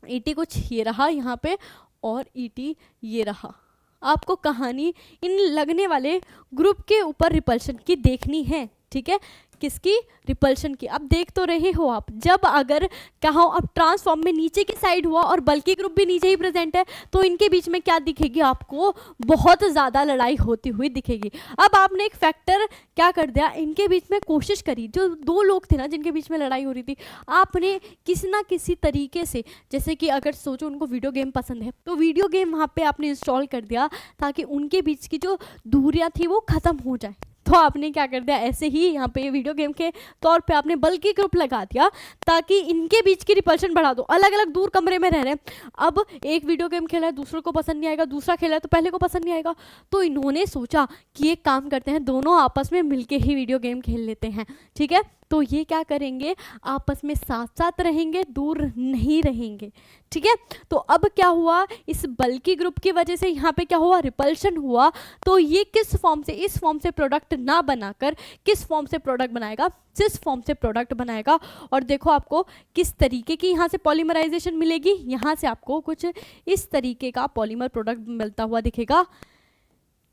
ET कुछ ये रहा यहाँ पे, और ET ये रहा। आपको कहानी इन लगने वाले ग्रुप के ऊपर रिपल्शन की देखनी है, ठीक है, किसकी, रिपल्शन की। अब देख तो रहे हो आप, जब अगर कहो अब ट्रांसफॉर्म में नीचे की साइड हुआ और बल्कि ग्रुप भी नीचे ही प्रेजेंट है, तो इनके बीच में क्या दिखेगी आपको, बहुत ज़्यादा लड़ाई होती हुई दिखेगी। अब आपने एक फैक्टर क्या कर दिया, इनके बीच में कोशिश करी, जो दो लोग थे ना जिनके बीच में लड़ाई हो रही थी, आपने किसी ना किसी तरीके से, जैसे कि अगर सोचो उनको वीडियो गेम पसंद है, तो वीडियो गेम वहाँ पे आपने इंस्टॉल कर दिया ताकि उनके बीच की जो दूरियाँ थी वो ख़त्म हो जाए, तो आपने क्या कर दिया, ऐसे ही यहाँ पे वीडियो गेम के तौर पे आपने बल्कि ग्रुप लगा दिया ताकि इनके बीच की रिपल्शन बढ़ा दो। अलग अलग दूर कमरे में रह रहे हैं, अब एक वीडियो गेम खेला है, दूसरों को पसंद नहीं आएगा, दूसरा खेला है तो पहले को पसंद नहीं आएगा। तो इन्होंने सोचा कि एक काम करते हैं, दोनों आपस में मिलके ही वीडियो गेम खेल लेते हैं। ठीक है, तो ये क्या करेंगे, आपस में साथ साथ रहेंगे, दूर नहीं रहेंगे। ठीक है, तो अब क्या हुआ, इस बल्कि ग्रुप की वजह से यहाँ पे क्या हुआ, रिपल्शन हुआ। तो ये किस फॉर्म से, इस फॉर्म से प्रोडक्ट ना बनाकर किस फॉर्म से प्रोडक्ट बनाएगा, सिस फॉर्म से प्रोडक्ट बनाएगा। और देखो आपको किस तरीके की यहाँ से पॉलीमराइजेशन मिलेगी, यहाँ से आपको कुछ इस तरीके का पॉलीमर प्रोडक्ट मिलता हुआ दिखेगा।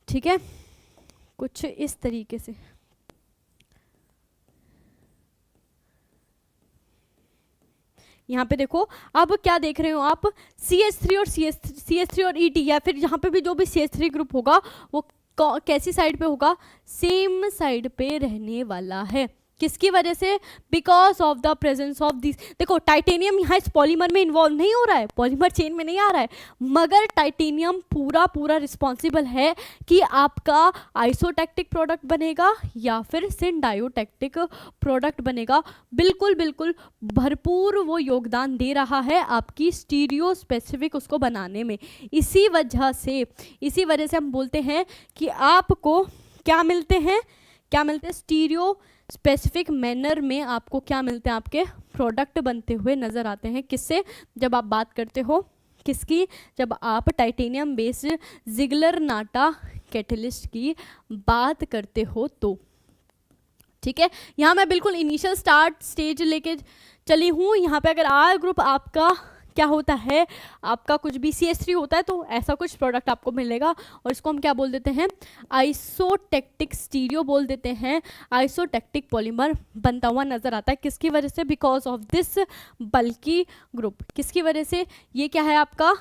ठीक है, कुछ इस तरीके से। यहाँ पे देखो, अब क्या देख रहे हो आप, CH3 और CH3 और ET, या फिर यहाँ पे भी जो भी CH3 ग्रुप होगा वो कैसी साइड पे होगा, सेम साइड पे रहने वाला है। किसकी वजह से, because of the presence of this. देखो टाइटेनियम यहाँ इस पॉलीमर में इन्वॉल्व नहीं हो रहा है, पॉलीमर चेन में नहीं आ रहा है, मगर टाइटेनियम पूरा रिस्पॉन्सिबल है कि आपका आइसोटैक्टिक प्रोडक्ट बनेगा या फिर सिंडायोटैक्टिक प्रोडक्ट बनेगा। बिल्कुल भरपूर वो योगदान दे रहा है आपकी स्टीरियो स्पेसिफिक उसको बनाने में। इसी वजह से हम बोलते हैं कि आपको क्या मिलते हैं, स्टीरियो स्पेसिफिक मैनर में आपको क्या मिलते हैं, आपके प्रोडक्ट बनते हुए नजर आते हैं। किससे, जब आप बात करते हो किसकी, जब आप टाइटेनियम बेस्ड जिगलर नाटा कैटलिस्ट की बात करते हो तो। ठीक है, यहाँ मैं बिल्कुल इनिशियल स्टेज लेके चली हूँ। यहाँ पे अगर आर ग्रुप आपका क्या होता है, आपका कुछ भी CH3 होता है तो ऐसा कुछ प्रोडक्ट आपको मिलेगा, और इसको हम क्या बोल देते हैं, आइसोटैक्टिक स्टीरियो बोल देते हैं। आइसोटैक्टिक पॉलीमर बनता हुआ नजर आता है, किसकी वजह से, बिकॉज ऑफ दिस बल्कि ग्रुप। किसकी वजह से, ये क्या है आपका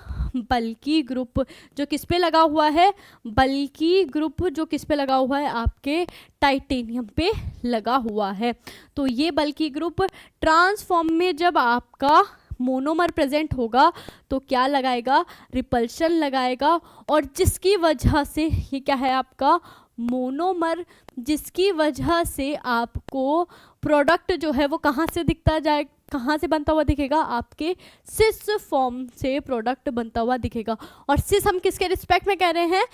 बल्कि ग्रुप, जो किस पे लगा हुआ है, बल्कि ग्रुप जो किस पे लगा हुआ है, आपके टाइटेनियम पे लगा हुआ है। तो ये बल्कि ग्रुप ट्रांसफॉर्म में जब आपका मोनोमर प्रेजेंट होगा तो क्या लगाएगा, रिपल्शन लगाएगा, और जिसकी वजह से ये क्या है आपका मोनोमर, जिसकी वजह से आपको प्रोडक्ट जो है वो कहाँ से दिखता जाए, कहाँ से बनता हुआ दिखेगा, आपके सिस फॉर्म से प्रोडक्ट बनता हुआ दिखेगा। और सिस हम किसके रिस्पेक्ट में कह रहे हैं,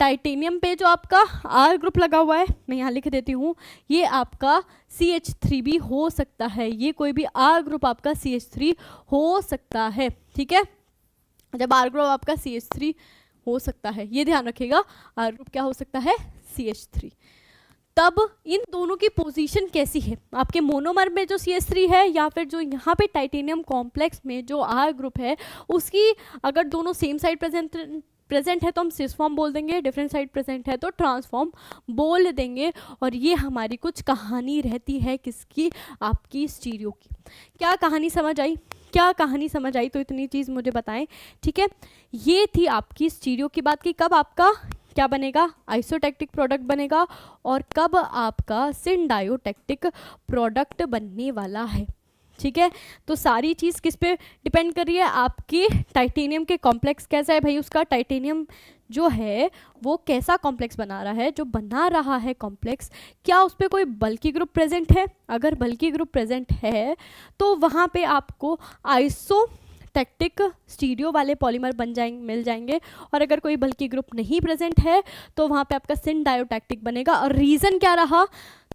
टाइटेनियम पे जो आपका आर ग्रुप लगा हुआ है, मैं यहाँ लिख देती हूँ, ये आपका CH3 भी हो सकता है, ये कोई भी आर ग्रुप आपका CH3 हो सकता है। ठीक है, जब आर ग्रुप आपका CH3 हो सकता है, ये ध्यान रखिएगा, आर ग्रुप क्या हो सकता है, CH3। तब इन दोनों की पोजीशन कैसी है, आपके मोनोमर में जो CH3 है या फिर जो यहाँ पे टाइटेनियम कॉम्प्लेक्स में जो आर ग्रुप है, उसकी अगर दोनों सेम साइड प्रेजेंट है तो हम सिस फॉर्म बोल देंगे, डिफरेंट साइड प्रेजेंट है तो ट्रांसफॉर्म बोल देंगे। और ये हमारी कुछ कहानी रहती है किसकी, आपकी स्टीरियो की। क्या कहानी समझ आई, तो इतनी चीज़ मुझे बताएं। ठीक है, ये थी आपकी स्टीरियो की बात की, कब आपका क्या बनेगा, आइसोटैक्टिक प्रोडक्ट बनेगा, और कब आपका सिंडायोटैक्टिक प्रोडक्ट बनने वाला है। ठीक है, तो सारी चीज़ किस पे डिपेंड कर रही है, आपकी टाइटेनियम के कॉम्प्लेक्स कैसा है भाई, उसका टाइटेनियम जो है वो कैसा कॉम्प्लेक्स बना रहा है, जो बना रहा है कॉम्प्लेक्स, क्या उस पर कोई बल्कि ग्रुप प्रेजेंट है। अगर बल्कि ग्रुप प्रेजेंट है तो वहाँ पे आपको आइसोटैक्टिक स्टीरियो वाले पॉलीमर मिल जाएंगे, और अगर कोई बल्कि ग्रुप नहीं प्रेजेंट है तो वहाँ पे आपका सिंडायोटैक्टिक बनेगा। और रीज़न क्या रहा,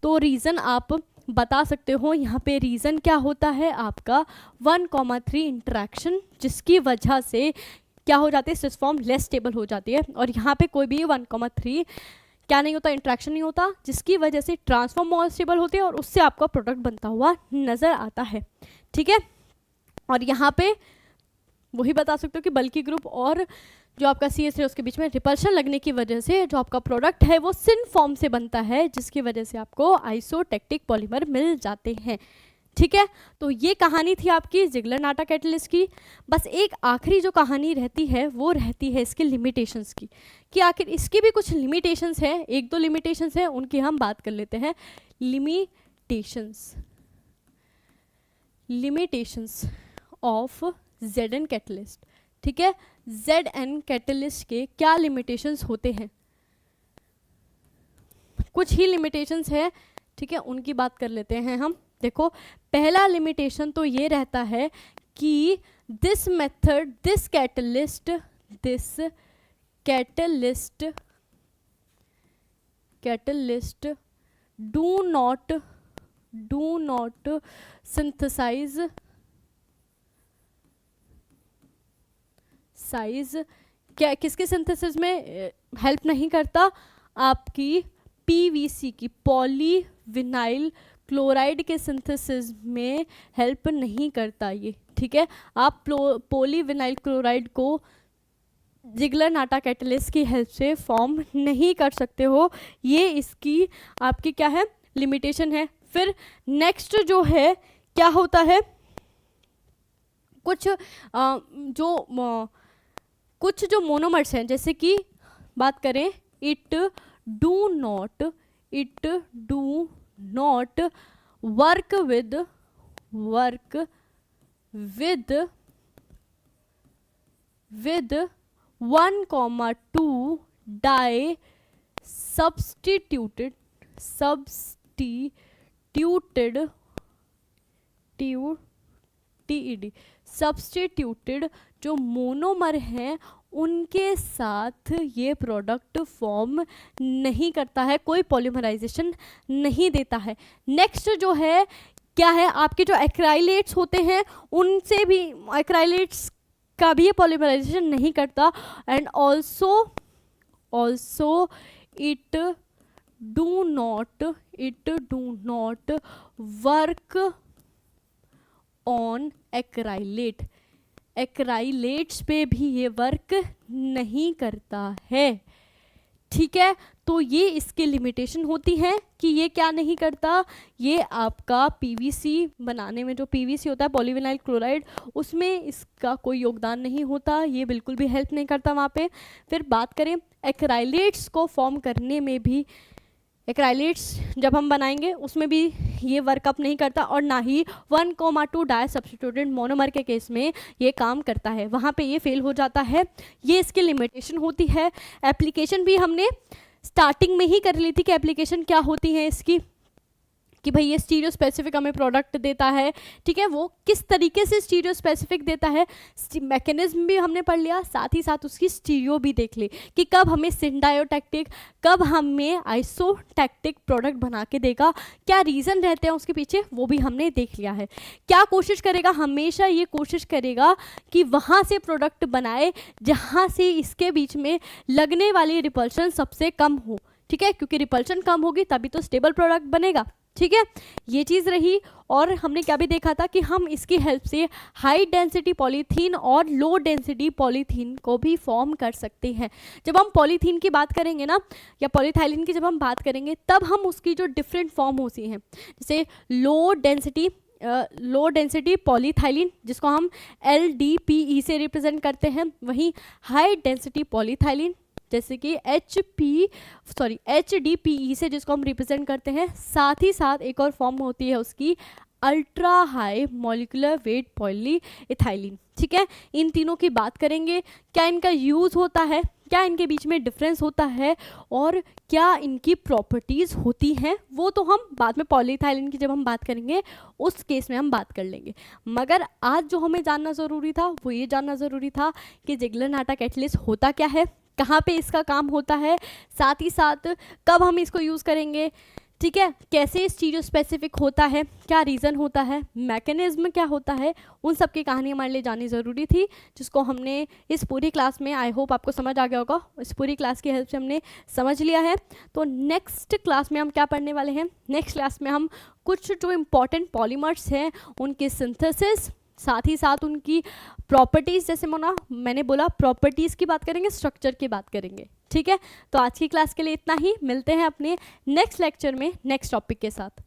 तो रीज़न आप बता सकते हो, यहाँ पे रीज़न क्या होता है आपका 1,3 इंटरेक्शन, जिसकी वजह से क्या हो जाती है, सिस फॉर्म लेस स्टेबल हो जाती है। और यहाँ पे कोई भी 1,3 क्या नहीं होता, इंटरेक्शन नहीं होता, जिसकी वजह से ट्रांसफॉर्म मोर स्टेबल होती है और उससे आपका प्रोडक्ट बनता हुआ नज़र आता है। ठीक है, और यहाँ पे वही बता सकते हो कि बल्कि ग्रुप और जो आपका CH3 उसके बीच में रिपल्शन लगने की वजह से जो आपका प्रोडक्ट है वो सिन फॉर्म से बनता है, जिसकी वजह से आपको आइसोटैक्टिक पॉलीमर मिल जाते हैं। ठीक है, तो ये कहानी थी आपकी जिगलर नाटा कैटलिस्ट की। बस एक आखिरी जो कहानी रहती है वो रहती है इसके लिमिटेशंस की, कि आखिर इसकी भी कुछ लिमिटेशंस हैं, एक दो लिमिटेशंस हैं, उनकी हम बात कर लेते हैं। Limitations of ZN catalyst. ठीक है, ZN कैटलिस्ट के क्या लिमिटेशंस होते हैं, कुछ ही लिमिटेशंस है, ठीक है, उनकी बात कर लेते हैं हम। देखो पहला लिमिटेशन तो ये रहता है कि this method, this catalyst do not synthesize क्या किसके सिंथेसिस में हेल्प नहीं करता, आपकी पीवीसी की पॉलीविनाइल क्लोराइड के सिंथेसिस में हेल्प नहीं करता ये, ठीक है। आप पॉलीविनाइल क्लोराइड को जिगलर-नाटा कैटलिस्ट की हेल्प से फॉर्म नहीं कर सकते हो, ये इसकी आपकी क्या है, लिमिटेशन है। फिर नेक्स्ट जो है क्या होता है, कुछ जो मोनोमर्स हैं, जैसे कि बात करें it do not work with 1,2 di substituted जो मोनोमर हैं उनके साथ ये प्रोडक्ट फॉर्म नहीं करता है, कोई पॉलीमराइजेशन नहीं देता है। नेक्स्ट जो है क्या है, आपके जो एक्राइलेट्स होते हैं उनसे भी, एक्राइलेट्स का भी ये पॉलीमराइजेशन नहीं करता। And also it do not work on acrylates पे भी ये वर्क नहीं करता है, ठीक है। तो ये इसकी लिमिटेशन होती है कि ये क्या नहीं करता, ये आपका पीवीसी बनाने में, जो पीवीसी होता है पॉलीविनाइल क्लोराइड, उसमें इसका कोई योगदान नहीं होता, ये बिल्कुल भी हेल्प नहीं करता वहाँ पे। फिर बात करें एक्राइलेट्स को फॉर्म करने में भी, एक्राइलेट्स जब हम बनाएंगे उसमें भी ये वर्कअप नहीं करता, और ना ही 1,2 डाई सब्स्टिट्यूटेड मोनोमर के केस में ये काम करता है, वहाँ पे ये फेल हो जाता है। ये इसकी लिमिटेशन होती है। एप्लीकेशन भी हमने स्टार्टिंग में ही कर ली थी कि एप्लीकेशन क्या होती है इसकी, कि भाई ये स्टीरियो स्पेसिफिक हमें प्रोडक्ट देता है, ठीक है। वो किस तरीके से स्टीरियो स्पेसिफिक देता है, मैकेनिज्म भी हमने पढ़ लिया, साथ ही साथ उसकी स्टीरियो भी देख ली कि कब हमें सिंडायोटैक्टिक, कब हमें आइसोटैक्टिक प्रोडक्ट बना के देगा, क्या रीज़न रहते हैं उसके पीछे, वो भी हमने देख लिया है। क्या कोशिश करेगा, हमेशा ये कोशिश करेगा कि वहाँ से प्रोडक्ट बनाए जहाँ से इसके बीच में लगने वाली रिपल्शन सबसे कम हो, ठीक है, क्योंकि रिपल्शन कम होगी तभी तो स्टेबल प्रोडक्ट बनेगा, ठीक है। ये चीज़ रही। और हमने क्या भी देखा था कि हम इसकी हेल्प से हाई डेंसिटी पॉलीथीन और लो डेंसिटी पॉलीथीन को भी फॉर्म कर सकते हैं। जब हम पॉलीथीन की बात करेंगे ना, या पॉलीथाइलिन की जब हम बात करेंगे, तब हम उसकी जो डिफरेंट फॉर्म होती हैं, जैसे लो डेंसिटी पॉलीथाइलिन जिसको हम LDPE से रिप्रेजेंट करते हैं, वहीं हाई डेंसिटी पॉलीथाइलिन जैसे कि HDPE से जिसको हम रिप्रेजेंट करते हैं। साथ ही साथ एक और फॉर्म होती है उसकी ultra high molecular weight polyethylene, ठीक है। इन तीनों की बात करेंगे, क्या इनका यूज़ होता है, क्या इनके बीच में डिफरेंस होता है, और क्या इनकी प्रॉपर्टीज़ होती हैं, वो तो हम बाद में पॉलीइथाइलिन की जब हम बात करेंगे उस केस में हम बात कर लेंगे। मगर आज जो हमें जानना ज़रूरी था वो ये जानना ज़रूरी था कि जिगलर-नाटा कैटलिस्ट होता क्या है, कहाँ पे इसका काम होता है, साथ ही साथ कब हम इसको यूज़ करेंगे, ठीक है, कैसे स्टीरियो स्पेसिफिक होता है, क्या रीज़न होता है, मैकेनिज्म क्या होता है, उन सब की कहानी हमारे लिए जाननी ज़रूरी थी, जिसको हमने इस पूरी क्लास में, आई होप आपको समझ आ गया होगा, इस पूरी क्लास की हेल्प से हमने समझ लिया है। तो नेक्स्ट क्लास में हम क्या पढ़ने वाले हैं, नेक्स्ट क्लास में हम कुछ जो इम्पॉर्टेंट पॉलीमर्स हैं उनके सिंथेसिस, साथ ही साथ उनकी प्रॉपर्टीज़, जैसे मैंने बोला प्रॉपर्टीज़ की बात करेंगे, स्ट्रक्चर की बात करेंगे, ठीक है। तो आज की क्लास के लिए इतना ही, मिलते हैं अपने नेक्स्ट लेक्चर में नेक्स्ट टॉपिक के साथ।